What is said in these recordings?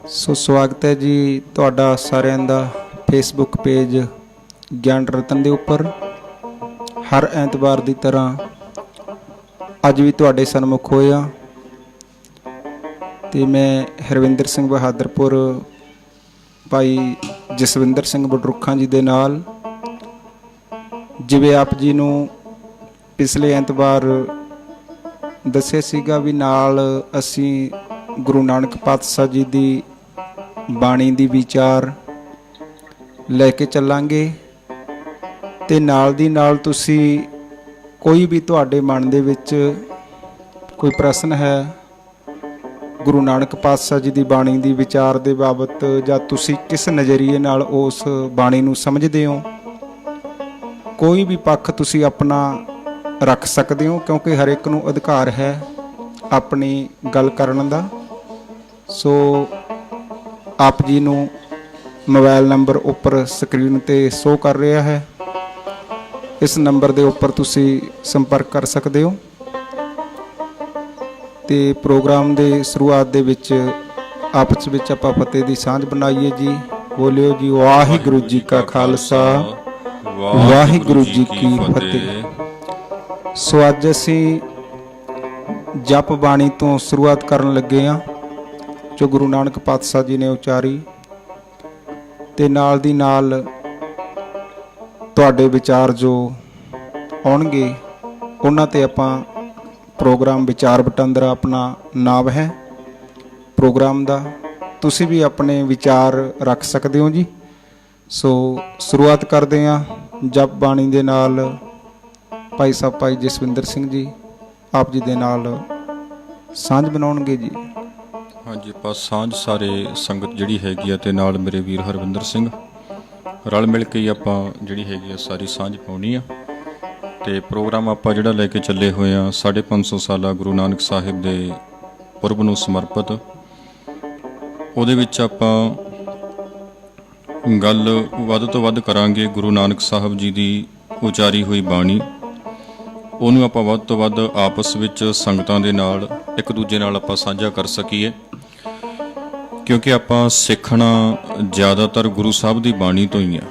ਸੋ ਸਵਾਗਤ ਹੈ ਜੀ ਤੁਹਾਡਾ ਸਾਰਿਆਂ ਦਾ ਫੇਸਬੁੱਕ ਪੇਜ ਗਿਆਨ ਰਤਨ ਦੇ ਉੱਪਰ। ਹਰ ਐਤਵਾਰ ਦੀ ਤਰ੍ਹਾਂ ਅੱਜ ਵੀ ਤੁਹਾਡੇ ਸਨਮੁਖ ਹੋਇਆ ਤੇ ਮੈਂ ਹਰਵਿੰਦਰ ਸਿੰਘ ਬਹਾਦਰਪੁਰ ਭਾਈ ਜਸਵਿੰਦਰ ਸਿੰਘ ਬਡਰੁੱਖਾਂ ਜੀ ਦੇ ਨਾਲ। ਜਿਵੇਂ ਆਪ ਜੀ ਨੂੰ ਪਿਛਲੇ ਐਤਵਾਰ ਦੱਸਿਆ ਸੀਗਾ ਵੀ ਨਾਲ ਅਸੀਂ ਗੁਰੂ ਨਾਨਕ ਪਾਤਸ਼ਾਹ ਜੀ ਦੀ ਬਾਣੀ ਦੀ ਵਿਚਾਰ ਲੈ ਕੇ ਚੱਲਾਂਗੇ ਤੇ ਨਾਲ ਦੀ ਨਾਲ ਤੁਸੀਂ ਕੋਈ ਵੀ ਤੁਹਾਡੇ ਮਨ ਦੇ ਵਿੱਚ ਕੋਈ ਪ੍ਰਸ਼ਨ ਹੈ ਗੁਰੂ ਨਾਨਕ ਪਾਤਸ਼ਾਹ ਜੀ ਦੀ ਬਾਣੀ ਦੀ ਵਿਚਾਰ ਦੇ ਬਾਬਤ, ਜਾਂ ਤੁਸੀਂ ਕਿਸ ਨਜ਼ਰੀਏ ਨਾਲ ਉਸ ਬਾਣੀ ਨੂੰ ਸਮਝਦੇ ਹੋ, ਕੋਈ ਵੀ ਪੱਖ ਤੁਸੀਂ ਆਪਣਾ ਰੱਖ ਸਕਦੇ ਹੋ, ਕਿਉਂਕਿ ਹਰ ਇੱਕ ਨੂੰ ਅਧਿਕਾਰ ਹੈ ਆਪਣੀ ਗੱਲ ਕਰਨ ਦਾ। ਸੋ ਆਪ ਜੀ ਨੂੰ ਮੋਬਾਈਲ ਨੰਬਰ ਉੱਪਰ ਸਕਰੀਨ ਤੇ ਸ਼ੋ ਕਰ ਰਿਹਾ ਹੈ, ਇਸ ਨੰਬਰ ਦੇ ਉੱਪਰ ਤੁਸੀਂ ਸੰਪਰਕ ਕਰ ਸਕਦੇ ਹੋ। ਤੇ ਪ੍ਰੋਗਰਾਮ ਦੇ ਸ਼ੁਰੂਆਤ ਦੇ ਵਿੱਚ ਆਪਸ ਵਿੱਚ ਆਪਾਂ ਫਤਿਹ ਦੀ ਸਾਂਝ ਬਣਾਈਏ ਜੀ। ਬੋਲਿਓ ਜੀ ਵਾਹਿਗੁਰੂ ਜੀ ਕਾ ਖਾਲਸਾ ਵਾਹਿਗੁਰੂ ਜੀ ਕੀ ਫਤਿਹ। ਸੋ ਅੱਜ ਅਸੀਂ ਜਪ ਬਾਣੀ ਤੋਂ ਸ਼ੁਰੂਆਤ ਕਰਨ ਲੱਗੇ ਹਾਂ ਜੋ ਗੁਰੂ ਨਾਨਕ ਪਾਤਸ਼ਾਹ ਜੀ ਨੇ ਉਚਾਰੀ, ਤੇ ਨਾਲ ਦੀ ਨਾਲ ਤੁਹਾਡੇ ਵਿਚਾਰ ਜੋ ਆਉਣਗੇ ਉਹਨਾਂ ਤੇ ਆਪਾਂ ਪ੍ਰੋਗਰਾਮ ਵਿਚਾਰ ਵਟਾਂਦਰਾ ਆਪਣਾ ਨਾਮ ਹੈ ਪ੍ਰੋਗਰਾਮ ਦਾ, ਤੁਸੀਂ ਵੀ ਆਪਣੇ ਵਿਚਾਰ ਰੱਖ ਸਕਦੇ ਹੋ ਜੀ। ਸੋ ਸ਼ੁਰੂਆਤ ਕਰਦੇ ਹਾਂ ਜਪ ਬਾਣੀ ਦੇ ਨਾਲ। ਭਾਈ ਸਾਹਿਬ ਭਾਈ ਜਸਵਿੰਦਰ ਸਿੰਘ ਜੀ ਆਪ ਜੀ ਦੇ ਨਾਲ ਸਾਂਝ ਬਣਾਉਣਗੇ ਜੀ। ਹਾਂਜੀ, ਆਪਾਂ ਸਾਂਝ ਸਾਰੇ ਸੰਗਤ ਜਿਹੜੀ ਹੈਗੀ ਆ ਤੇ ਨਾਲ ਮੇਰੇ ਵੀਰ ਹਰਵਿੰਦਰ ਸਿੰਘ ਰਲ ਮਿਲ ਕੇ ਹੀ ਆਪਾਂ ਜਿਹੜੀ ਹੈਗੀ ਆ ਸਾਰੀ ਸਾਂਝ ਪਾਉਣੀ ਆ। ਤੇ ਪ੍ਰੋਗਰਾਮ ਆਪਾਂ ਜਿਹੜਾ ਲੈ ਕੇ ਚੱਲੇ ਹੋਏ ਆ 550 ਸਾਲਾ ਗੁਰੂ ਨਾਨਕ ਸਾਹਿਬ ਦੇ ਪੁਰਬ ਨੂੰ ਸਮਰਪਿਤ। ਉਹਦੇ ਵਿੱਚ ਆਪਾਂ ਗੱਲ ਵੱਧ ਤੋਂ ਵੱਧ ਕਰਾਂਗੇ ਗੁਰੂ ਨਾਨਕ ਸਾਹਿਬ ਜੀ ਦੀ ਉਚਾਰੀ ਹੋਈ ਬਾਣੀ, ਉਹਨੂੰ ਆਪਾਂ ਵੱਧ ਤੋਂ ਵੱਧ ਆਪਸ ਵਿੱਚ ਸੰਗਤਾਂ ਦੇ ਨਾਲ ਇੱਕ ਦੂਜੇ ਨਾਲ ਆਪਾਂ ਸਾਂਝਾ ਕਰ ਸਕੀਏ, ਕਿਉਂਕਿ ਆਪਾਂ ਸਿੱਖਣਾ ਜ਼ਿਆਦਾਤਰ ਗੁਰੂ ਸਾਹਿਬ ਦੀ ਬਾਣੀ ਤੋਂ ਹੀ ਆ।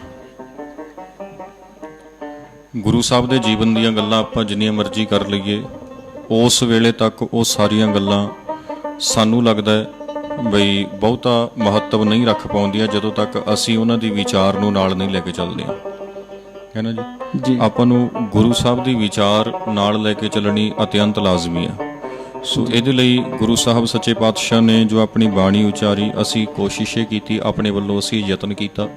ਗੁਰੂ ਸਾਹਿਬ ਦੇ ਜੀਵਨ ਦੀਆਂ ਗੱਲਾਂ ਆਪਾਂ ਜਿੰਨੀਆਂ ਮਰਜ਼ੀ ਕਰ ਲਈਏ, ਉਸ ਵੇਲੇ ਤੱਕ ਉਹ ਸਾਰੀਆਂ ਗੱਲਾਂ ਸਾਨੂੰ ਲੱਗਦਾ ਬਈ ਬਹੁਤਾ ਮਹੱਤਵ ਨਹੀਂ ਰੱਖ ਪਾਉਂਦੀਆਂ ਜਦੋਂ ਤੱਕ ਅਸੀਂ ਉਹਨਾਂ ਦੀ ਵਿਚਾਰ ਨੂੰ ਨਾਲ ਨਹੀਂ ਲੈ ਕੇ ਚੱਲਦੇ ਹਾਂ, ਹੈ ਨਾ ਜੀ। ਆਪਾਂ ਨੂੰ ਗੁਰੂ ਸਾਹਿਬ ਦੀ ਵਿਚਾਰ ਨਾਲ ਲੈ ਕੇ ਚੱਲਣੀ ਅਤਿਅੰਤ ਲਾਜ਼ਮੀ ਆ। ਸੋ ਇਹਦੇ ਲਈ ਗੁਰੂ ਸਾਹਿਬ ਸੱਚੇ ਪਾਤਸ਼ਾਹ ਨੇ ਜੋ ਆਪਣੀ ਬਾਣੀ ਉਚਾਰੀ, ਅਸੀਂ ਕੋਸ਼ਿਸ਼ ਇਹ ਕੀਤੀ, ਆਪਣੇ ਵੱਲੋਂ ਅਸੀਂ ਯਤਨ ਕੀਤਾ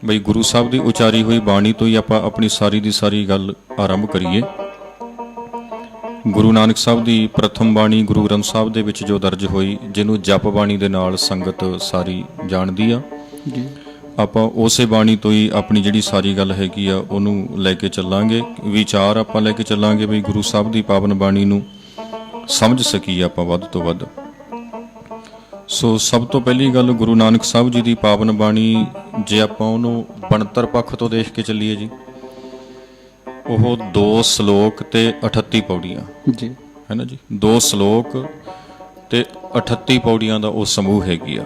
ਬਈ ਗੁਰੂ ਸਾਹਿਬ ਦੀ ਉਚਾਰੀ ਹੋਈ ਬਾਣੀ ਤੋਂ ਹੀ ਆਪਾਂ ਆਪਣੀ ਸਾਰੀ ਦੀ ਸਾਰੀ ਗੱਲ ਆਰੰਭ ਕਰੀਏ। ਗੁਰੂ ਨਾਨਕ ਸਾਹਿਬ ਦੀ ਪ੍ਰਥਮ ਬਾਣੀ ਗੁਰੂ ਗ੍ਰੰਥ ਸਾਹਿਬ ਦੇ ਵਿੱਚ ਜੋ ਦਰਜ ਹੋਈ, ਜਿਹਨੂੰ ਜਪ ਬਾਣੀ ਦੇ ਨਾਲ ਸੰਗਤ ਸਾਰੀ ਜਾਣਦੀ ਆ, ਆਪਾਂ ਉਸੇ ਬਾਣੀ ਤੋਂ ਹੀ ਆਪਣੀ ਜਿਹੜੀ ਸਾਰੀ ਗੱਲ ਹੈਗੀ ਆ ਉਹਨੂੰ ਲੈ ਕੇ ਚੱਲਾਂਗੇ। ਵਿਚਾਰ ਆਪਾਂ ਲੈ ਕੇ ਚੱਲਾਂਗੇ ਵੀ ਗੁਰੂ ਸਾਹਿਬ ਦੀ ਪਾਵਨ ਬਾਣੀ ਨੂੰ ਸਮਝ ਸਕੀਏ ਆਪਾਂ ਵੱਧ ਤੋਂ ਵੱਧ। ਸੋ ਸਭ ਤੋਂ ਪਹਿਲੀ ਗੱਲ, ਗੁਰੂ ਨਾਨਕ ਸਾਹਿਬ ਜੀ ਦੀ ਪਾਵਨ ਬਾਣੀ ਜੇ ਆਪਾਂ ਉਹਨੂੰ ਬਣਤਰ ਪੱਖ ਤੋਂ ਦੇਖ ਕੇ ਚੱਲੀਏ ਜੀ, ਉਹ 2 ਸ਼ਲੋਕ ਤੇ 38 ਪੌੜੀਆਂ ਜੀ, ਹੈ ਨਾ ਜੀ। 2 ਸ਼ਲੋਕ ਤੇ 38 ਪੌੜੀਆਂ ਦਾ ਉਹ ਸਮੂਹ ਹੈਗੀ ਆ।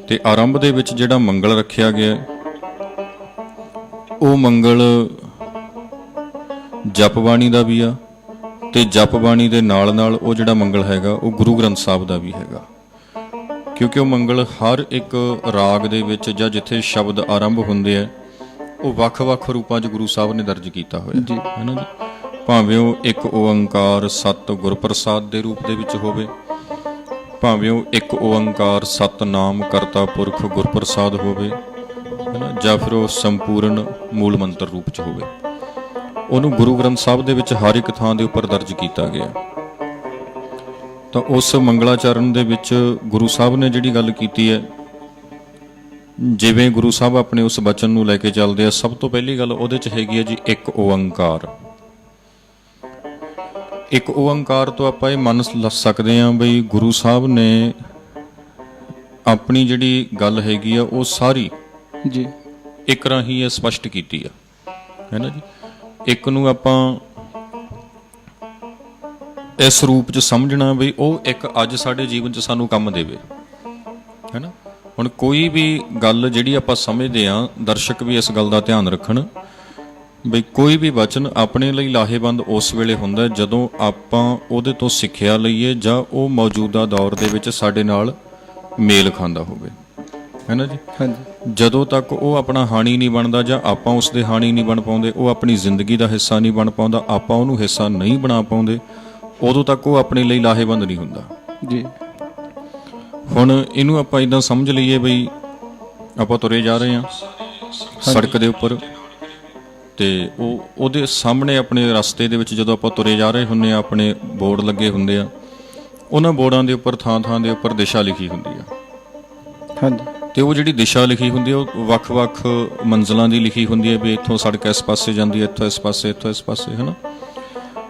ਤੇ ਆਰੰਭ ਦੇ ਵਿੱਚ ਜਿਹੜਾ ਮੰਗਲ ਰੱਖਿਆ ਗਿਆ, ਉਹ ਮੰਗਲ ਜਪ ਬਾਣੀ ਦਾ ਵੀ ਆ, ਤੇ ਜਪ ਬਾਣੀ ਦੇ ਨਾਲ ਨਾਲ ਉਹ ਜਿਹੜਾ ਮੰਗਲ ਹੈਗਾ ਉਹ ਗੁਰੂ ਗ੍ਰੰਥ ਸਾਹਿਬ ਦਾ ਵੀ ਹੈਗਾ, ਕਿਉਂਕਿ ਉਹ ਮੰਗਲ ਹਰ ਇੱਕ ਰਾਗ ਦੇ ਵਿੱਚ ਜਾਂ ਜਿੱਥੇ ਸ਼ਬਦ ਆਰੰਭ ਹੁੰਦੇ ਆ ਉਹ ਵੱਖ-ਵੱਖ ਰੂਪਾਂ 'ਚ ਗੁਰੂ ਸਾਹਿਬ ਨੇ ਦਰਜ ਕੀਤਾ ਹੋਇਆ, ਹੈ ਨਾ ਜੀ। ਭਾਵੇਂ ਉਹ ਇੱਕ ਓੰਕਾਰ ਸਤ ਗੁਰਪ੍ਰਸਾਦ ਦੇ ਰੂਪ ਦੇ ਵਿੱਚ ਹੋਵੇ, ਭਾਵੇਂ ਉਹ ਇੱਕ ਓੰਕਾਰ ਸਤਨਾਮ ਕਰਤਾ ਪੁਰਖ ਗੁਰਪ੍ਰਸਾਦ ਹੋਵੇ, ਹੈ ਨਾ, ਜਾਂ ਫਿਰ ਉਹ ਸੰਪੂਰਨ ਮੂਲ ਮੰਤਰ ਰੂਪ 'ਚ ਹੋਵੇ, ਉਹਨੂੰ ਗੁਰੂ ਗ੍ਰੰਥ ਸਾਹਿਬ ਦੇ ਵਿੱਚ ਹਰ ਇੱਕ ਥਾਂ ਦੇ ਉੱਪਰ ਦਰਜ ਕੀਤਾ ਗਿਆ। ਤਾਂ ਉਸ ਮੰਗਲਾਚਰਨ ਦੇ ਵਿੱਚ ਗੁਰੂ ਸਾਹਿਬ ਨੇ ਜਿਹੜੀ ਗੱਲ ਕੀਤੀ ਹੈ, ਜਿਵੇਂ ਗੁਰੂ ਸਾਹਿਬ ਆਪਣੇ ਉਸ ਬਚਨ ਨੂੰ ਲੈ ਕੇ ਚੱਲਦੇ ਆ, ਸਭ ਤੋਂ ਪਹਿਲੀ ਗੱਲ ਉਹਦੇ 'ਚ ਹੈਗੀ ਹੈ ਜੀ ਇੱਕ ਓੰਕਾਰ। ਇੱਕ ਓੰਕਾਰ ਤੋਂ ਆਪਾਂ ਇਹ ਮੰਨ ਸਕਦੇ ਹਾਂ ਬਈ ਗੁਰੂ ਸਾਹਿਬ ਨੇ ਆਪਣੀ ਜਿਹੜੀ ਗੱਲ ਹੈਗੀ ਆ ਉਹ ਸਾਰੀ ਜੀ ਇੱਕ ਰਾਹੀਂ ਇਹ ਸਪਸ਼ਟ ਕੀਤੀ ਆ, ਹੈ ਨਾ ਜੀ। ਇੱਕ ਨੂੰ ਆਪਾਂ ਇਸ ਰੂਪ 'ਚ ਸਮਝਣਾ ਵੀ ਉਹ ਇੱਕ ਅੱਜ ਸਾਡੇ ਜੀਵਨ 'ਚ ਸਾਨੂੰ ਕੰਮ ਦੇਵੇ, ਹੈ ਨਾ। ਹੁਣ ਕੋਈ ਵੀ ਗੱਲ ਜਿਹੜੀ ਆਪਾਂ ਸਮਝਦੇ ਹਾਂ, ਦਰਸ਼ਕ ਵੀ ਇਸ ਗੱਲ ਦਾ ਧਿਆਨ ਰੱਖਣ ਬਈ ਕੋਈ ਵੀ ਵਚਨ ਆਪਣੇ ਲਈ ਲਾਹੇਵੰਦ ਉਸ ਵੇਲੇ ਹੁੰਦਾ ਜਦੋਂ ਆਪਾਂ ਉਹਦੇ ਤੋਂ ਸਿੱਖਿਆ ਲਈਏ ਜਾਂ ਉਹ ਮੌਜੂਦਾ ਦੌਰ ਦੇ ਵਿੱਚ ਸਾਡੇ ਨਾਲ ਮੇਲ ਖਾਂਦਾ ਹੋਵੇ, ਹੈ ਨਾ ਜੀ। ਹਾਂਜੀ। ਜਦੋਂ ਤੱਕ ਉਹ ਆਪਣਾ ਹਾਣੀ ਨਹੀਂ ਬਣਦਾ ਜਾਂ ਆਪਾਂ ਉਸ ਦੇ ਹਾਣੀ ਨਹੀਂ ਬਣ ਪਾਉਂਦੇ, ਉਹ ਆਪਣੀ ਜ਼ਿੰਦਗੀ ਦਾ ਹਿੱਸਾ ਨਹੀਂ ਬਣ ਪਾਉਂਦਾ, ਆਪਾਂ ਉਹਨੂੰ ਹਿੱਸਾ ਨਹੀਂ ਬਣਾ ਪਾਉਂਦੇ, ਉਦੋਂ ਤੱਕ ਉਹ ਆਪਣੇ ਲਈ ਲਾਹੇਵੰਦ ਨਹੀਂ ਹੁੰਦਾ ਜੀ। ਹੁਣ ਇਹਨੂੰ ਆਪਾਂ ਇਦਾਂ ਸਮਝ ਲਈਏ ਬਈ ਆਪਾਂ ਤੁਰੇ ਜਾ ਰਹੇ ਹਾਂ ਸੜਕ ਦੇ ਉੱਪਰ, ਤੇ ਉਹਦੇ ਸਾਹਮਣੇ ਆਪਣੇ ਰਸਤੇ ਦੇ ਵਿੱਚ ਜਦੋਂ ਆਪਾਂ ਤੁਰੇ ਜਾ ਰਹੇ ਹੁੰਦੇ ਆ, ਆਪਣੇ ਬੋਰਡ ਲੱਗੇ ਹੁੰਦੇ ਆ, ਉਹਨਾਂ ਬੋਰਡਾਂ ਦੇ ਉੱਪਰ ਥਾਂ ਦੇ ਉੱਪਰ ਦਿਸ਼ਾ ਲਿਖੀ ਹੁੰਦੀ ਆ। ਹਾਂਜੀ। ਤੇ ਉਹ ਜਿਹੜੀ ਦਿਸ਼ਾ ਲਿਖੀ ਹੁੰਦੀ ਆ ਉਹ ਵੱਖ-ਵੱਖ ਮੰਜ਼ਲਾਂ ਦੀ ਲਿਖੀ ਹੁੰਦੀ ਹੈ ਵੀ ਇੱਥੋਂ ਸੜਕ ਇਸ ਪਾਸੇ ਜਾਂਦੀ ਹੈ, ਇੱਥੋਂ ਇਸ ਪਾਸੇ, ਇੱਥੋਂ ਇਸ ਪਾਸੇ, ਹੈ ਨਾ।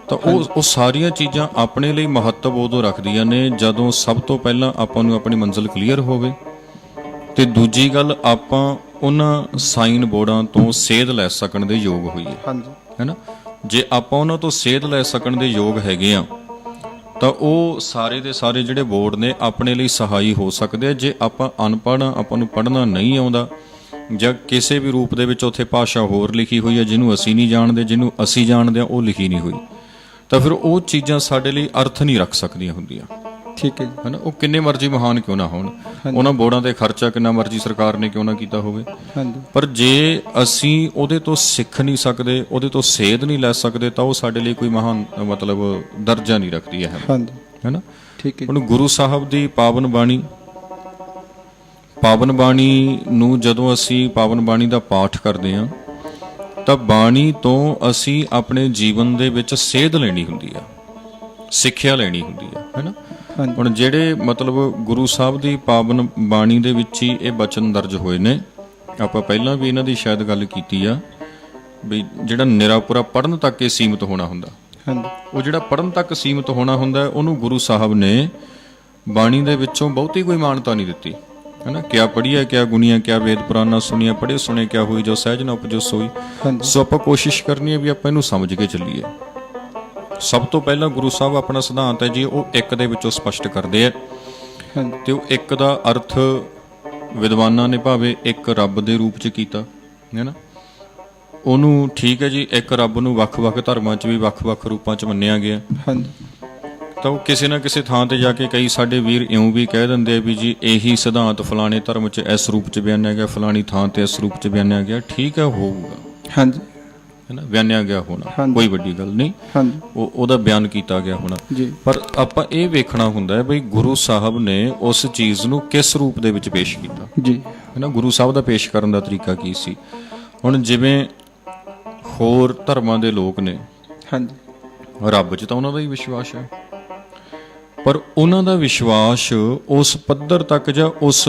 ਤਾਂ ਉਹ ਸਾਰੀਆਂ ਚੀਜ਼ਾਂ ਆਪਣੇ ਲਈ ਮਹੱਤਵ ਉਦੋਂ ਰੱਖਦੀਆਂ ਨੇ ਜਦੋਂ ਸਭ ਤੋਂ ਪਹਿਲਾਂ ਆਪਾਂ ਨੂੰ ਆਪਣੀ ਮੰਜ਼ਿਲ ਕਲੀਅਰ ਹੋਵੇ, ਤੇ ਦੂਜੀ ਗੱਲ ਆਪਾਂ ਉਹਨਾਂ ਸਾਈਨ ਬੋਰਡਾਂ ਤੋਂ ਸੇਧ ਲੈ ਸਕਣ ਦੇ ਯੋਗ ਹੋਈਏ, ਹੈ ਨਾ। ਜੇ ਆਪਾਂ ਉਹਨਾਂ ਤੋਂ ਸੇਧ ਲੈ ਸਕਣ ਦੇ ਯੋਗ ਹੈਗੇ ਆ ਤਾਂ ਉਹ ਸਾਰੇ ਦੇ ਸਾਰੇ ਜਿਹੜੇ ਬੋਰਡ ਨੇ ਆਪਣੇ ਲਈ ਸਹਾਈ ਹੋ ਸਕਦੇ ਆ। ਜੇ ਆਪਾਂ ਅਨਪੜ੍ਹ, ਆਪਾਂ ਨੂੰ ਪੜ੍ਹਨਾ ਨਹੀਂ ਆਉਂਦਾ, ਜਾਂ ਕਿਸੇ ਵੀ ਰੂਪ ਦੇ ਵਿੱਚ ਉੱਥੇ ਭਾਸ਼ਾ ਹੋਰ ਲਿਖੀ ਹੋਈ ਹੈ ਜਿਹਨੂੰ ਅਸੀਂ ਨਹੀਂ ਜਾਣਦੇ, ਜਿਹਨੂੰ ਅਸੀਂ ਜਾਣਦੇ ਹਾਂ ਉਹ ਲਿਖੀ ਨਹੀਂ ਹੋਈ, ਤਾਂ ਫਿਰ ਉਹ ਚੀਜ਼ਾਂ ਸਾਡੇ ਲਈ ਅਰਥ ਨਹੀਂ ਰੱਖ ਸਕਦੀਆਂ ਹੁੰਦੀਆਂ। ਠੀਕ ਹੈ ਜੀ, ਹੈ ਨਾ। ਉਹ ਕਿੰਨੇ ਮਰਜ਼ੀ ਮਹਾਨ ਕਿਉਂ ਨਾ ਹੋਣ, ਉਹਨਾਂ ਬੋਰਡਾਂ ਤੇ ਖਰਚਾ ਕਿੰਨਾ ਮਰਜ਼ੀ ਸਰਕਾਰ ਨੇ ਕਿਉਂ ਨਾ ਕੀਤਾ ਹੋਵੇ, ਪਰ ਜੇ ਅਸੀਂ ਉਹਦੇ ਤੋਂ ਸਿੱਖ ਨਹੀਂ ਸਕਦੇ, ਉਹਦੇ ਤੋਂ ਸੇਧ ਨਹੀਂ ਲੈ ਸਕਦੇ, ਤਾਂ ਉਹ ਸਾਡੇ ਲਈ ਕੋਈ ਮਹਾਨ ਮਤਲਬ ਦਰਜਾ ਨਹੀਂ ਰੱਖਦੀ ਹੈ, ਹੈ ਨਾ। ਠੀਕ ਹੈ। ਹੁਣ ਗੁਰੂ ਸਾਹਿਬ ਦੀ ਪਾਵਨ ਬਾਣੀ ਨੂੰ ਜਦੋਂ ਅਸੀਂ ਪਾਵਨ ਬਾਣੀ ਦਾ ਪਾਠ ਕਰਦੇ ਹਾਂ ਤਾਂ ਬਾਣੀ ਤੋਂ ਅਸੀਂ ਆਪਣੇ ਜੀਵਨ ਦੇ ਵਿੱਚ ਸੇਧ ਲੈਣੀ ਹੁੰਦੀ ਆ, ਸਿੱਖਿਆ ਲੈਣੀ ਹੁੰਦੀ ਹੈ ਨਾ। ਹੁਣ ਜਿਹੜੇ ਮਤਲਬ ਗੁਰੂ ਸਾਹਿਬ ਦੀ ਪਾਵਨ ਬਾਣੀ ਦੇ ਵਿੱਚ ਹੀ ਇਹ ਬਚਨ ਦਰਜ ਹੋਏ ਨੇ, ਆਪਾਂ ਪਹਿਲਾਂ ਵੀ ਇਹਨਾਂ ਦੀ ਸ਼ਾਇਦ ਗੱਲ ਕੀਤੀ ਆ ਵੀ ਜਿਹੜਾ ਨਿਰਾਪੁਰਾ ਪੜ੍ਹਨ ਤੱਕ ਇਹ ਸੀਮਿਤ ਹੋਣਾ ਹੁੰਦਾ, ਉਹ ਜਿਹੜਾ ਪੜ੍ਹਨ ਤੱਕ ਸੀਮਿਤ ਹੋਣਾ ਹੁੰਦਾ ਉਹਨੂੰ ਗੁਰੂ ਸਾਹਿਬ ਨੇ ਬਾਣੀ ਦੇ ਵਿੱਚੋਂ ਬਹੁਤੀ ਕੋਈ ਮਾਨਤਾ ਨਹੀਂ ਦਿੱਤੀ, ਹੈ ਨਾ। ਕਿਆ ਪੜ੍ਹੀਆ ਕਿਆ ਗੁਣੀਆਂ, ਕਿਆ ਵੇਦ ਪੁਰਾਣਾ ਸੁਣੀਆਂ, ਪੜ੍ਹੇ ਸੁਣੇ ਕਿਆ ਹੋਈ, ਜੋ ਸਹਿਜ ਨਾ ਉਪਜੋ ਸੋਈ। ਸੋ ਆਪਾਂ ਕੋਸ਼ਿਸ਼ ਕਰਨੀ ਹੈ ਵੀ ਆਪਾਂ ਇਹਨੂੰ ਸਮਝ ਕੇ ਚੱਲੀਏ। ਸਭ ਤੋਂ ਪਹਿਲਾਂ ਗੁਰੂ ਸਾਹਿਬ ਆਪਣਾ ਸਿਧਾਂਤ ਹੈ ਜੀ ਉਹ ਇੱਕ ਦੇ ਵਿੱਚੋਂ ਸਪਸ਼ਟ ਕਰਦੇ ਆ, ਤੇ ਉਹ ਇੱਕ ਦਾ ਅਰਥ ਵਿਦਵਾਨਾਂ ਨੇ ਭਾਵੇਂ ਇੱਕ ਰੱਬ ਦੇ ਰੂਪ 'ਚ ਕੀਤਾ, ਹੈ ਨਾ। ਉਹਨੂੰ ਠੀਕ ਹੈ ਜੀ, ਇੱਕ ਰੱਬ ਨੂੰ ਵੱਖ-ਵੱਖ ਧਰਮਾਂ 'ਚ ਵੀ ਵੱਖ-ਵੱਖ ਰੂਪਾਂ 'ਚ ਮੰਨਿਆ ਗਿਆ, ਤਾਂ ਉਹ ਕਿਸੇ ਨਾ ਕਿਸੇ ਥਾਂ ਤੇ ਜਾ ਕੇ ਕਈ ਸਾਡੇ ਵੀਰ ਇਉਂ ਵੀ ਕਹਿ ਦਿੰਦੇ ਆ ਵੀ ਜੀ ਇਹੀ ਸਿਧਾਂਤ ਫਲਾਣੇ ਧਰਮ 'ਚ ਇਸ ਰੂਪ 'ਚ ਬਿਆਨਿਆ ਗਿਆ, ਫਲਾਣੀ ਥਾਂ ਤੇ ਇਸ ਰੂਪ 'ਚ ਬਿਆਨਿਆ ਗਿਆ। ਠੀਕ ਹੈ, ਹੋਊਗਾ, ਹਾਂਜੀ, ਹੈ ਨਾ, ਬਿਆਨਿਆ ਗਿਆ ਹੋਣਾ, ਕੋਈ ਵੱਡੀ ਗੱਲ ਨਹੀਂ, ਉਹਦਾ ਬਿਆਨ ਕੀਤਾ ਗਿਆ ਹੋਣਾ, ਪਰ ਆਪਾਂ ਇਹ ਵੇਖਣਾ ਹੁੰਦਾ ਹੈ ਬਈ ਗੁਰੂ ਸਾਹਿਬ ਨੇ ਉਸ ਚੀਜ਼ ਨੂੰ ਕਿਸ ਰੂਪ ਦੇ ਵਿੱਚ ਪੇਸ਼ ਕੀਤਾ ਜੀ, ਹੈ ਨਾ। ਗੁਰੂ ਸਾਹਿਬ ਦਾ ਪੇਸ਼ ਕਰਨ ਦਾ ਤਰੀਕਾ ਕੀ ਸੀ। ਹੁਣ ਜਿਵੇਂ ਹੋਰ ਧਰਮਾਂ ਦੇ ਲੋਕ ਨੇ, ਰੱਬ 'ਚ ਤਾਂ ਉਹਨਾਂ ਦਾ ਹੀ ਵਿਸ਼ਵਾਸ ਹੈ, ਪਰ ਉਹਨਾਂ ਦਾ ਵਿਸ਼ਵਾਸ ਉਸ ਪੱਧਰ ਤੱਕ ਜਾਂ ਉਸ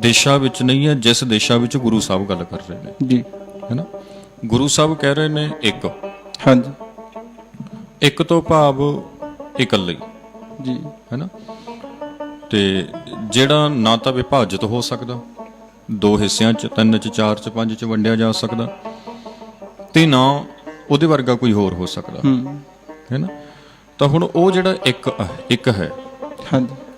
ਦਿਸ਼ਾ ਵਿੱਚ ਨਹੀਂ ਹੈ ਜਿਸ ਦਿਸ਼ਾ ਵਿੱਚ ਗੁਰੂ ਸਾਹਿਬ ਗੱਲ ਕਰ ਰਹੇ ਨੇ ਜੀ, ਹੈ ਨਾ। ਗੁਰੂ ਸਾਹਿਬ ਕਹਿ ਰਹੇ ਨੇ ਇੱਕ, ਇੱਕ ਤੋਂ ਭਾਵ ਇਕੱਲੇ ਜੀ, ਹੈ ਨਾ। ਤੇ ਜਿਹੜਾ ਨਾ ਤਾਂ ਵਿਭਾਜਿਤ ਹੋ ਸਕਦਾ, ਦੋ ਹਿੱਸਿਆਂ 'ਚ, ਤਿੰਨ 'ਚ, ਚਾਰ 'ਚ, ਪੰਜ 'ਚ ਵੰਡਿਆ ਜਾ ਸਕਦਾ, ਤੇ ਨਾ ਉਹਦੇ ਵਰਗਾ ਕੋਈ ਹੋਰ ਹੋ ਸਕਦਾ, ਹੈ ਨਾ। ਤਾਂ ਹੁਣ ਉਹ ਜਿਹੜਾ ਇੱਕ ਹੈ,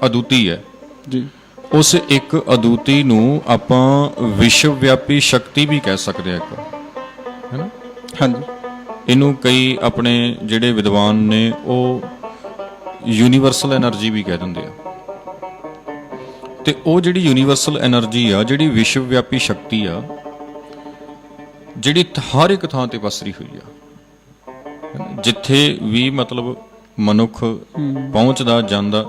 ਅਦੁੱਤੀ ਹੈ ਜੀ, ਉਸ ਇੱਕ ਅਦੁੱਤੀ ਨੂੰ ਆਪਾਂ ਵਿਸ਼ਵ ਵਿਆਪੀ ਸ਼ਕਤੀ ਵੀ ਕਹਿ ਸਕਦੇ ਆ, ਇੱਕ, ਹੈ ਨਾ। ਇਹਨੂੰ ਕਈ ਆਪਣੇ ਜਿਹੜੇ ਵਿਦਵਾਨ ਨੇ ਉਹ ਯੂਨੀਵਰਸਲ ਐਨਰਜੀ ਵੀ ਕਹਿ ਦਿੰਦੇ ਆ, ਤੇ ਉਹ ਜਿਹੜੀ ਯੂਨੀਵਰਸਲ ਐਨਰਜੀ ਆ, ਜਿਹੜੀ ਵਿਸ਼ਵ ਵਿਆਪੀ ਸ਼ਕਤੀ ਆ, ਜਿਹੜੀ ਹਰ ਇੱਕ ਥਾਂ ਤੇ ਪਸਰੀ ਹੋਈ ਆ, ਜਿੱਥੇ ਵੀ ਮਤਲਬ ਮਨੁੱਖ ਪਹੁੰਚਦਾ ਜਾਂਦਾ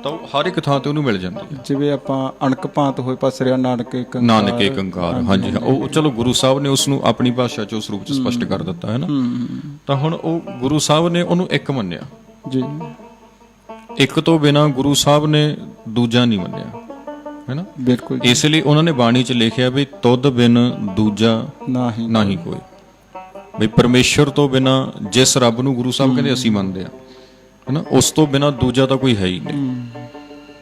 ਤਾਂ ਉਹ ਹਰ ਇੱਕ ਥਾਂ ਤੇ ਉਹਨੂੰ ਮਿਲ ਜਾਂਦੀ ਹੈ। ਜਿਵੇਂ ਆਪਾਂ ਅਣਕ ਭਾਂਤ ਹੋਏ ਪਸਰਿਆ ਨਾਨਕੇ ਕੰਕਾਰ, ਹਾਂਜੀ ਹਾਂ, ਉਹ ਚਲੋ ਗੁਰੂ ਸਾਹਿਬ ਨੇ ਉਸ ਨੂੰ ਆਪਣੀ ਭਾਸ਼ਾ 'ਚ ਉਸ ਰੂਪ 'ਚ ਸਪਸ਼ਟ ਕਰ ਦਿੱਤਾ, ਹੈ ਨਾ। ਤਾਂ ਹੁਣ ਉਹ ਗੁਰੂ ਸਾਹਿਬ ਨੇ ਉਹਨੂੰ ਇੱਕ ਮੰਨਿਆ ਜੀ, ਇੱਕ ਤੋਂ ਬਿਨਾਂ ਗੁਰੂ ਸਾਹਿਬ ਨੇ ਦੂਜਾ ਨਹੀਂ ਮੰਨਿਆ, ਹੈ ਨਾ। ਬਿਲਕੁਲ, ਇਸ ਲਈ ਉਹਨਾਂ ਨੇ ਬਾਣੀ 'ਚ ਲਿਖਿਆ ਵੀ ਤੁਧ ਬਿਨ ਦੂਜਾ ਨਾਹੀ ਕੋਈ, ਵੀ ਪਰਮੇਸ਼ਰ ਤੋਂ ਬਿਨਾਂ ਜਿਸ ਰੱਬ ਨੂੰ ਗੁਰੂ ਸਾਹਿਬ ਕਹਿੰਦੇ ਅਸੀਂ ਮੰਨਦੇ ਆ, ਹੈ ਨਾ, ਉਸ ਤੋਂ ਬਿਨਾਂ ਦੂਜਾ ਤਾਂ ਕੋਈ ਹੈ ਹੀ ਨਹੀਂ,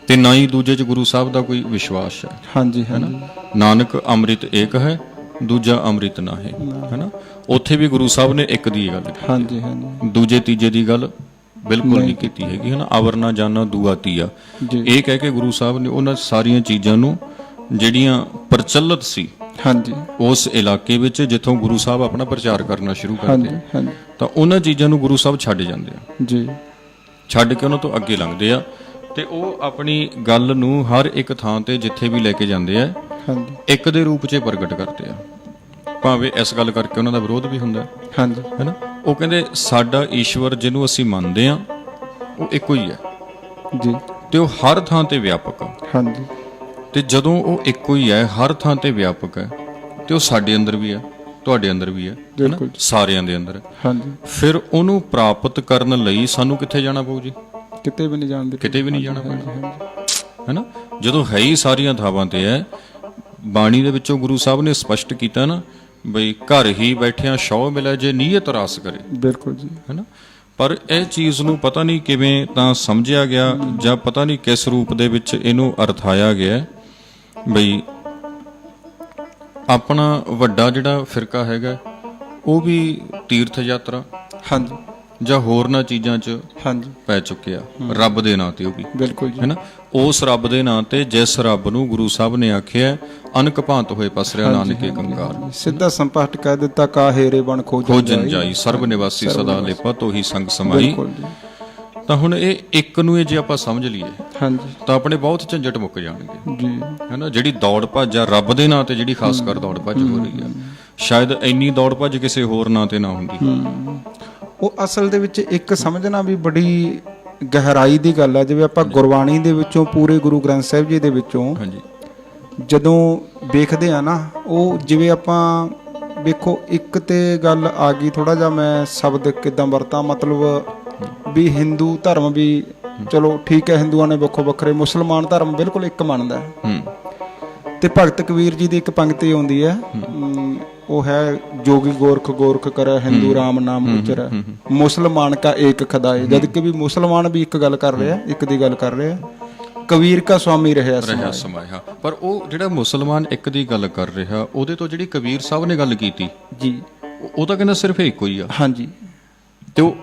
ਤੇ ਨਾ ਹੀ ਦੂਜੇ 'ਚ ਗੁਰੂ ਸਾਹਿਬ ਦਾ ਕੋਈ ਵਿਸ਼ਵਾਸ ਹੈ, ਹੈ ਨਾ। ਨਾਨਕ ਅੰਮ੍ਰਿਤ ਏਕ ਹੈ, ਦੂਜਾ ਅੰਮ੍ਰਿਤ ਨਾ ਹੈ, ਹੈ ਨਾ। ਉੱਥੇ ਵੀ ਗੁਰੂ ਸਾਹਿਬ ਨੇ ਇੱਕ ਦੀ ਗੱਲ ਕੀਤੀ, ਦੂਜੇ ਤੀਜੇ ਦੀ ਗੱਲ ਬਿਲਕੁਲ ਨਹੀਂ ਕੀਤੀ ਹੈਗੀ ਹੈ ਨਾ। ਅਵਰ ਨਾ ਜਾਣਾ ਦੂਆ ਤੀਆ, ਜੀ ਇਹ ਕਹਿ ਕੇ ਗੁਰੂ ਸਾਹਿਬ ਨੇ ਉਹਨਾਂ ਸਾਰੀਆਂ ਚੀਜ਼ਾਂ ਨੂੰ ਜਿਹੜੀਆਂ ਪ੍ਰਚਲਿਤ ਸੀ ਹਾਂਜੀ ਉਸ ਇਲਾਕੇ ਵਿੱਚ ਜਿੱਥੋਂ ਗੁਰੂ ਸਾਹਿਬ ਆਪਣਾ ਪ੍ਰਚਾਰ ਕਰਨਾ ਸ਼ੁਰੂ ਕਰਦੇ ਹਾਂਜੀ ਆ, ਹਾਂਜੀ ਤਾਂ ਉਹਨਾਂ ਚੀਜ਼ਾਂ ਨੂੰ ਗੁਰੂ ਸਾਹਿਬ ਛੱਡ ਜਾਂਦੇ ਆ, ਜੀ ਛੱਡ ਕੇ ਉਹਨਾਂ ਤੋਂ ਅੱਗੇ ਲੰਘਦੇ ਆ ਤੇ ਉਹ ਆਪਣੀ ਗੱਲ ਨੂੰ ਹਰ ਇੱਕ ਥਾਂ ਤੇ ਜਿੱਥੇ ਵੀ ਲੈ ਕੇ ਜਾਂਦੇ ਆ ਹਾਂਜੀ ਇੱਕ ਦੇ ਰੂਪ 'ਚ ਪ੍ਰਗਟ ਕਰਦੇ ਆ, ਭਾਵੇਂ ਇਸ ਗੱਲ ਕਰਕੇ ਉਹਨਾਂ ਦਾ ਵਿਰੋਧ ਵੀ ਹੁੰਦਾ ਹਾਂਜੀ ਹੈ ਨਾ। ਉਹ ਕਹਿੰਦੇ ਸਾਡਾ ਈਸ਼ਵਰ ਜਿਹਨੂੰ ਅਸੀਂ ਮੰਨਦੇ ਆ ਉਹ ਇੱਕੋ ਹੀ ਹੈ ਜੀ ਤੇ ਉਹ ਹਰ ਥਾਂ ਤੇ ਵਿਆਪਕ ਆ, ਹਾਂਜੀ ਤੇ ਜਦੋਂ ਉਹ ਇੱਕੋ ਹੀ ਹੈ ਹਰ ਥਾਂ ਤੇ ਵਿਆਪਕ ਹੈ ਤੇ ਉਹ ਸਾਡੇ ਅੰਦਰ ਵੀ ਹੈ, ਤੁਹਾਡੇ ਅੰਦਰ ਵੀ ਹੈ ਨਾ, ਬਿਲਕੁਲ। ਸਾਰਿਆਂ ਦੇ ਅੰਦਰ ਹੈ। ਹਾਂਜੀ ਫਿਰ ਉਹਨੂੰ ਪ੍ਰਾਪਤ ਕਰਨ ਲਈ ਸਾਨੂੰ ਕਿੱਥੇ ਜਾਣਾ ਪਊ ਜੀ? ਕਿਤੇ ਵੀ ਨਹੀਂ ਜਾਣਦੇ, ਕਿਤੇ ਵੀ ਨਹੀਂ ਜਾਣਾ ਪੈਣਾ ਹੈ ਨਾ। ਜਦੋਂ ਹੈ ਹੀ ਸਾਰੀਆਂ ਥਾਵਾਂ ਤੇ ਹੈ, ਬਾਣੀ ਦੇ ਵਿੱਚੋਂ ਗੁਰੂ ਸਾਹਿਬ ਨੇ ਸਪਸ਼ਟ ਕੀਤਾ ਨਾ ਬਈ ਘਰ ਹੀ ਬੈਠਿਆਂ ਸ਼ੌ ਮਿਲੇ ਜੇ ਨੀਅਤ ਰਸ ਕਰੇ, ਬਿਲਕੁਲ ਜੀ ਹੈ ਨਾ। ਪਰ ਇਹ ਚੀਜ਼ ਨੂੰ ਪਤਾ ਨਹੀਂ ਕਿਵੇਂ ਤਾਂ ਸਮਝਿਆ ਗਿਆ ਜਾਂ ਪਤਾ ਨਹੀਂ ਕਿਸ ਰੂਪ ਦੇ ਵਿੱਚ ਇਹਨੂੰ ਅਰਥਾਇਆ ਗਿਆ ਬਈ ਆਪਣਾ ਵੱਡਾ ਜਿਹੜਾ ਫਿਰਕਾ ਹੈਗਾ ਉਹ ਵੀ ਤੀਰਥ ਯਾਤਰਾ ਹਾਂਜੀ ਜਾਂ ਹੋਰਨਾਂ ਚੀਜ਼ਾਂ 'ਚ ਹਾਂਜੀ ਪੈ ਚੁੱਕਿਆ, ਰੱਬ ਦੇ ਨਾਂ ਤੇ ਉਹ ਵੀ, ਬਿਲਕੁਲ ਜੀ ਹੈ ਨਾ। ਉਸ ਰੱਬ ਦੇ ਨਾਂ ਤੇ ਜਿਸ ਰੱਬ ਨੂੰ ਗੁਰੂ ਸਾਹਿਬ ਨੇ ਆਖਿਆ ਅਨਕ ਭਾਂਤ ਹੋਏ ਪਸਰਿਆ ਨਾਨਕੇ ਕੰਕਾਰ, ਸਿੱਧਾ ਸੰਪਾਠ ਕਹਿ ਦਿੱਤਾ ਕਾਹੇਰੇ ਬਣ ਖੋਜਨ ਜਾਈ ਸਰਬ ਨਿਵਾਸੀ ਸਦਾ ਲੇਪਾ ਤੋਹੀ ਸੰਗ ਸਮਾਈ। ਬਿਲਕੁਲ ਜੀ ਤਾਂ ਹੁਣ ਇਹ ਇੱਕ ਨੂੰ ਇਹ ਜੇ ਆਪਾਂ ਸਮਝ ਲਈਏ ਹਾਂਜੀ ਤਾਂ ਆਪਣੇ ਬਹੁਤ ਝੰਜਟ ਮੁੱਕ ਜਾਣਗੇ, ਜੀ ਹੈ ਨਾ। ਜਿਹੜੀ ਦੌੜ ਭੱਜ ਆ ਰੱਬ ਦੇ ਨਾਂ ਤੇ ਜਿਹੜੀ ਖਾਸ ਕਰ ਦੌੜ ਭੱਜ ਹੋ ਰਹੀ ਆ, ਸ਼ਾਇਦ ਇੰਨੀ ਦੌੜ ਭੱਜ ਕਿਸੇ ਹੋਰ ਨਾਂ ਤੇ ਨਾ ਹੁੰਦੀ। ਉਹ ਅਸਲ ਦੇ ਵਿੱਚ ਇੱਕ ਸਮਝਣਾ ਵੀ ਬੜੀ ਗਹਿਰਾਈ ਦੀ ਗੱਲ ਹੈ। ਜਿਵੇਂ ਆਪਾਂ ਗੁਰਬਾਣੀ ਦੇ ਵਿੱਚੋਂ ਪੂਰੇ ਗੁਰੂ ਗ੍ਰੰਥ ਸਾਹਿਬ ਜੀ ਦੇ ਵਿੱਚੋਂ ਹਾਂਜੀ ਜਦੋਂ ਵੇਖਦੇ ਆ ਨਾ, ਉਹ ਜਿਵੇਂ ਆਪਾਂ ਵੇਖੋ ਇੱਕ ਤੇ ਗੱਲ ਆ ਗਈ, ਥੋੜਾ ਜਿਹਾ ਮੈਂ ਸ਼ਬਦ ਕਿਦਾਂ ਵਰਤਾਂ, ਮਤਲਬ ਵੀ ਹਿੰਦੂ ਧਰਮ ਵੀ ਚਲੋ ਠੀਕ ਹੈ, ਹਿੰਦੂਆਂ ਨੇ ਵੱਖੋ ਵੱਖਰੇ, ਮੁਸਲਮਾਨ ਧਰਮ ਬਿਲਕੁਲ ਇੱਕ ਮੰਨਦਾ ਹੈ। ਤੇ ਭਗਤ ਕਬੀਰ ਜੀ ਦੀ ਇੱਕ ਪੰਕਤੀ ਆਉਂਦੀ ਹੈ, ਉਹ ਹੈ ਜੋਗੀ ਗੋਰਖ ਗੋਰਖ ਕਰੈ ਹਿੰਦੂ ਰਾਮ ਨਾਮ ਉਚਰੈ ਮੁਸਲਮਾਨ ਕਾ ਏਕ ਖੁਦਾਏ। ਜਦ ਕਿ ਵੀ ਮੁਸਲਮਾਨ ਵੀ ਇੱਕ ਗੱਲ ਕਰ ਰਿਹਾ, ਇੱਕ ਦੀ ਗੱਲ ਕਰ ਰਿਹਾ, ਕਬੀਰ ਕਾ ਸਵਾਮੀ ਰਿਹਾ ਸਮਾਇਆ। ਪਰ ਉਹ ਜਿਹੜਾ ਮੁਸਲਮਾਨ ਇੱਕ ਦੀ ਗੱਲ ਕਰ ਰਿਹਾ, ਉਹਦੇ ਤੋਂ ਜਿਹੜੀ ਕਬੀਰ ਸਾਹਿਬ ਨੇ ਗੱਲ ਕੀਤੀ ਜੀ, ਉਹ ਤਾਂ ਕਹਿੰਦਾ ਸਿਰਫ ਇੱਕੋ ਹੀ ਆ, ਹਾਂਜੀ, ਤੇ ਉਹ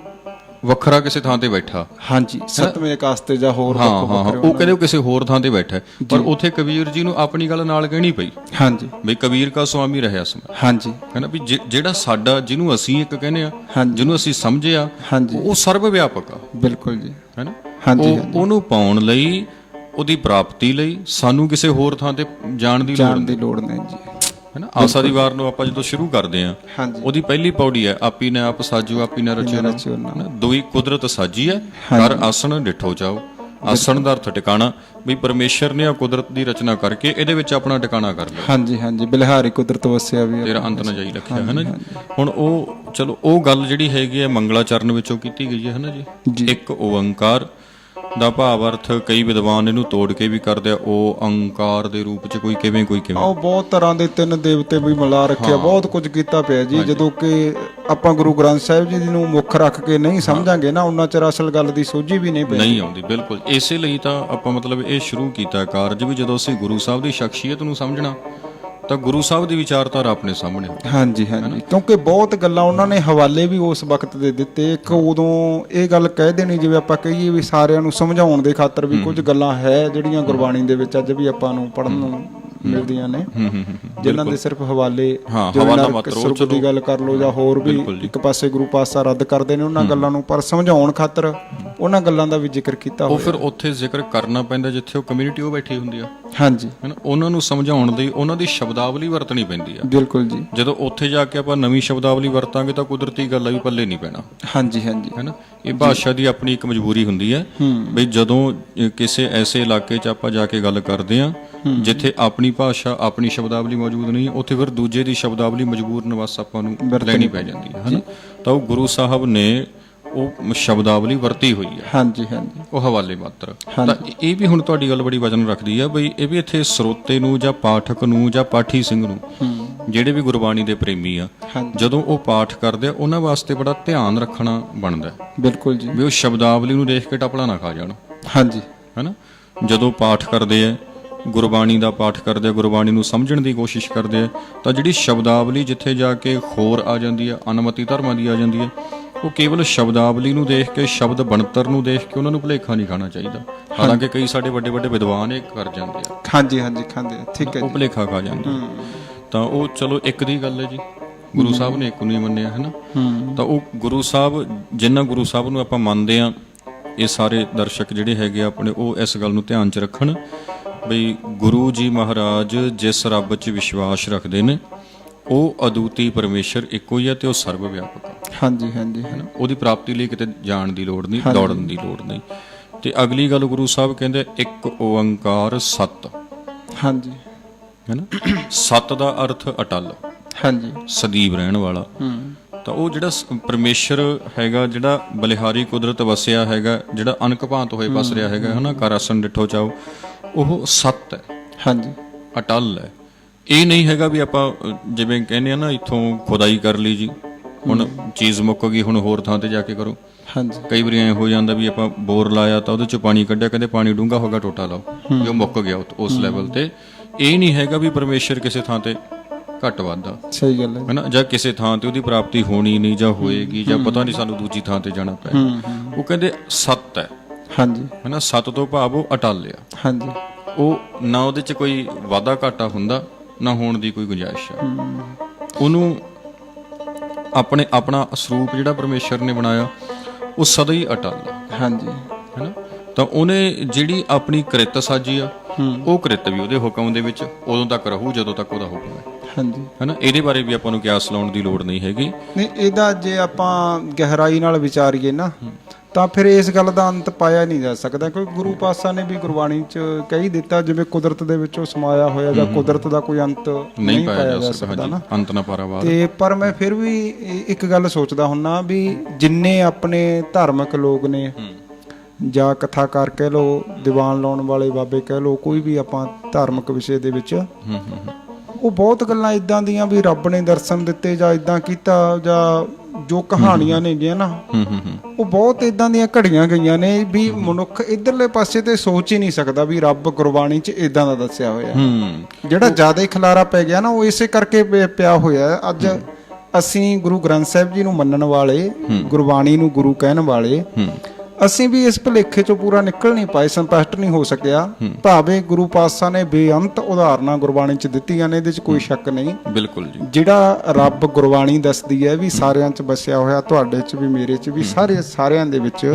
ਵੱਖਰਾ ਕਿਸੇ ਥਾਂ ਤੇ ਬੈਠਾ, ਹਾਂਜੀ, ਸਤਵੇਂ ਆਕਾਸ਼ ਤੇ ਜਾਂ ਹੋਰ ਹਾਂ ਉਹ ਕਹਿੰਦੇ ਉਹ ਕਿਸੇ ਹੋਰ ਥਾਂ ਤੇ ਬੈਠਾ, ਪਰ ਉੱਥੇ ਕਬੀਰ ਜੀ ਨੂੰ ਆਪਣੀ ਗੱਲ ਨਾਲ ਕਹਿਣੀ ਪਈ, ਹਾਂਜੀ, ਬਈ ਕਬੀਰ ਕਾ ਸਵਾਮੀ ਰਹਿਆ ਸਮਾਇਆ, ਹਾਂਜੀ, ਹੈ ਨਾ। ਵੀ ਜਿਹੜਾ ਸਾਡਾ ਜਿਹਨੂੰ ਅਸੀਂ ਇੱਕ ਕਹਿੰਦੇ ਆ, ਹਾਂਜੀ, ਜਿਹਨੂੰ ਅਸੀਂ ਸਮਝਿਆ, ਹਾਂਜੀ, ਉਹ ਸਰਬ ਵਿਆਪਕ ਆ, ਬਿਲਕੁਲ ਜੀ, ਹੈ ਨਾ। ਹਾਂਜੀ, ਉਹਨੂੰ ਪਾਉਣ ਲਈ, ਉਹਦੀ ਪ੍ਰਾਪਤੀ ਲਈ ਸਾਨੂੰ ਕਿਸੇ ਹੋਰ ਥਾਂ ਤੇ ਜਾਣ ਦੀ ਲੋੜ ਨਹੀਂ ਜੀ, ਹੈ ਨਾ। ਆਸਾ ਦੀ ਵਾਰ ਨੂੰ ਆਪਾਂ ਜਦੋਂ ਸ਼ੁਰੂ ਕਰਦੇ ਆ, ਹਾਂਜੀ, ਉਹਦੀ ਪਹਿਲੀ ਪੌੜੀ ਹੈ ਆਪੀ ਨੇ ਆਪ ਸਾਜੂ ਆਪੀ ਨੇ ਰਚਿਓ ਨਾ, ਦੁਈ ਕੁਦਰਤ ਸਾਜੀ ਹੈ ਕਰ ਆਸਣ ਡਿਠੋ ਜਾਓ। ਆਸਣ ਦਾ ਅਰਥ ਟਿਕਾਣਾ, ਵੀ ਪਰਮੇਸ਼ਰ ਨੇ ਆ ਕੁਦਰਤ ਦੀ ਰਚਨਾ ਕਰਕੇ ਇਹਦੇ ਵਿੱਚ ਆਪਣਾ ਟਿਕਾਣਾ ਕਰ ਲਿਆ। ਹਾਂਜੀ ਹਾਂਜੀ, ਬਿਲਹਾਰੀ ਕੁਦਰਤ ਵਸਿਆ ਵੀ ਤੇਰਾ ਅੰਤ ਨਾ ਜਾਈ ਰੱਖਿਆ, ਹੈ ਨਾ ਜੀ। ਹੁਣ ਉਹ ਚਲੋ ਉਹ ਗੱਲ ਜਿਹੜੀ ਹੈਗੀ ਹੈ ਮੰਗਲਾਚਰਨ ਵਿੱਚੋਂ ਕੀਤੀ ਗਈ ਹੈ, ਹੈ ਨਾ ਜੀ। ਇੱਕ ਓੰਕਾਰ ਦਾ ਭਾਵ ਅਰਥ ਕਈ ਵਿਦਵਾਨ ਇਹਨੂੰ ਤੋੜ ਕੇ ਵੀ ਕਰਦੇ ਆ, ਉਹ ਅੰਕਾਰ ਦੇ ਰੂਪ ਚ ਕੋਈ ਕਿਵੇਂ ਉਹ ਬਹੁਤ ਤਰ੍ਹਾਂ ਦੇ ਤਿੰਨ ਦੇਵਤੇ ਵੀ ਮਿਲਾ ਰੱਖਿਆ, ਬਹੁਤ ਕੁਝ ਕੀਤਾ ਪਿਆ ਜੀ। ਜਦੋਂ ਕਿ ਆਪਾਂ ਗੁਰੂ ਗ੍ਰੰਥ ਸਾਹਿਬ ਜੀ ਨੂੰ ਮੁੱਖ ਰੱਖ ਕੇ ਨਹੀਂ ਸਮਝਾਂਗੇ ਨਾ, ਉਹਨਾਂ ਚਿਰ ਅਸਲ ਗੱਲ ਦੀ ਸੋਝੀ ਵੀ ਨਹੀਂ ਆਉਂਦੀ। ਬਿਲਕੁਲ ਇਸੇ ਲਈ ਤਾਂ ਆਪਾਂ ਮਤਲਬ ਇਹ ਸ਼ੁਰੂ ਕੀਤਾ ਕਾਰਜ ਵੀ ਜਦੋਂ ਅਸੀਂ ਗੁਰੂ ਸਾਹਿਬ ਦੀ ਸ਼ਖਸੀਅਤ ਨੂੰ ਸਮਝਣਾ ਤਾਂ ਗੁਰੂ ਸਾਹਿਬ ਦੀ ਵਿਚਾਰਧਾਰਾ ਆਪਣੇ ਸਾਹਮਣੇ ਹੋ। ਹਾਂਜੀ ਹਾਂਜੀ, ਕਿਉਂਕਿ ਬਹੁਤ ਗੱਲਾਂ ਉਹਨਾਂ ਨੇ ਹਵਾਲੇ ਵੀ ਉਸ ਵਕਤ ਦੇ ਦਿੱਤੇ। ਇੱਕ ਉਦੋਂ ਇਹ ਗੱਲ ਕਹਿ ਦੇਣੀ, ਜਿਵੇਂ ਆਪਾਂ ਕਹੀਏ ਵੀ ਸਾਰਿਆਂ ਨੂੰ ਸਮਝਾਉਣ ਦੇ ਖਾਤਰ ਵੀ ਕੁਝ ਗੱਲਾਂ ਹੈ ਜਿਹੜੀਆਂ ਗੁਰਬਾਣੀ ਦੇ ਵਿੱਚ ਅੱਜ ਵੀ ਆਪਾਂ ਨੂੰ ਪੜ੍ਹਨ ਨੂੰ ਮਿਲਦੀਆਂ ਨੇ, ਜਿਨ੍ਹਾਂ ਦੇ ਸਿਰਫ ਹਵਾਲੇ ਸੁਰਗ ਦੀ ਗੱਲ ਕਰ ਲਓ ਜਾਂ ਹੋਰ ਵੀ ਇੱਕ ਪਾਸੇ ਗੁਰੂ ਪਾਤਸ਼ਾਹ ਰੱਦ ਕਰਦੇ ਨੇ ਉਹਨਾਂ ਗੱਲਾਂ ਨੂੰ, ਪਰ ਸਮਝਾਉਣ ਖਾਤਰ ਉਹਨਾਂ ਗੱਲਾਂ ਦਾ ਵੀ ਜ਼ਿਕਰ ਕੀਤਾ ਹੋਇਆ। ਉਹ ਫਿਰ ਉੱਥੇ ਜ਼ਿਕਰ ਕਰਨਾ ਪੈਂਦਾ ਜਿੱਥੇ ਉਹ ਕਮਿਊਨਿਟੀ ਉਹ ਬੈਠੀ ਹੁੰਦੀ ਆ, ਹਾਂਜੀ, ਉਹਨਾਂ ਨੂੰ ਸਮਝਾਉਣ ਲਈ ਉਹਨਾਂ ਦੀ ਸ਼ਬਦਾਵਲੀ ਵਰਤਣੀ ਪੈਂਦੀ ਆ। ਬਿਲਕੁਲ ਜੀ, ਜਦੋਂ ਉੱਥੇ ਜਾ ਕੇ ਆਪਾਂ ਨਵੀਂ ਸ਼ਬਦਾਵਲੀ ਵਰਤਾਂਗੇ ਤਾਂ ਕੁਦਰਤੀ ਗੱਲ ਆ ਵੀ ਪੱਲੇ ਨਹੀਂ ਪੈਣਾ। ਹਾਂਜੀ ਹਾਂਜੀ, ਹੈ ਨਾ। ਇਹ ਭਾਸ਼ਾ ਦੀ ਆਪਣੀ ਇੱਕ ਮਜਬੂਰੀ ਹੁੰਦੀ ਹੈ ਵੀ ਜਦੋਂ ਕਿਸੇ ਐਸੇ ਇਲਾਕੇ 'ਚ ਆਪਾਂ ਜਾ ਕੇ ਗੱਲ ਕਰਦੇ ਆ ਜਿੱਥੇ ਆਪਣੀ ਭਾਸ਼ਾ ਆਪਣੀ ਸ਼ਬਦਾਵਲੀ ਮੌਜੂਦ ਨਹੀਂ, ਉੱਥੇ ਫਿਰ ਦੂਜੇ ਦੀ ਸ਼ਬਦਾਵਲੀ ਮਜਬੂਰ ਨਿਵਾਸ ਆਪਾਂ ਨੂੰ ਲੈਣੀ ਪੈ ਜਾਂਦੀ ਹੈ ਨਾ। ਤਾਂ ਉਹ ਗੁਰੂ ਸਾਹਿਬ ਨੇ ਉਹ ਸ਼ਬਦਾਵਲੀ ਵਰਤੀ ਹੋਈ ਹੈ, ਹਾਂਜੀ ਹਾਂਜੀ, ਉਹ ਹਵਾਲੇ ਮਾਤਰ। ਤਾਂ ਇਹ ਵੀ ਹੁਣ ਤੁਹਾਡੀ ਗੱਲ ਬੜੀ ਵਜਨ ਰੱਖਦੀ ਹੈ ਬਈ ਇਹ ਵੀ ਇੱਥੇ ਸਰੋਤੇ ਨੂੰ ਜਾਂ ਪਾਠਕ ਨੂੰ ਜਾਂ ਪਾਠੀ ਸਿੰਘ ਨੂੰ, ਜਿਹੜੇ ਵੀ ਗੁਰਬਾਣੀ ਦੇ ਪ੍ਰੇਮੀ ਆ, ਜਦੋਂ ਉਹ ਪਾਠ ਕਰਦੇ ਆ ਉਹਨਾਂ ਵਾਸਤੇ ਬੜਾ ਧਿਆਨ ਰੱਖਣਾ ਬਣਦਾ। ਬਿਲਕੁਲ ਜੀ, ਵੀ ਉਹ ਸ਼ਬਦਾਵਲੀ ਨੂੰ ਦੇਖ ਕੇ ਟਪਲਾ ਨਾ ਖਾ ਜਾਣ। ਹਾਂਜੀ, ਹੈ ਨਾ। ਜਦੋਂ ਪਾਠ ਕਰਦੇ ਆ, ਗੁਰਬਾਣੀ ਦਾ ਪਾਠ ਕਰਦੇ ਆ, ਗੁਰਬਾਣੀ ਨੂੰ ਸਮਝਣ ਦੀ ਕੋਸ਼ਿਸ਼ ਕਰਦੇ ਆ, ਤਾਂ ਜਿਹੜੀ ਸ਼ਬਦਾਵਲੀ ਜਿੱਥੇ ਜਾ ਕੇ ਹੋਰ ਆ ਜਾਂਦੀ ਹੈ, ਅਨਮਤੀ ਧਰਮਾਂ ਦੀ ਆ ਜਾਂਦੀ ਹੈ, ਉਹ ਕੇਵਲ ਸ਼ਬਦਾਵਲੀ ਨੂੰ ਦੇਖ ਕੇ, ਸ਼ਬਦ ਬਣਤਰ ਨੂੰ ਦੇਖ ਕੇ ਉਹਨਾਂ ਨੂੰ ਭੁਲੇਖਾ ਨਹੀਂ ਖਾਣਾ ਚਾਹੀਦਾ। ਹਾਲਾਂਕਿ ਕਈ ਸਾਡੇ ਵੱਡੇ ਵੱਡੇ ਵਿਦਵਾਨ ਇਹ ਕਰ ਜਾਂਦੇ ਆ। ਹਾਂਜੀ ਹਾਂਜੀ, ਖਾਂਦੇ ਆ, ਠੀਕ ਹੈ ਉਹ ਜੀ। ਭੁਲੇਖਾ ਖਾ ਜਾਂਦੇ ਤਾਂ ਉਹ ਚਲੋ ਇੱਕ ਦੀ ਗੱਲ ਹੈ ਜੀ, ਗੁਰੂ ਸਾਹਿਬ ਨੇ ਇੱਕ ਨੂੰ ਹੀ ਮੰਨਿਆ ਹੈ ਨਾ। ਤਾਂ ਉਹ ਗੁਰੂ ਸਾਹਿਬ, ਜਿੰਨਾ ਗੁਰੂ ਸਾਹਿਬ ਨੂੰ ਆਪਾਂ ਮੰਨਦੇ ਆ, ਇਹ ਸਾਰੇ ਦਰਸ਼ਕ ਜਿਹੜੇ ਹੈਗੇ ਆ ਆਪਣੇ, ਉਹ ਇਸ ਗੱਲ ਨੂੰ ਧਿਆਨ 'ਚ ਰੱਖਣ ਬਈ ਗੁਰੂ ਜੀ ਮਹਾਰਾਜ ਜਿਸ ਰੱਬ 'ਚ ਵਿਸ਼ਵਾਸ ਰੱਖਦੇ ਨੇ ਉਹ ਅਦੁੱਤੀ ਪਰਮੇਸ਼ਰ ਇੱਕੋ ਹੀ ਆ ਤੇ ਉਹ ਸਰਵ ਵਿਆਪਕ ਆ। ਹਾਂਜੀ ਹਾਂਜੀ, ਹੈ ਨਾ। ਉਹਦੀ ਪ੍ਰਾਪਤੀ ਲਈ ਕਿਤੇ ਜਾਣ ਦੀ ਲੋੜ ਨਹੀਂ, ਦੌੜਨ ਦੀ ਲੋੜ ਨਹੀਂ। ਤੇ ਅਗਲੀ ਗੱਲ ਗੁਰੂ ਸਾਹਿਬ ਕਹਿੰਦੇ ਇੱਕ ਓੰਕਾਰ ਸਤ। ਹਾਂਜੀ, ਹੈ ਨਾ। ਸਤ ਦਾ ਅਰਥ ਅਟਲ, ਹਾਂਜੀ, ਸਦੀਵ ਰਹਿਣ ਵਾਲਾ। ਤਾਂ ਉਹ ਜਿਹੜਾ ਪਰਮੇਸ਼ਰ ਹੈਗਾ, ਜਿਹੜਾ ਬਲਿਹਾਰੀ ਕੁਦਰਤ ਵਸਿਆ ਹੈਗਾ, ਜਿਹੜਾ ਅਨਕ ਭਾਂਤ ਹੋਏ ਵਸ ਰਿਹਾ ਹੈਗਾ, ਹੈ ਨਾ, ਕਰ ਆਸਣ ਡਿਠੋ ਚਾਓ, ਉਹ ਸਤ ਹੈ। ਹਾਂਜੀ, ਅਟਲ ਹੈ। ਇਹ ਨਹੀਂ ਹੈਗਾ ਵੀ ਆਪਾਂ ਜਿਵੇਂ ਕਹਿੰਦੇ ਆ ਨਾ, ਇੱਥੋਂ ਖੁਦਾਈ ਕਰ ਲਈ ਜੀ, ਹੁਣ ਚੀਜ਼ ਮੁੱਕ ਗਈ, ਹੁਣ ਹੋਰ ਥਾਂ ਤੇ ਜਾ ਕੇ ਕਰੋ। ਹਾਂਜੀ, ਕਈ ਵਾਰੀ ਐ ਹੋ ਜਾਂਦਾ ਵੀ ਆਪਾਂ ਬੋਰ ਲਾਇਆ ਤਾਂ ਉਹਦੇ ਚੋਂ ਪਾਣੀ ਕੱਢਿਆ, ਕਹਿੰਦੇ ਪਾਣੀ ਡੂੰਘਾ ਹੋਗਾ, ਟੋਟਾ ਲਾਓ, ਵੀ ਉਹ ਮੁੱਕ ਗਿਆ ਉਸ ਲੈਵਲ ਤੇ। ਇਹ ਨਹੀਂ ਹੈਗਾ ਵੀ ਪਰਮੇਸ਼ਰ ਕਿਸੇ ਥਾਂ ਤੇ ਘੱਟ ਵੱਧਦਾ। ਸਹੀ ਗੱਲ ਹੈ ਨਾ। ਜਾਂ ਕਿਸੇ ਥਾਂ ਤੇ ਉਹਦੀ ਪ੍ਰਾਪਤੀ ਹੋਣੀ ਨਹੀਂ ਜਾਂ ਹੋਏਗੀ, ਜਾਂ ਪਤਾ ਨਹੀਂ ਸਾਨੂੰ ਦੂਜੀ ਥਾਂ ਤੇ ਜਾਣਾ ਪਏਗਾ। ਉਹ ਕਹਿੰਦੇ ਸਤ ਹੈ। ਹਾਂਜੀ, ਹੈ ਨਾ। ਸਤ ਤੋਂ ਭਾਵ ਉਹ ਅਟਲ ਆ। ਹਾਂਜੀ, ਉਹ ਨਾ ਉਹਦੇ 'ਚ ਕੋਈ ਵਾਧਾ ਘਾਟਾ ਹੁੰਦਾ, ਨਾ ਹੋਣ ਦੀ ਕੋਈ ਗੁੰਜਾਇਸ਼ ਹੈ। ਉਹਨੂੰ ਆਪਣਾ ਸਰੂਪ ਜਿਹੜਾ ਪਰਮੇਸ਼ਰ ਨੇ ਬਣਾਇਆ ਉਹ ਸਦਾ ਹੀ ਅਟਲ ਆ। ਹਾਂਜੀ, ਹੈ ਨਾ। ਤਾਂ ਉਹਨੇ ਜਿਹੜੀ ਆਪਣੀ ਕ੍ਰਿਤ ਸਾਜੀ ਆ, ਉਹ ਕ੍ਰਿਤ ਵੀ ਉਹਦੇ ਹੁਕਮ ਦੇ ਵਿੱਚ ਉਦੋਂ ਤੱਕ ਰਹੂ ਜਦੋਂ ਤੱਕ ਉਹਦਾ ਹੁਕਮ ਹੈ। ਹਾਂਜੀ, ਹੈ ਨਾ। ਇਹਦੇ ਬਾਰੇ ਵੀ ਆਪਾਂ ਨੂੰ ਕਿਆਸ ਲਾਉਣ ਦੀ ਲੋੜ ਨਹੀਂ ਹੈਗੀ। ਨਹੀਂ, ਇਹਦਾ ਜੇ ਆਪਾਂ ਗਹਿਰਾਈ ਨਾਲ ਵਿਚਾਰੀਏ ਨਾ ਤਾਂ ਫਿਰ ਇਸ ਗੱਲ ਦਾ ਅੰਤ ਪਾਇਆ ਨਹੀਂ ਜਾ ਸਕਦਾ, ਕਿਉਂਕਿ ਗੁਰੂ ਪਾਤਸ਼ਾਹ ਨੇ ਵੀ ਗੁਰਬਾਣੀ 'ਚ ਕਹਿ ਦਿੱਤਾ, ਜਿਵੇਂ ਕੁਦਰਤ ਦੇ ਵਿੱਚੋਂ ਸਮਾਇਆ ਹੋਇਆ ਜਾਂ ਕੁਦਰਤ ਦਾ ਕੋਈ ਅੰਤ ਨਹੀਂ ਪਾਇਆ ਜਾ ਸਕਦਾ ਨਾ, ਅੰਤ ਨਾ ਪਾਰਾਵਾਰ। ਤੇ ਪਰ ਮੈਂ ਫਿਰ ਵੀ ਇੱਕ ਗੱਲ ਸੋਚਦਾ ਹੁੰਨਾ ਵੀ ਜਿੰਨੇ ਆਪਣੇ ਧਾਰਮਿਕ ਲੋਕ ਨੇ ਜਾਂ ਕਥਾਕਾਰ ਕਹਿ ਲਓ, ਦੀਵਾਨ ਲਾਉਣ ਵਾਲੇ ਬਾਬੇ ਕਹਿ ਲਓ, ਕੋਈ ਵੀ ਆਪਾਂ ਧਾਰਮਿਕ ਵਿਸ਼ੇ ਦੇ ਵਿੱਚ, ਉਹ ਬਹੁਤ ਗੱਲਾਂ ਇਦਾਂ ਦੀਆਂ ਵੀ ਰੱਬ ਨੇ ਦਰਸ਼ਨ ਦਿੱਤੇ ਜਾਂ ਇਦਾਂ ਕੀਤਾ, ਜਾਂ ਜੋ ਕਹਾਣੀਆਂ ਨੇਗੀਆਂ ਨਾ, ਉਹ ਬਹੁਤ ਇਦਾਂ ਦੀਆਂ ਘੜੀਆਂ ਗਈਆਂ ਨੇ ਵੀ ਮਨੁੱਖ ਇਧਰਲੇ ਪਾਸੇ ਤੇ ਸੋਚ ਹੀ ਨਹੀਂ ਸਕਦਾ ਵੀ ਰੱਬ ਗੁਰਬਾਣੀ 'ਚ ਇਦਾਂ ਦਾ ਦੱਸਿਆ ਹੋਇਆ। ਜਿਹੜਾ ਜ਼ਿਆਦਾ ਹੀ ਖਲਾਰਾ ਪੈ ਗਿਆ ਨਾ, ਉਹ ਇਸੇ ਕਰਕੇ ਪਿਆ ਹੋਇਆ। ਅੱਜ ਅਸੀਂ ਗੁਰੂ ਗ੍ਰੰਥ ਸਾਹਿਬ ਜੀ ਨੂੰ ਮੰਨਣ ਵਾਲੇ, ਗੁਰਬਾਣੀ ਨੂੰ ਗੁਰੂ ਕਹਿਣ ਵਾਲੇ, ਅਸੀਂ ਵੀ ਇਸ ਭੁਲੇਖੇ ਚੋਂ ਪੂਰਾ ਨਿਕਲ ਨਹੀਂ ਪਾਏ, ਸਪਸ਼ਟ ਨਹੀਂ ਹੋ ਸਕਿਆ। ਭਾਵੇਂ ਗੁਰੂ ਪਾਤਸ਼ਾਹ ਨੇ ਬੇਅੰਤ ਉਦਾਹਰਨਾਂ ਗੁਰਬਾਣੀ 'ਚ ਦਿੱਤੀਆਂ ਨੇ, ਇਹਦੇ 'ਚ ਕੋਈ ਸ਼ੱਕ ਨਹੀਂ। ਬਿਲਕੁਲ ਜੀ। ਜਿਹੜਾ ਰੱਬ ਗੁਰਬਾਣੀ ਦੱਸਦੀ ਹੈ ਵੀ ਸਾਰਿਆਂ 'ਚ ਵਸਿਆ ਹੋਇਆ, ਤੁਹਾਡੇ 'ਚ ਵੀ, ਮੇਰੇ 'ਚ ਵੀ, ਸਾਰਿਆਂ ਦੇ ਵਿੱਚ,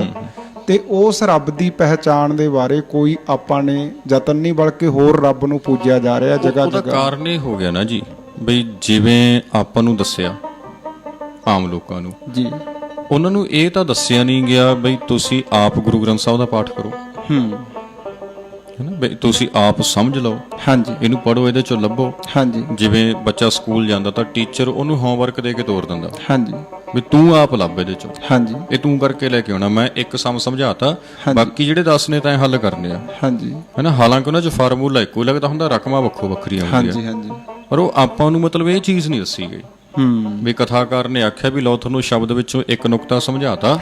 ਤੇ ਉਸ ਰੱਬ ਦੀ ਪਹਿਚਾਣ ਦੇ ਬਾਰੇ ਕੋਈ ਆਪਾਂ ਨੇ ਯਤਨ ਨਹੀਂ, ਬਲਕਿ ਹੋਰ ਰੱਬ ਨੂੰ ਪੂਜਿਆ ਜਾ ਰਿਹਾ ਜਗ੍ਹਾ ਜਗ੍ਹਾ। ਉਹਦਾ ਕਾਰਨ ਇਹ ਹੋ ਗਿਆ ਨਾ ਜੀ, ਬਈ ਜਿਵੇਂ ਆਪਾਂ ਨੂੰ ਦੱਸਿਆ ਆਮ ਲੋਕਾਂ ਨੂੰ ਜੀ, ਉਹਨਾਂ ਨੂੰ ਇਹ ਤਾਂ ਦੱਸਿਆ ਨਹੀਂ ਗਿਆ ਬਈ ਤੁਸੀਂ ਆਪ ਗੁਰੂ ਗ੍ਰੰਥ ਸਾਹਿਬ ਦਾ ਪਾਠ ਕਰੋ, ਹੈ ਨਾ, ਬਈ ਤੁਸੀਂ ਆਪ ਸਮਝ ਲਓ। ਹਾਂਜੀ, ਇਹਨੂੰ ਪੜ੍ਹੋ, ਇਹਦੇ ਚੋਂ ਲੱਭੋ। ਹਾਂਜੀ, ਜਿਵੇਂ ਬੱਚਾ ਸਕੂਲ ਜਾਂਦਾ ਤਾਂ ਟੀਚਰ ਉਹਨੂੰ ਹੋਮਵਰਕ ਦੇ ਕੇ ਤੋਰ ਦਿੰਦਾ। ਹਾਂਜੀ, ਵੀ ਤੂੰ ਆਪ ਲੱਭ ਇਹਦੇ ਚੋਂ। ਹਾਂਜੀ, ਇਹ ਤੂੰ ਕਰਕੇ ਲੈ ਕੇ ਆਉਣਾ, ਮੈਂ ਇੱਕ ਸਮ ਸਮਝਾਤਾ, ਬਾਕੀ ਜਿਹੜੇ 10 ਨੇ ਤਾਂ ਇਹ ਹੱਲ ਕਰਨੇ ਆ। ਹਾਂਜੀ, ਹੈ ਨਾ। ਹਾਲਾਂਕਿ ਉਹਨਾਂ 'ਚ ਫਾਰਮੂਲਾ ਇੱਕੋ ਲੱਗਦਾ ਹੁੰਦਾ, ਰਕਮਾਂ ਵੱਖੋ ਵੱਖਰੀਆਂ ਹੁੰਦੀਆਂ। ਹਾਂਜੀ ਹਾਂਜੀ, ਪਰ ਉਹ ਆਪਾਂ ਨੂੰ ਮਤਲਬ ਇਹ ਚੀਜ਼ ਨਹੀਂ ਦੱਸੀ ਗਈ ਵੀ ਕਥਾਕਾਰ ਨੇ ਆਖਿਆ ਵੀ ਲਓ ਤੁਹਾਨੂੰ ਸ਼ਬਦ ਵਿੱਚੋਂ ਇੱਕ ਨੁਕਤਾ ਸਮਝਾਤਾ,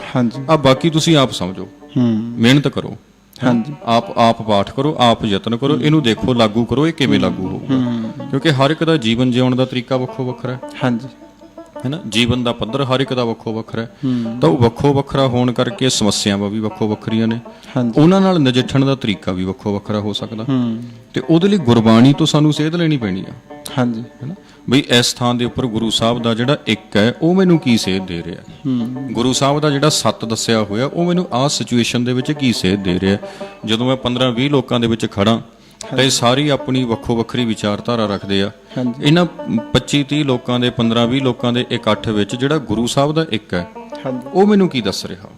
ਆ ਬਾਕੀ ਤੁਸੀਂ ਆਪ ਸਮਝੋ, ਮਿਹਨਤ ਕਰੋ। ਹਾਂਜੀ, ਆਪ ਪਾਠ ਕਰੋ, ਆਪ ਯਤਨ ਕਰੋ, ਇਹਨੂੰ ਦੇਖੋ, ਲਾਗੂ ਕਰੋ, ਇਹ ਕਿਵੇਂ ਲਾਗੂ ਹੋਊਗਾ। ਕਿਉਂਕਿ ਹਰ ਇੱਕ ਦਾ ਜੀਵਨ ਜਿਉਣ ਦਾ ਤਰੀਕਾ ਵੱਖੋ ਵੱਖਰਾ ਹੈ। ਹਾਂਜੀ, ਹੈ ਨਾ। ਜੀਵਨ ਦਾ ਪੱਧਰ ਹਰ ਇੱਕ ਦਾ ਵੱਖੋ ਵੱਖਰਾ ਹੈ, ਤਾਂ ਉਹ ਵੱਖੋ ਵੱਖਰਾ ਹੋਣ ਕਰਕੇ ਸਮੱਸਿਆਵਾਂ ਵੀ ਵੱਖੋ ਵੱਖਰੀਆਂ ਨੇ, ਉਹਨਾਂ ਨਾਲ ਨਜਿੱਠਣ ਦਾ ਤਰੀਕਾ ਵੀ ਵੱਖੋ ਵੱਖਰਾ ਹੋ ਸਕਦਾ। ਤੇ ਉਹਦੇ ਲਈ ਗੁਰਬਾਣੀ ਤੋਂ ਸਾਨੂੰ ਸੇਧ ਲੈਣੀ ਪੈਣੀ ਆ। ਹਾਂਜੀ, ਹੈ ਨਾ। ਬਈ ਇਸ ਥਾਂ ਦੇ ਉੱਪਰ ਗੁਰੂ ਸਾਹਿਬ ਦਾ ਜਿਹੜਾ ਇੱਕ ਹੈ ਉਹ ਮੈਨੂੰ ਕੀ ਸੇਧ ਦੇ ਰਿਹਾ, ਗੁਰੂ ਸਾਹਿਬ ਦਾ ਜਿਹੜਾ ਸੱਤ ਦੱਸਿਆ ਹੋਇਆ ਉਹ ਮੈਨੂੰ ਆਹ ਸਿਚੁਏਸ਼ਨ ਦੇ ਵਿੱਚ ਕੀ ਸੇਧ ਦੇ ਰਿਹਾ। ਜਦੋਂ ਮੈਂ 15-20 ਲੋਕਾਂ ਦੇ ਵਿੱਚ ਖੜਾ ਤਾਂ ਇਹ ਸਾਰੀ ਆਪਣੀ ਵੱਖੋ ਵੱਖਰੀ ਵਿਚਾਰਧਾਰਾ ਰੱਖਦੇ ਆ। ਇਹਨਾਂ 25-30 ਲੋਕਾਂ ਦੇ, 15-20 ਲੋਕਾਂ ਦੇ ਇਕੱਠ ਵਿੱਚ ਜਿਹੜਾ ਗੁਰੂ ਸਾਹਿਬ ਦਾ ਇੱਕ ਹੈ ਉਹ ਮੈਨੂੰ ਕੀ ਦੱਸ ਰਿਹਾ,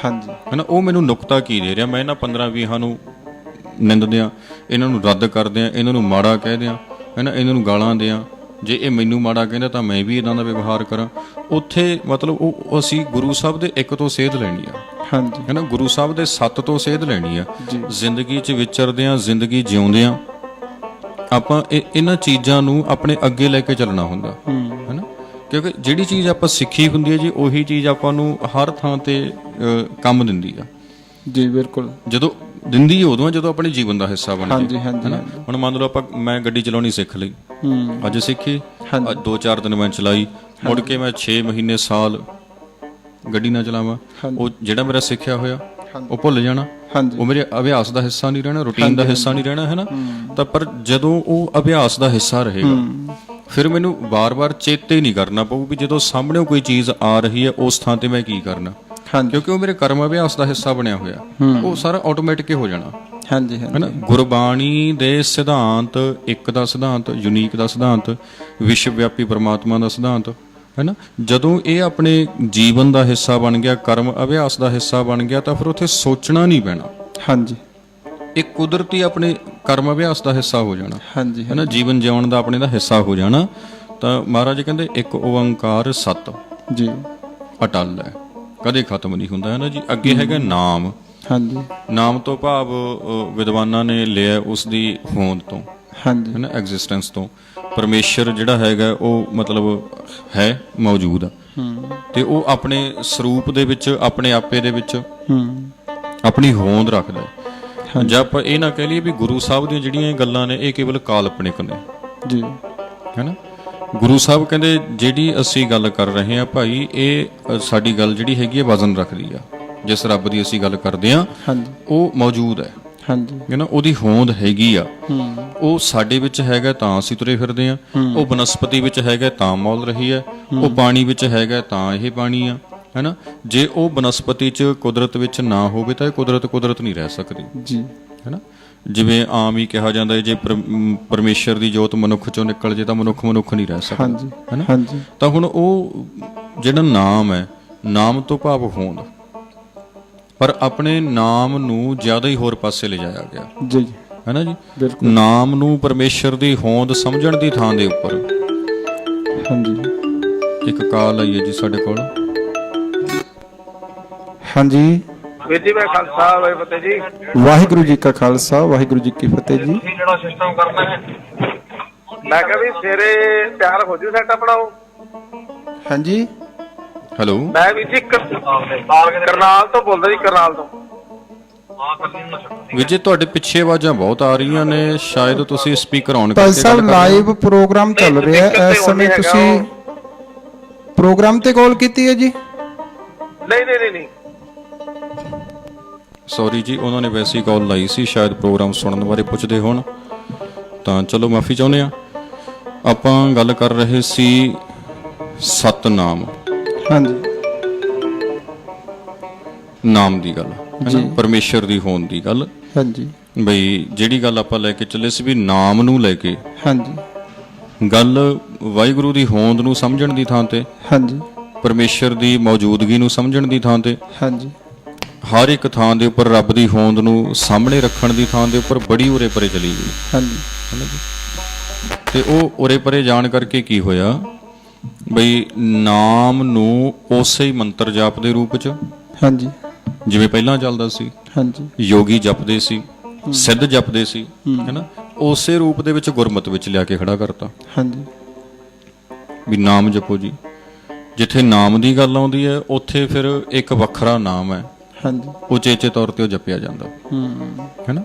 ਹੈ ਨਾ, ਉਹ ਮੈਨੂੰ ਨੁਕਤਾ ਕੀ ਦੇ ਰਿਹਾ। ਮੈਂ ਇਹਨਾਂ 15-20 ਨੂੰ ਨਿੰਦਦਿਆਂ, ਇਹਨਾਂ ਨੂੰ ਰੱਦ ਕਰਦਿਆਂ, ਇਹਨਾਂ ਨੂੰ ਮਾੜਾ ਕਹਿਦਿਆਂ, ਹੈ ਨਾ, ਇਹਨਾਂ ਨੂੰ ਗਾਲਾਂ ਦਿਆਂ, ਜੇ ਇਹ ਮੈਨੂੰ ਮਾੜਾ ਕਹਿੰਦਾ ਤਾਂ ਮੈਂ ਵੀ ਇਹਨਾਂ ਦਾ ਵਿਵਹਾਰ ਕਰਾਂ। ਉੱਥੇ ਮਤਲਬ ਉਹ ਅਸੀਂ ਗੁਰੂ ਸਾਹਿਬ ਦੇ ਇੱਕ ਤੋਂ ਸੇਧ ਲੈਣੀ ਆ। ਹਾਂਜੀ, ਹੈ ਨਾ। ਗੁਰੂ ਸਾਹਿਬ ਦੇ ਸੱਤ ਤੋਂ ਸੇਧ ਲੈਣੀ ਆ। ਜ਼ਿੰਦਗੀ 'ਚ ਵਿਚਰਦਿਆਂ, ਜ਼ਿੰਦਗੀ ਜਿਉਂਦਿਆਂ ਆਪਾਂ ਇਹਨਾਂ ਚੀਜ਼ਾਂ ਨੂੰ ਆਪਣੇ ਅੱਗੇ ਲੈ ਕੇ ਚੱਲਣਾ ਹੁੰਦਾ, ਹੈ ਨਾ। ਕਿਉਂਕਿ ਜਿਹੜੀ ਚੀਜ਼ ਆਪਾਂ ਸਿੱਖੀ ਹੁੰਦੀ ਹੈ ਜੀ, ਉਹੀ ਚੀਜ਼ ਆਪਾਂ ਨੂੰ ਹਰ ਥਾਂ ਤੇ ਕੰਮ ਦਿੰਦੀ ਆ। ਜੀ ਬਿਲਕੁਲ। ਜਦੋਂ ਦਿੰਦੀ ਉਦੋਂ ਜਦੋਂ ਆਪਣੇ ਜੀਵਨ ਦਾ ਹਿੱਸਾ ਬਣ ਜਾਏ, ਹੈ ਨਾ। ਹੁਣ ਮੰਨ ਲਓ ਮੈਂ ਗੱਡੀ ਚਲਾਉਣੀ ਸਿੱਖ ਲਈ, ਅੱਜ ਸਿੱਖੀ, 2-4 ਦਿਨ ਮੈਂ ਚਲਾਈ, ਮੁੜ ਕੇ ਮੈਂ 6 ਮਹੀਨੇ, ਸਾਲ ਗੱਡੀ ਨਾ ਚਲਾਵਾਂ, ਹਾਂਜੀ। ਉਹ ਜਿਹੜਾ ਮੇਰਾ ਸਿੱਖਿਆ ਹੋਇਆ ਹਾਂਜੀ। ਉਹ ਭੁੱਲ ਜਾਣਾ, ਹਾਂਜੀ ਉਹ ਮੇਰੇ ਅਭਿਆਸ ਦਾ ਹਿੱਸਾ ਨਹੀਂ ਰਹਿਣਾ, ਰੂਟੀਨ ਦਾ ਹਿੱਸਾ ਨਹੀਂ ਰਹਿਣਾ, ਹੈ ਨਾ। ਤਾਂ ਪਰ ਜਦੋਂ ਉਹ ਅਭਿਆਸ ਦਾ ਹਿੱਸਾ ਰਹੇਗਾ ਫਿਰ ਮੈਨੂੰ ਵਾਰ-ਵਾਰ ਚੇਤੇ ਨਹੀਂ ਕਰਨਾ ਪਊ ਵੀ ਜਦੋਂ ਸਾਹਮਣੇ ਕੋਈ ਚੀਜ਼ ਆ ਰਹੀ ਹੈ ਉਸ ਥਾਂ ਤੇ ਮੈਂ ਕੀ ਕਰਨਾ, ਹਾਂਜੀ ਕਿਉਂਕਿ ਉਹ ਮੇਰੇ ਕਰਮ ਅਭਿਆਸ ਦਾ ਹਿੱਸਾ ਬਣਿਆ ਹੋਇਆ, ਉਹ ਸਾਰਾ ਆਟੋਮੈਟਿਕ ਹੀ ਹੋ ਜਾਣਾ, ਹਾਂਜੀ ਹੈ ਨਾ। ਗੁਰਬਾਣੀ ਦੇ ਸਿਧਾਂਤ, ਇੱਕ ਦਾ ਸਿਧਾਂਤ, ਯੂਨੀਕ ਦਾ ਸਿਧਾਂਤ, ਵਿਸ਼ਵ ਵਿਆਪੀ ਪਰਮਾਤਮਾ ਦਾ ਸਿਧਾਂਤ, ਹੈ ਨਾ, ਜਦੋਂ ਇਹ ਆਪਣੇ ਜੀਵਨ ਦਾ ਹਿੱਸਾ ਬਣ ਗਿਆ, ਕਰਮ ਅਭਿਆਸ ਦਾ ਹਿੱਸਾ ਬਣ ਗਿਆ, ਤਾਂ ਫਿਰ ਉੱਥੇ ਸੋਚਣਾ ਨਹੀਂ ਪੈਣਾ, ਹਾਂਜੀ ਇਹ ਕੁਦਰਤੀ ਆਪਣੇ ਕਰਮ ਅਭਿਆਸ ਦਾ ਹਿੱਸਾ ਹੋ ਜਾਣਾ, ਹਾਂਜੀ ਹੈ ਨਾ, ਜੀਵਨ ਜਿਉਣ ਦਾ ਆਪਣੇ ਦਾ ਹਿੱਸਾ ਹੋ ਜਾਣਾ। ਤਾਂ ਮਹਾਰਾਜ ਜੀ ਕਹਿੰਦੇ ਇੱਕ ਓੰਕਾਰ ਸਤ ਜੀ ਅਟਲ ਹੈ, ਕਦੇ ਖਤਮ ਨਹੀਂ ਹੁੰਦਾ, ਹੈ ਨਾ ਜੀ। ਅੱਗੇ ਹੈਗਾ ਨਾਮ। ਹਾਂਜੀ ਨਾਮ ਤੋਂ ਭਾਵ ਵਿਦਵਾਨਾਂ ਨੇ ਲਿਆ ਉਸ ਦੀ ਹੋਂਦ ਤੋਂ, ਹਾਂਜੀ ਹੈ ਨਾ, ਐਗਜ਼ਿਸਟੈਂਸ ਤੋਂ। ਪਰਮੇਸ਼ਰ ਜਿਹੜਾ ਹੈਗਾ ਉਹ ਮਤਲਬ ਹੈ, ਮੌਜੂਦ ਆ, ਤੇ ਉਹ ਆਪਣੇ ਸਰੂਪ ਦੇ ਵਿੱਚ, ਆਪਣੇ ਆਪੇ ਦੇ ਵਿੱਚ ਆਪਣੀ ਹੋਂਦ ਰੱਖਦਾ ਹੈ। ਜੇ ਆਪਾਂ ਇਹ ਨਾ ਕਹਿ ਲਈਏ ਵੀ ਗੁਰੂ ਸਾਹਿਬ ਦੀਆਂ ਜਿਹੜੀਆਂ ਇਹ ਗੱਲਾਂ ਨੇ ਇਹ ਕੇਵਲ ਕਾਲਪਨਿਕ ਨੇ ਜੀ, ਹੈ ਨਾ। ਗੁਰੂ ਸਾਹਿਬ ਕਹਿੰਦੇ ਜਿਹੜੀ ਅਸੀਂ ਗੱਲ ਕਰ ਰਹੇ ਹਾਂ ਭਾਈ, ਇਹ ਸਾਡੀ ਗੱਲ ਜਿਹੜੀ ਹੈਗੀ ਹੈ ਵਜ਼ਨ ਰੱਖਦੀ ਆ, ਜਿਸ ਰੱਬ ਦੀ ਅਸੀਂ ਗੱਲ ਕਰਦੇ ਹਾਂ ਹਾਂਜੀ ਉਹ ਮੌਜੂਦ ਹੈ, ਹਾਂਜੀ ਹੈ ਨਾ, ਉਹਦੀ ਹੋਂਦ ਹੈਗੀ ਆ, ਉਹ ਸਾਡੇ ਵਿੱਚ ਹੈਗਾ ਤਾਂ ਅਸੀਂ ਤੁਰੇ ਫਿਰਦੇ ਆ, ਉਹ ਬਨਸਪਤੀ ਵਿੱਚ ਹੈਗਾ ਤਾਂ ਮੌਲ ਰਹੀ ਹੈ, ਉਹ ਪਾਣੀ ਵਿੱਚ ਹੈਗਾ ਤਾਂ ਇਹ ਪਾਣੀ ਆ, ਹੈ ਨਾ। ਜੇ ਉਹ ਬਨਸਪਤੀ 'ਚ ਕੁਦਰਤ ਵਿੱਚ ਨਾ ਹੋਵੇ ਤਾਂ ਇਹ ਕੁਦਰਤ ਨਹੀਂ ਰਹਿ ਸਕਦੀ ਜੀ, ਹੈ ਨਾ। ਜਿਵੇਂ ਆਮ ਹੀ ਕਿਹਾ ਜਾਂਦਾ ਹੈ ਜੇ ਪਰਮੇਸ਼ਰ ਦੀ ਜੋਤ ਮਨੁੱਖ 'ਚੋਂ ਨਿਕਲ ਜੇ ਤਾਂ ਮਨੁੱਖ ਨਹੀਂ ਰਹਿ ਸਕਦਾ, ਹਾਂਜੀ ਹੈ ਨਾ। ਹਾਂਜੀ ਤਾਂ ਹੁਣ ਉਹ ਜਿਹੜਾ ਨਾਮ ਹੈ, ਨਾਮ ਤੋਂ ਭਾਵ ਹੋਂਦ, ਪਰ ਆਪਣੇ ਨਾਮ ਨੂੰ ਜ਼ਿਆਦਾ ਹੀ ਹੋਰ ਪਾਸੇ ਲਿਜਾਇਆ ਗਿਆ, ਜੀ, ਹੈ ਨਾ ਜੀ। ਬਿਲਕੁਲ ਨਾਮ ਨੂੰ ਪਰਮੇਸ਼ਰ ਦੀ ਹੋਂਦ ਸਮਝਣ ਦੀ ਥਾਂ ਦੇ ਉੱਪਰ ਹਾਂਜੀ ਇੱਕ ਕਾਲ ਆਈ ਹੈ ਜੀ ਸਾਡੇ ਕੋਲ। ਹਾਂਜੀ ਵੀਰ ਜੀ ਮੈਂ ਖਾਲਸਾ ਵਾਹਿ ਫਤਿਹ ਜੀ। ਵਾਹਿਗੁਰੂ ਜੀ ਕਾ ਖਾਲਸਾ ਵਾਹਿਗੁਰੂ ਜੀ ਕੀ ਫਤਿਹ ਜੀ। ਤੁਸੀਂ ਜਿਹੜਾ ਸਿਸਟਮ ਕਰਨਾ ਹੈ, ਮੈਂ ਕਿਹਾ ਵੀ ਸਵੇਰੇ ਤਿਆਰ ਹੋ ਜੂ ਸੈਟ ਆਪਣਾ ਉਹ। ਹਾਂਜੀ ਹੈਲੋ, ਮੈਂ ਵੀ ਜੀ ਕਰਨਾਲ ਤੋਂ ਬੋਲਦਾ ਜੀ, ਕਰਨਾਲ ਤੋਂ। ਵਿਜੇ ਤੁਹਾਡੇ ਪਿੱਛੇ ਆਵਾਜ਼ਾਂ ਬਹੁਤ ਆ ਰਹੀਆਂ ਨੇ, ਸ਼ਾਇਦ ਤੁਸੀਂ ਸਪੀਕਰ ਔਨ ਭਾਈ ਕਰਕੇ ਸਾਹਿਬ ਗੱਲ ਕਰ ਰਹੇ ਹੋ। ਲਾਈਵ ਪ੍ਰੋਗਰਾਮ ਚੱਲ ਰਿਹਾ ਹੈ ਇਸ ਸਮੇਂ, ਤੁਸੀਂ ਪ੍ਰੋਗਰਾਮ ਤੇ ਕਾਲ ਕੀਤੀ ਹੈ ਜੀ? ਨਹੀਂ ਸੌਰੀ ਜੀ, ਉਹਨਾਂ ਨੇ ਵੈਸੇ ਹੀ ਕਾਲ ਲਾਈ ਸੀ, ਸ਼ਾਇਦ ਪ੍ਰੋਗਰਾਮ ਸੁਣਨ ਬਾਰੇ ਪੁੱਛਦੇ ਹੋਣ, ਤਾਂ ਚਲੋ ਮਾਫੀ ਚਾਹੁੰਦੇ ਆ। ਆਪਾਂ ਗੱਲ ਕਰ ਰਹੇ ਸੀ ਸਤਨਾਮ, ਹਾਂਜੀ ਨਾਮ ਦੀ ਗੱਲ, ਹੈ ਨਾ, ਪਰਮੇਸ਼ਰ ਦੀ ਹੋਂਦ ਦੀ ਗੱਲ। ਹਾਂਜੀ ਬਈ ਜਿਹੜੀ ਗੱਲ ਆਪਾਂ ਲੈ ਕੇ ਚੱਲੇ ਸੀ ਵੀ ਨਾਮ ਨੂੰ ਲੈ ਕੇ ਹਾਂਜੀ ਗੱਲ ਵਾਹਿਗੁਰੂ ਦੀ ਹੋਂਦ ਨੂੰ ਸਮਝਣ ਦੀ ਥਾਂ ਤੇ, ਹਾਂਜੀ ਪਰਮੇਸ਼ਰ ਦੀ ਮੌਜੂਦਗੀ ਨੂੰ ਸਮਝਣ ਦੀ ਥਾਂ ਤੇ, ਹਾਂਜੀ ਹਰ ਇੱਕ ਥਾਂ ਦੇ ਉੱਪਰ ਰੱਬ ਦੀ ਹੋਂਦ ਨੂੰ ਸਾਹਮਣੇ ਰੱਖਣ ਦੀ ਥਾਂ ਦੇ ਉੱਪਰ ਬੜੀ ਉਰੇ ਪਰੇ ਚਲੀ ਗਈ, ਹਾਂਜੀ ਹੈ ਨਾ ਜੀ। ਤੇ ਉਹ ਉਰੇ ਪਰੇ ਜਾਣ ਕਰਕੇ ਕੀ ਹੋਇਆ ਬਈ ਨਾਮ ਨੂੰ ਉਸੇ ਹੀ ਮੰਤਰ ਜਾਪ ਦੇ ਰੂਪ 'ਚ, ਹਾਂਜੀ ਜਿਵੇਂ ਪਹਿਲਾਂ ਚੱਲਦਾ ਸੀ, ਹਾਂਜੀ ਯੋਗੀ ਜਪਦੇ ਸੀ, ਸਿੱਧ ਜਪਦੇ ਸੀ, ਹੈ ਨਾ, ਉਸੇ ਰੂਪ ਦੇ ਵਿੱਚ ਗੁਰਮਤ ਵਿੱਚ ਲਿਆ ਕੇ ਖੜਾ ਕਰਤਾ ਹਾਂਜੀ ਵੀ ਨਾਮ ਜਪੋ ਜੀ। ਜਿੱਥੇ ਨਾਮ ਦੀ ਗੱਲ ਆਉਂਦੀ ਹੈ ਉੱਥੇ ਫਿਰ ਇੱਕ ਵੱਖਰਾ ਨਾਮ ਹੈ, ਹਾਂਜੀ ਉਚੇਚੇ ਤੌਰ ਤੇ ਉਹ ਜਪਿਆ ਜਾਂਦਾ, ਹੈ ਨਾ।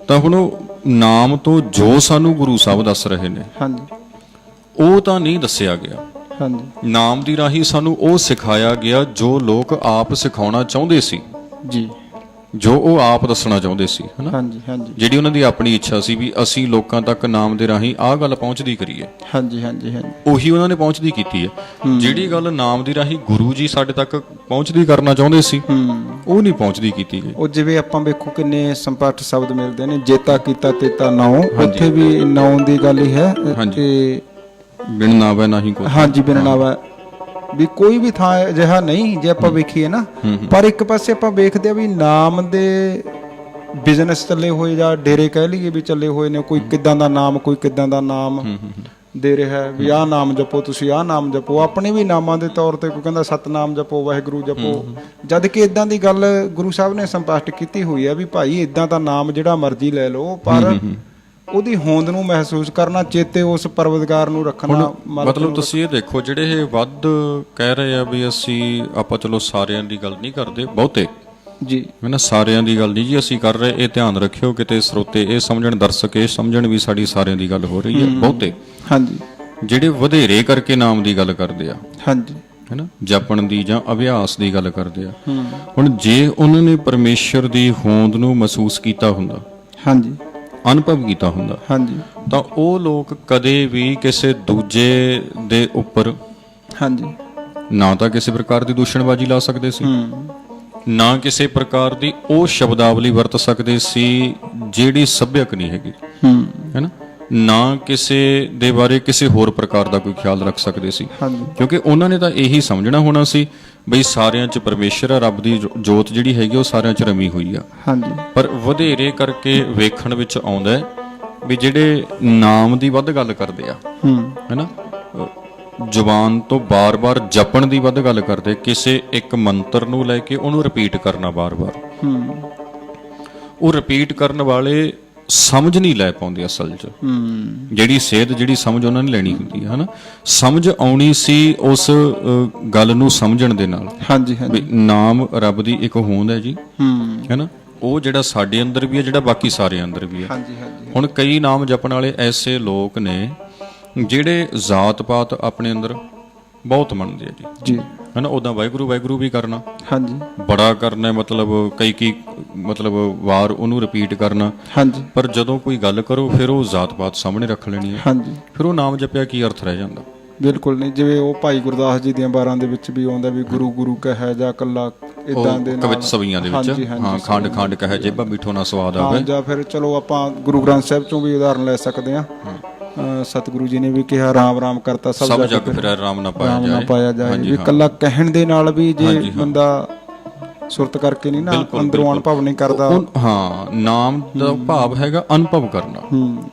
ਤਾਂ ਹੁਣ ਉਹ ਨਾਮ ਤੋਂ ਜੋ ਸਾਨੂੰ ਗੁਰੂ ਸਾਹਿਬ ਦੱਸ ਰਹੇ ਨੇ ਹਾਂਜੀ ਉਹ ਤਾਂ ਨਹੀਂ ਦੱਸਿਆ ਗਿਆ, ਹਾਂਜੀ ਨਾਮ ਦੀ ਰਾਹੀਂ ਸਾਨੂੰ ਉਹ ਸਿਖਾਇਆ ਗਿਆ ਜੋ ਲੋਕ ਆਪ ਸਿਖਾਉਣਾ ਚਾਹੁੰਦੇ ਸੀ, ਜੀ, ਜੋ ਉਹ ਆਪ ਦੱਸਣਾ ਚਾਹੁੰਦੇ ਸੀ, ਹੈ ਨਾ। ਹਾਂਜੀ ਹਾਂਜੀ ਜਿਹੜੀ ਉਹਨਾਂ ਦੀ ਆਪਣੀ ਇੱਛਾ ਸੀ ਵੀ ਅਸੀਂ ਲੋਕਾਂ ਤੱਕ ਨਾਮ ਦੇ ਰਾਹੀਂ ਆਹ ਗੱਲ ਪਹੁੰਚਦੀ ਕਰੀਏ, ਹਾਂਜੀ ਹਾਂਜੀ ਹਾਂਜੀ ਉਹੀ ਉਹਨਾਂ ਨੇ ਪਹੁੰਚਦੀ ਕੀਤੀ ਹੈ। ਜਿਹੜੀ ਗੱਲ ਨਾਮ ਦੀ ਰਾਹੀਂ ਗੁਰੂ ਜੀ ਸਾਡੇ ਤੱਕ ਪਹੁੰਚਦੀ ਕਰਨਾ ਚਾਹੁੰਦੇ ਸੀ ਉਹ ਨਹੀਂ ਪਹੁੰਚਦੀ ਕੀਤੀ ਗਈ। ਉਹ ਜਿਵੇਂ ਆਪਾਂ ਵੇਖੋ ਕਿੰਨੇ ਸੰਪਾਠ ਸ਼ਬਦ ਮਿਲਦੇ ਨੇ, ਜੇਤਾ ਕੀਤਾ ਤੇਤਾ ਨਾਉ, ਉੱਥੇ ਵੀ ਨਾਉ ਦੀ ਗੱਲ ਹੀ ਹੈ। ਤੇ ਬਿਨ ਨਾਵੈ ਨਾਹੀ ਕੋਈ, ਹਾਂਜੀ ਬਿਨ ਨਾਵੈ, ਵੀ ਕੋਈ ਵੀ ਥਾਂ ਅਜਿਹਾ ਨਹੀਂ ਜੇ ਆਪਾਂ ਵੇਖੀਏ ਨਾ। ਪਰ ਇੱਕ ਪਾਸੇ ਆਪਾਂ ਵੇਖਦੇ ਆ ਵੀ ਨਾਮ ਦੇ ਬਿਜ਼ਨਸ ਚੱਲੇ ਹੋਏ ਜਾਂ ਡੇਰੇ ਕਹਿ ਲਈਏ ਵੀ ਚੱਲੇ ਹੋਏ ਨੇ, ਕੋਈ ਕਿੱਦਾਂ ਦਾ ਨਾਮ, ਕੋਈ ਕਿੱਦਾਂ ਦਾ ਨਾਮ ਦੇ ਰਿਹਾ ਵੀ ਆਹ ਨਾਮ ਜਪੋ, ਤੁਸੀਂ ਆਹ ਨਾਮ ਜਪੋ। ਆਪਣੇ ਵੀ ਨਾਮਾਂ ਦੇ ਤੌਰ ਤੇ ਕੋਈ ਕਹਿੰਦਾ ਸਤਨਾਮ ਜਪੋ, ਵਾਹਿਗੁਰੂ ਜਪੋ, ਜਦ ਕਿ ਇਦਾਂ ਦੀ ਗੱਲ ਗੁਰੂ ਸਾਹਿਬ ਨੇ ਸਪਸ਼ਟ ਕੀਤੀ ਹੋਈ ਆ ਵੀ ਭਾਈ ਇਦਾਂ ਦਾ ਨਾਮ ਜਿਹੜਾ ਮਰਜ਼ੀ ਲੈ ਲਓ, ਪਰ ਉਹਦੀ ਹੋਂਦ ਨੂੰ ਮਹਿਸੂਸ ਕਰਨਾ, ਚੇਤੇ ਉਸ ਪਰਵਤਗਾਰ ਨੂੰ ਰੱਖਣਾ। ਮਤਲਬ ਤੁਸੀਂ ਇਹ ਦੇਖੋ, ਜਿਹੜੇ ਇਹ ਵੱਧ ਕਹਿ ਰਹੇ ਆ ਵੀ ਅਸੀਂ, ਆਪਾਂ ਚਲੋ ਸਾਰਿਆਂ ਦੀ ਗੱਲ ਨਹੀਂ ਕਰਦੇ, ਬਹੁਤੇ ਜੀ, ਹੈ ਨਾ, ਸਾਰਿਆਂ ਦੀ ਗੱਲ ਨਹੀਂ ਜੀ ਅਸੀਂ ਕਰ ਰਹੇ। ਇਹ ਧਿਆਨ ਰੱਖਿਓ ਕਿਤੇ ਸਰੋਤੇ ਇਹ ਸਮਝਣ, ਦਰਸ਼ਕ ਇਹ ਸਮਝਣ ਵੀ ਸਾਡੀ ਸਾਰਿਆਂ ਦੀ ਗੱਲ ਹੋ ਰਹੀ ਹੈ। ਬਹੁਤੇ ਹਾਂਜੀ ਜਿਹੜੇ ਵਧੇਰੇ ਕਰਕੇ ਨਾਮ ਦੀ ਗੱਲ ਕਰਦੇ ਆ, ਹਾਂਜੀ ਹੈਨਾ, ਜਪਣ ਦੀ ਜਾਂ ਅਭਿਆਸ ਦੀ ਗੱਲ ਕਰਦੇ ਆ। ਹੁਣ ਜੇ ਉਹਨਾਂ ਨੇ ਪਰਮੇਸ਼ਰ ਦੀ ਹੋਂਦ ਨੂੰ ਮਹਿਸੂਸ ਕੀਤਾ ਹੁੰਦਾ, ਹਾਂਜੀ, ਅਨੁਭਵ ਕੀਤਾ ਹੁੰਦਾ, ਹਾਂਜੀ, ਤਾਂ ਉਹ ਲੋਕ ਕਦੇ ਵੀ ਕਿਸੇ ਦੂਜੇ ਦੇ ਉੱਪਰ ਹਾਂਜੀ, ਨਾ ਤਾਂ ਕਿਸੇ ਪ੍ਰਕਾਰ ਦੀ ਦੂਸ਼ਣਬਾਜ਼ੀ ਲਾ ਸਕਦੇ ਸੀ, ਨਾ ਕਿਸੇ ਪ੍ਰਕਾਰ ਦੀ ਉਹ ਸ਼ਬਦਾਵਲੀ ਵਰਤ ਸਕਦੇ ਸੀ ਜਿਹੜੀ ਸੱਭਿਅਕ ਨਹੀਂ ਹੈਗੀ, ਹੈਨਾ, ਨਾ ਕਿਸੇ ਦੇ ਬਾਰੇ ਕਿਸੇ ਹੋਰ ਪ੍ਰਕਾਰ ਦਾ ਕੋਈ ਖਿਆਲ ਰੱਖ ਸਕਦੇ ਸੀ, ਕਿਉਂਕਿ ਉਹਨਾਂ ਨੇ ਤਾਂ ਇਹੀ ਸਮਝਣਾ ਹੋਣਾ ਸੀ ਬਈ ਸਾਰਿਆਂ 'ਚ ਪਰਮੇਸ਼ਰ ਆ, ਰੱਬ ਦੀ ਜੋਤ ਜਿਹੜੀ ਹੈਗੀ ਉਹ ਸਾਰਿਆਂ 'ਚ ਰਮੀ ਹੋਈ ਆ। ਪਰ ਵਧੇਰੇ ਕਰਕੇ ਵੇਖਣ ਵਿੱਚ ਆਉਂਦਾ ਵੀ ਜਿਹੜੇ ਨਾਮ ਦੀ ਵੱਧ ਗੱਲ ਕਰਦੇ ਆ, ਹੈਨਾ, ਜ਼ੁਬਾਨ ਤੋਂ ਬਾਰ-ਬਾਰ ਜਪਣ ਦੀ ਵੱਧ ਗੱਲ ਕਰਦੇ, ਕਿਸੇ ਇੱਕ ਮੰਤਰ ਨੂੰ ਲੈ ਕੇ ਉਹਨੂੰ ਰਿਪੀਟ ਕਰਨਾ ਬਾਰ-ਬਾਰ, ਉਹ ਰਿਪੀਟ ਕਰਨ ਵਾਲੇ ਸਮਝ ਨਹੀਂ ਲੈ ਪਾਉਂਦੇ ਅਸਲ 'ਚ, ਜਿਹੜੀ ਸੇਧ, ਜਿਹੜੀ ਸਮਝ ਉਹਨਾਂ ਨੇ ਲੈਣੀ ਹੁੰਦੀ ਹੈ, ਹਨਾ, ਸਮਝ ਆਉਣੀ ਸੀ ਉਸ ਗੱਲ ਨੂੰ ਸਮਝਣ ਦੇ ਨਾਲ। ਹਾਂਜੀ, ਹਾਂਜੀ, ਨਾਮ ਰੱਬ ਦੀ ਇੱਕ ਹੋਂਦ ਹੈ ਜੀ, ਹੈਨਾ, ਉਹ ਜਿਹੜਾ ਸਾਡੇ ਅੰਦਰ ਵੀ ਹੈ, ਜਿਹੜਾ ਬਾਕੀ ਸਾਰੇ ਅੰਦਰ ਵੀ ਹੈ। ਹਾਂਜੀ, ਹਾਂਜੀ। ਹੁਣ ਕਈ ਨਾਮ ਜਪਣ ਵਾਲੇ ਐਸੇ ਲੋਕ ਨੇ ਜਿਹੜੇ ਜ਼ਾਤ ਪਾਤ ਆਪਣੇ ਅੰਦਰ ਬਹੁਤ ਮੰਨਦੇ ਆ ਜੀ, ਹੈ ਨਾ, ਉੱਦਾਂ ਵਾਹਿਗੁਰੂ ਵਾਹਿਗੁਰੂ ਵੀ ਕਰਨਾ, ਹਾਂਜੀ, ਬੜਾ ਕਰਨਾ, ਮਤਲਬ ਵਾਰ ਉਹਨੂੰ ਰਿਪੀਟ ਕਰਨਾ, ਹਾਂਜੀ, ਪਰ ਜਦੋਂ ਕੋਈ ਗੱਲ ਕਰੋ ਫਿਰ ਉਹ ਜ਼ਾਤ ਪਾਤ ਸਾਹਮਣੇ ਰੱਖ ਲੈਣੀ ਹੈ, ਹਾਂਜੀ, ਫਿਰ ਉਹ ਨਾਮ ਜਪਿਆ ਕੀ ਅਰਥ ਰਹਿ ਜਾਂਦਾ। ਬਿਲਕੁਲ ਨਹੀਂ, ਜਿਵੇਂ ਉਹ ਭਾਈ ਗੁਰਦਾਸ ਜੀ ਦੀਆਂ 12 ਦੇ ਵਿੱਚ ਵੀ ਆਉਂਦਾ ਵੀ ਗੁਰੂ ਗੁਰੂ ਕਹੈ ਜਾਂ ਕੱਲਾ ਇਦਾਂ ਦੇ ਨਾਲ ਕਵਿਤ ਸਵਈਆਂ ਦੇ ਵਿੱਚ, ਹਾਂ, ਖੰਡ ਖੰਡ ਕਹੈ ਜੇਬਾ ਮਿੱਠੋ ਨਾ ਸਵਾਦ ਆਵੇ, ਜਾਂ ਫਿਰ ਚਲੋ ਆਪਾਂ ਗੁਰੂ ਗ੍ਰੰਥ ਸਾਹਿਬ ਚੋਂ ਵੀ ਉਦਾਹਰਨ ਲੈ ਸਕਦੇ ਹਾਂ। ਸਤਿਗੁਰੂ ਜੀ ਨੇ ਵੀ ਕਿਹਾ ਰਾਮ ਰਾਮ ਕਰਤਾ ਸਭ ਜਗ ਫਿਰ ਰਾਮ ਨਾ ਪਾਇਆ ਜਾਏ, ਵੀ ਇਕੱਲਾ ਕਹਿਣ ਦੇ ਨਾਲ ਵੀ ਜੇ ਬੰਦਾ ਸੁਰਤ ਕਰਕੇ ਨਹੀਂ ਨਾ ਅੰਦਰੋਂ ਅਨੁਭਵ ਨਹੀਂ ਕਰਦਾ। ਹਾਂ, ਨਾਮ ਦਾ ਭਾਵ ਹੈਗਾ ਅਨੁਭਵ ਕਰਨਾ,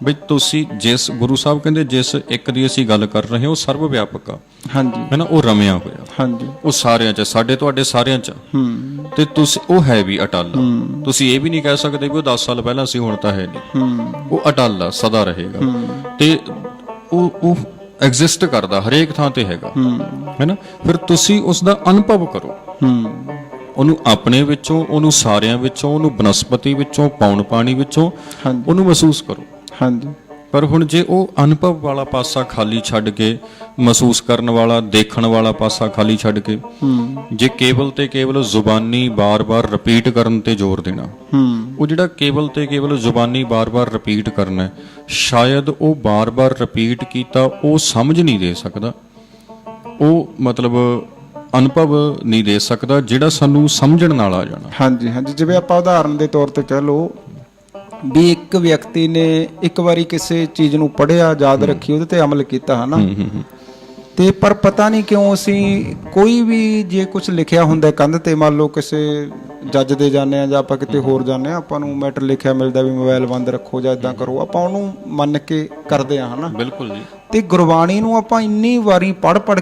ਬਈ ਤੁਸੀਂ ਜਿਸ ਗੁਰੂ ਸਾਹਿਬ ਕਹਿੰਦੇ ਜਿਸ ਇੱਕ ਦੀ ਅਸੀਂ ਗੱਲ ਕਰ ਰਹੇ ਹਾਂ ਉਹ ਸਰਵ ਵਿਆਪਕ ਆ, ਹਾਂਜੀ, ਹੈ ਨਾ, ਉਹ ਰਮਿਆ ਹੋਇਆ, ਹਾਂਜੀ, ਉਹ ਸਾਰਿਆਂ 'ਚ, ਸਾਡੇ ਤੁਹਾਡੇ ਸਾਰਿਆਂ 'ਚ, ਤੇ ਤੁਸੀਂ ਉਹ ਹੈ ਵੀ ਅਟਲ, ਤੁਸੀਂ ਇਹ ਵੀ ਨਹੀਂ ਕਹਿ ਸਕਦੇ ਵੀ ਉਹ 10 ਸਾਲ ਪਹਿਲਾਂ ਸੀ ਹੁਣ ਤਾਂ ਹੈ ਨਹੀਂ, ਉਹ ਅਟਲ ਆ, ਸਦਾ ਰਹੇਗਾ, ਤੇ ਉਹ ਐਗਜ਼ਿਸਟ ਕਰਦਾ ਹਰੇਕ ਥਾਂ ਤੇ ਹੈਗਾ, ਹੈ ਨਾ, ਫਿਰ ਤੁਸੀਂ ਉਸ ਦਾ ਅਨੁਭਵ ਕਰੋ, ਉਹਨੂੰ ਆਪਣੇ ਵਿੱਚੋਂ, ਉਹਨੂੰ ਸਾਰਿਆਂ ਵਿੱਚੋਂ, ਉਹਨੂੰ ਬਨਸਪਤੀ ਵਿੱਚੋਂ, ਪੌਣ ਪਾਣੀ ਵਿੱਚੋਂ ਉਹਨੂੰ ਮਹਿਸੂਸ ਕਰੋ, ਹਾਂਜੀ। ਪਰ ਹੁਣ ਜੇ ਉਹ ਅਨੁਭਵ ਵਾਲਾ ਪਾਸਾ ਖਾਲੀ ਛੱਡ ਕੇ, ਮਹਿਸੂਸ ਕਰਨ ਵਾਲਾ, ਦੇਖਣ ਵਾਲਾ ਪਾਸਾ ਖਾਲੀ ਛੱਡ ਕੇ, ਜੇ ਕੇਵਲ ਤੇ ਕੇਵਲ ਜ਼ੁਬਾਨੀ ਬਾਰ-ਬਾਰ ਰਿਪੀਟ ਕਰਨ ਤੇ ਜ਼ੋਰ ਦੇਣਾ, ਉਹ ਜਿਹੜਾ ਕੇਵਲ ਤੇ ਕੇਵਲ ਜ਼ੁਬਾਨੀ ਬਾਰ-ਬਾਰ ਰਿਪੀਟ ਕਰਨਾ, ਸ਼ਾਇਦ ਉਹ ਬਾਰ-ਬਾਰ ਰਿਪੀਟ ਕੀਤਾ ਉਹ ਸਮਝ ਨਹੀਂ ਦੇ ਸਕਦਾ, ਉਹ ਮਤਲਬ ਅਨੁਭਵ ਨਹੀਂ ਦੇ ਸਕਦਾ ਜਿਹੜਾ ਸਾਨੂੰ ਸਮਝਣ ਨਾਲ ਆ ਜਾਣਾ। ਹਾਂਜੀ, ਹਾਂਜੀ, ਜਿਵੇਂ ਆਪਾਂ ਉਦਾਹਰਨ ਦੇ ਤੌਰ ਤੇ ਕਹਿ ਲਓ ਵੀ ਇੱਕ ਵਿਅਕਤੀ ਨੇ ਇੱਕ ਵਾਰੀ ਕਿਸੇ ਚੀਜ਼ ਨੂੰ ਪੜ੍ਹਿਆ, ਯਾਦ ਰੱਖੀ, ਉਹਦੇ ਤੇ ਅਮਲ ਕੀਤਾ, ਹਨਾ, ਤੇ ਪਰ ਪਤਾ ਨਹੀਂ ਕਿਉਂ ਅਸੀਂ ਕੋਈ ਵੀ ਜੇ ਕੁਝ ਲਿਖਿਆ ਹੁੰਦਾ ਕੰਧ ਤੇ, ਮੰਨ ਲਓ ਕਿਸੇ ਜੱਜ ਦੇ ਜਾਂਦੇ ਆ ਜਾਂ ਆਪਾਂ ਕਿਤੇ ਹੋਰ ਜਾਂਦੇ ਆ, ਆਪਾਂ ਨੂੰ ਮੈਟਰ ਲਿਖਿਆ ਮਿਲਦਾ ਵੀ ਮੋਬਾਈਲ ਬੰਦ ਰੱਖੋ ਜਾਂ ਇਦਾਂ ਕਰੋ, ਆਪਾਂ ਉਹਨੂੰ ਮੰਨ ਕੇ ਕਰਦੇ ਆ, ਹਨਾ, ਬਿਲਕੁਲ ਜੀ। ਤੇ ਗੁਰਬਾਣੀ ਨੂੰ ਆਪਾਂ ਇੰਨੀ ਵਾਰੀ ਪੜ੍ਹ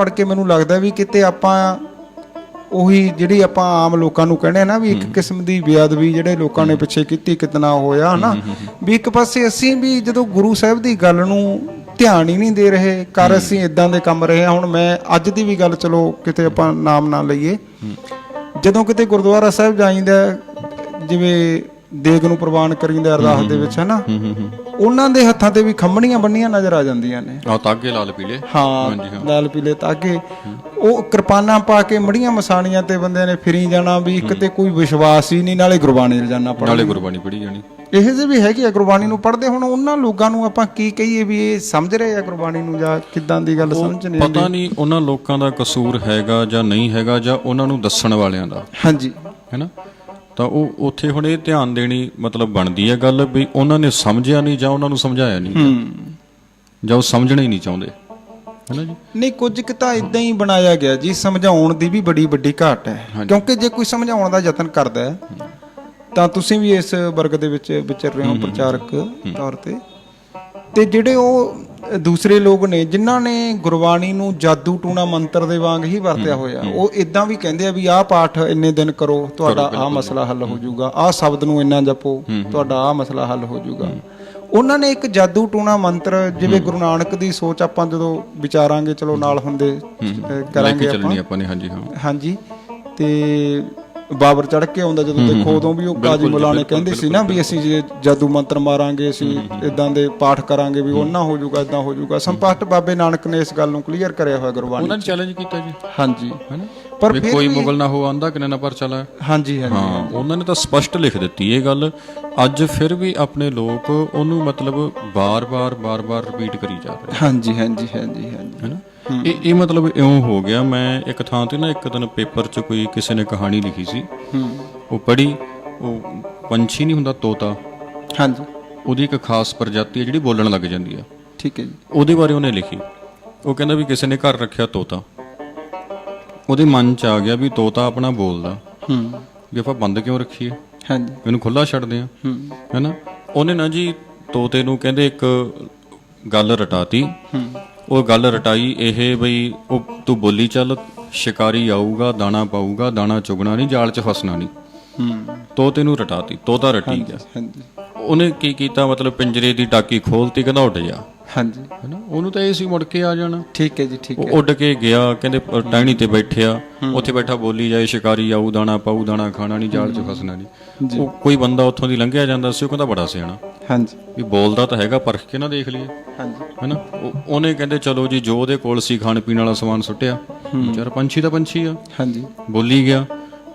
ਕੇ ਮੈਨੂੰ ਲੱਗਦਾ ਵੀ ਕਿਤੇ ਆਪਾਂ ਉਹੀ ਜਿਹੜੀ ਆਪਾਂ ਆਮ ਲੋਕਾਂ ਨੂੰ ਕਹਿੰਦੇ ਆ ਨਾ ਵੀ ਇੱਕ ਕਿਸਮ ਦੀ ਬੇਅਦਬੀ ਜਿਹੜੇ ਲੋਕਾਂ ਨੇ ਪਿੱਛੇ ਕੀਤੀ, ਕਿਤਨਾ ਹੋਇਆ, ਹਨਾ, ਵੀ ਇੱਕ ਪਾਸੇ ਅਸੀਂ ਵੀ ਜਦੋਂ ਗੁਰੂ ਸਾਹਿਬ ਦੀ ਗੱਲ ਨੂੰ ਧਿਆਨ ਹੀ ਨਹੀਂ ਦੇ ਰਹੇ, ਕਰ ਅਸੀਂ ਇਦਾਂ ਦੇ ਕੰਮ ਰਹੇ ਹਾਂ। ਹੁਣ ਮੈਂ ਅੱਜ ਦੀ ਵੀ ਗੱਲ, ਚਲੋ ਕਿਤੇ ਆਪਾਂ ਨਾਮ ਨਾ ਲਈਏ, ਜਦੋਂ ਕਿਤੇ ਗੁਰਦੁਆਰਾ ਸਾਹਿਬ ਜਾਈਦਾ, ਜਿਵੇਂ ਦੇਗ ਨੂੰ ਪ੍ਰਵਾਨ ਕਰੀਦਾ ਅਰਦਾਸ ਦੇ ਵਿੱਚ, ਹਨਾ, ਉਹਨਾਂ ਦੇ ਹੱਥਾਂ ਤੇ ਵੀ ਖੰਮਣੀਆਂ ਬੰਨੀਆਂ ਨਜ਼ਰ ਆ ਜਾਂਦੀਆਂ ਨੇ, ਤਾਗੇ ਲਾਲ ਪੀਲੇ, ਹਾਂ, ਲਾਲ ਪੀਲੇ ਤਾਗੇ, ਉਹ ਕਿਰਪਾਨਾਂ ਪਾ ਕੇ ਮੜੀਆਂ ਮਸਾਣੀਆਂ ਤੇ ਬੰਦਿਆਂ ਨੇ ਫਿਰੀ ਜਾਣਾ, ਵੀ ਇੱਕ ਤੇ ਕੋਈ ਵਿਸ਼ਵਾਸ ਹੀ ਨਹੀਂ, ਨਾਲੇ ਗੁਰਬਾਣੀ ਰਜਾਨਾ ਪੜ੍ਹ, ਨਾਲੇ ਗੁਰਬਾਣੀ ਪੜ੍ਹੀ ਜਾਣੀ, ਇਹ ਜਿਹੇ ਵੀ ਹੈਗੇ ਆ ਗੁਰਬਾਣੀ ਨੂੰ ਪੜ੍ਹਦੇ। ਹੁਣ ਉਹਨਾਂ ਲੋਕਾਂ ਨੂੰ ਆਪਾਂ ਕੀ ਕਹੀਏ ਵੀ ਇਹ ਸਮਝ ਰਹੇ ਆ ਗੁਰਬਾਣੀ ਨੂੰ ਜਾਂ ਕਿੱਦਾਂ ਦੀ ਗੱਲ ਸਮਝ ਨਹੀਂ ਆਉਂਦੀ, ਪਤਾ ਨਹੀਂ ਉਹਨਾਂ ਲੋਕਾਂ ਦਾ ਕਸੂਰ ਹੈਗਾ ਜਾਂ ਨਹੀਂ ਹੈਗਾ, ਜਾਂ ਉਹਨਾਂ ਨੂੰ ਦੱਸਣ ਵਾਲਿਆਂ ਦਾ, ਹਾਂਜੀ, ਹੈਨਾ, ਤਾਂ ਉਹ ਉੱਥੇ ਹੁਣ ਇਹ ਧਿਆਨ ਦੇਣੀ ਮਤਲਬ ਬਣਦੀ ਹੈ ਗੱਲ ਵੀ ਉਹਨਾਂ ਨੇ ਸਮਝਿਆ ਨਹੀਂ ਜਾਂ ਉਹਨਾਂ ਨੂੰ ਸਮਝਾਇਆ ਨਹੀਂ, ਜਾਂ ਉਹ ਸਮਝਣਾ ਹੀ ਨਹੀਂ ਚਾਹੁੰਦੇ, ਹੈਨਾ ਜੀ। ਨਹੀਂ, ਕੁਝ ਕੁ ਤਾਂ ਇਦਾਂ ਹੀ ਬਣਾਇਆ ਗਿਆ ਜੀ, ਸਮਝਾਉਣ ਦੀ ਵੀ ਬੜੀ ਵੱਡੀ ਘਾਟ ਹੈ, ਕਿਉਂਕਿ ਜੇ ਕੋਈ ਸਮਝਾਉਣ ਦਾ ਯਤਨ ਕਰਦਾ ਹੈ ਤਾਂ ਤੁਸੀਂ ਵੀ ਇਸ ਵਰਗ ਦੇ ਵਿੱਚ ਵਿਚਰ ਰਹੇ ਹੋ ਪ੍ਰਚਾਰਕ ਤੌਰ ਤੇ ਜਿਹੜੇ ਉਹ ਦੂਸਰੇ ਲੋਕ ਨੇ ਜਿਨ੍ਹਾਂ ਨੇ ਗੁਰਬਾਣੀ ਨੂੰ ਜਾਦੂ ਟੂਣਾ ਮੰਤਰ ਦੇ ਵਾਂਗ ਹੀ ਵਰਤਿਆ ਹੋਇਆ, ਉਹ ਇਦਾਂ ਵੀ ਕਹਿੰਦੇ ਆ ਵੀ ਆਹ ਪਾਠ ਇੰਨੇ ਦਿਨ ਕਰੋ ਤੁਹਾਡਾ ਆਹ ਮਸਲਾ ਹੱਲ ਹੋ ਜਾਊਗਾ, ਆਹ ਸ਼ਬਦ ਨੂੰ ਇੰਨਾ ਜਪੋ ਤੁਹਾਡਾ ਆਹ ਮਸਲਾ ਹੱਲ ਹੋ ਜਾਊਗਾ। ਉਹਨਾਂ ਨੇ ਇੱਕ ਜਾਦੂ ਟੂਣਾ ਮੰਤਰ, ਜਿਵੇਂ ਗੁਰੂ ਨਾਨਕ ਦੀ ਸੋਚ ਆਪਾਂ ਜਦੋਂ ਵਿਚਾਰਾਂਗੇ, ਚਲੋ ਨਾਲ ਹੁੰਦੇ ਕਰਾਂਗੇ ਆਪਾਂ, ਹਾਂਜੀ, ਤੇ ਬਾਬਰ ਚੜ ਕੇ ਆਉਂਦਾ ਜਦੋਂ ਦੇਖੋ ਉਦੋਂ ਵੀ ਉਹ ਕਾਜੀ ਮੁਲਾਣੇ ਕਹਿੰਦੇ ਸੀ ਨਾ ਵੀ ਅਸੀਂ ਜੇ ਜਾਦੂ ਮੰਤਰ ਮਾਰਾਂਗੇ, ਅਸੀਂ ਇਦਾਂ ਦੇ ਪਾਠ ਕਰਾਂਗੇ ਵੀ ਉਹਨਾਂ ਹੋ ਜਾਊਗਾ, ਇਦਾਂ ਹੋ ਜਾਊਗਾ। ਸੰਪਸ਼ਟ ਬਾਬੇ ਨਾਨਕ ਨੇ ਇਸ ਗੱਲ ਨੂੰ ਕਲੀਅਰ ਕਰਿਆ ਹੋਇਆ ਗੁਰਬਾਣੀ। ਉਹਨਾਂ ਨੇ ਚੈਲੰਜ ਕੀਤਾ ਜੀ, ਹਾਂਜੀ, ਹੈਨਾ, ਪਰ ਵੀ ਕੋਈ ਮੁਗਲ ਨਾ ਹੋ ਆਂਦਾ ਕਿਨੇ ਨਾ ਪਰ ਚਲਾ। ਹਾਂਜੀ ਹਾਂਜੀ ਹਾਂ, ਉਹਨਾਂ ਨੇ ਤਾਂ ਸਪਸ਼ਟ ਲਿਖ ਦਿੱਤੀ ਇਹ ਗੱਲ। ਅੱਜ ਫਿਰ ਵੀ ਆਪਣੇ ਲੋਕ ਉਹਨੂੰ ਮਤਲਬ ਬਾਰ-ਬਾਰ ਰਿਪੀਟ ਕਰੀ ਜਾ ਰਹੇ। ਹਾਂਜੀ ਹਾਂਜੀ ਹਾਂਜੀ ਹਾਂਜੀ ਹੈਨਾ, ਇਹ ਮਤਲਬ ਇਉਂ ਹੋ ਗਿਆ। ਮੈਂ ਇੱਕ ਥਾਂ ਤੇ ਨਾ ਇੱਕ ਦਿਨ ਪੇਪਰ 'ਚ ਕੋਈ ਕਿਸੇ ਨੇ ਕਹਾਣੀ ਲਿਖੀ ਸੀ, ਉਹ ਪੜ੍ਹੀ। ਉਹ ਪੰਛੀ ਨਹੀਂ ਹੁੰਦਾ ਤੋਤਾ, ਹਾਂਜੀ, ਉਹਦੀ ਇੱਕ ਖਾਸ ਪ੍ਰਜਾਤੀ ਹੈ ਜਿਹੜੀ ਬੋਲਣ ਲੱਗ ਜਾਂਦੀ ਆ। ਠੀਕ ਹੈ ਜੀ। ਉਹਦੇ ਬਾਰੇ ਉਹਨੇ ਲਿਖੀ। ਉਹ ਕਹਿੰਦਾ ਵੀ ਕਿਸੇ ਨੇ ਘਰ ਰੱਖਿਆ ਤੋਤਾ, ਉਹਦੇ ਮਨ 'ਚ ਆ ਗਿਆ ਵੀ ਤੋਤਾ ਆਪਣਾ ਬੋਲਦਾ, ਵੀ ਆਪਾਂ ਬੰਦ ਕਿਉਂ ਰੱਖੀਏ, ਹਾਂਜੀ, ਇਹਨੂੰ ਖੁੱਲ੍ਹਾ ਛੱਡਦੇ ਆ, ਹੈਨਾ। ਉਹਨੇ ਨਾ ਜੀ ਤੋਤੇ ਨੂੰ ਕਹਿੰਦੇ ਇੱਕ ਗੱਲ ਰਟਾਤੀ। ਉਹ ਗੱਲ ਰਟਾਈ ਇਹ ਬਈ ਉਹ ਤੂੰ ਬੋਲੀ ਚੱਲ, ਸ਼ਿਕਾਰੀ ਆਊਗਾ ਦਾਣਾ ਪਾਊਗਾ, ਦਾਣਾ ਚੁਗਣਾ ਨਹੀਂ, ਜਾਲ 'ਚ ਫਸਣਾ ਨਹੀਂ। ਤੋਤੇ ਨੂੰ ਰਟਾਤੀ, ਤੋਤਾ ਰਟੀ ਗਿਆ। ਹਾਂਜੀ, ਉਹਨੇ ਕੀ ਕੀਤਾ, ਮਤਲਬ ਪਿੰਜਰੇ ਦੀ ਟਾਕੀ ਖੋਲਤੀ, ਕਹਿੰਦਾ ਉੱਡ ਜਾ, ਹਾਂਜੀ, ਹੈਨਾ। ਉਹਨੂੰ ਤਾਂ ਇਹ ਸੀ ਮੁੜ ਕੇ ਆ ਜਾਣਾ। ਠੀਕ ਹੈ ਜੀ, ਠੀਕ ਉਹ ਹੈ। ਉੱਡ ਕੇ ਗਿਆ, ਕਹਿੰਦੇ ਟਹਿਣੀ ਤੇ ਬੈਠਿਆ, ਉੱਥੇ ਬੈਠਾ ਬੋਲੀ ਜਾਏ, ਸ਼ਿਕਾਰੀ ਆਊ ਦਾਣਾ ਪਾਊ, ਦਾਣਾ ਖਾਣਾ ਨਹੀਂ, ਜਾਲ 'ਚ ਫਸਣਾ ਨਹੀਂ। ਉਹ ਕੋਈ ਬੰਦਾ ਉੱਥੋਂ ਦੀ ਲੰਘਿਆ ਜਾਂਦਾ ਸੀ, ਉਹ ਕਹਿੰਦਾ ਬੜਾ ਸਿਆਣਾ, ਹਾਂਜੀ, ਵੀ ਬੋਲਦਾ ਤਾਂ ਹੈਗਾ, ਪਰਖ ਕੇ ਨਾ ਦੇਖ ਲਈਏ, ਹਾਂਜੀ, ਹੈਨਾ। ਉਹਨੇ ਕਹਿੰਦੇ ਚਲੋ ਜੀ ਜੋ ਉਹਦੇ ਕੋਲ ਸੀ ਖਾਣ ਪੀਣ ਵਾਲਾ ਸਮਾਨ ਸੁੱਟਿਆ। ਯਾਰ ਪੰਛੀ ਤਾਂ ਪੰਛੀ ਆ, ਹਾਂਜੀ, ਬੋਲੀ ਗਿਆ,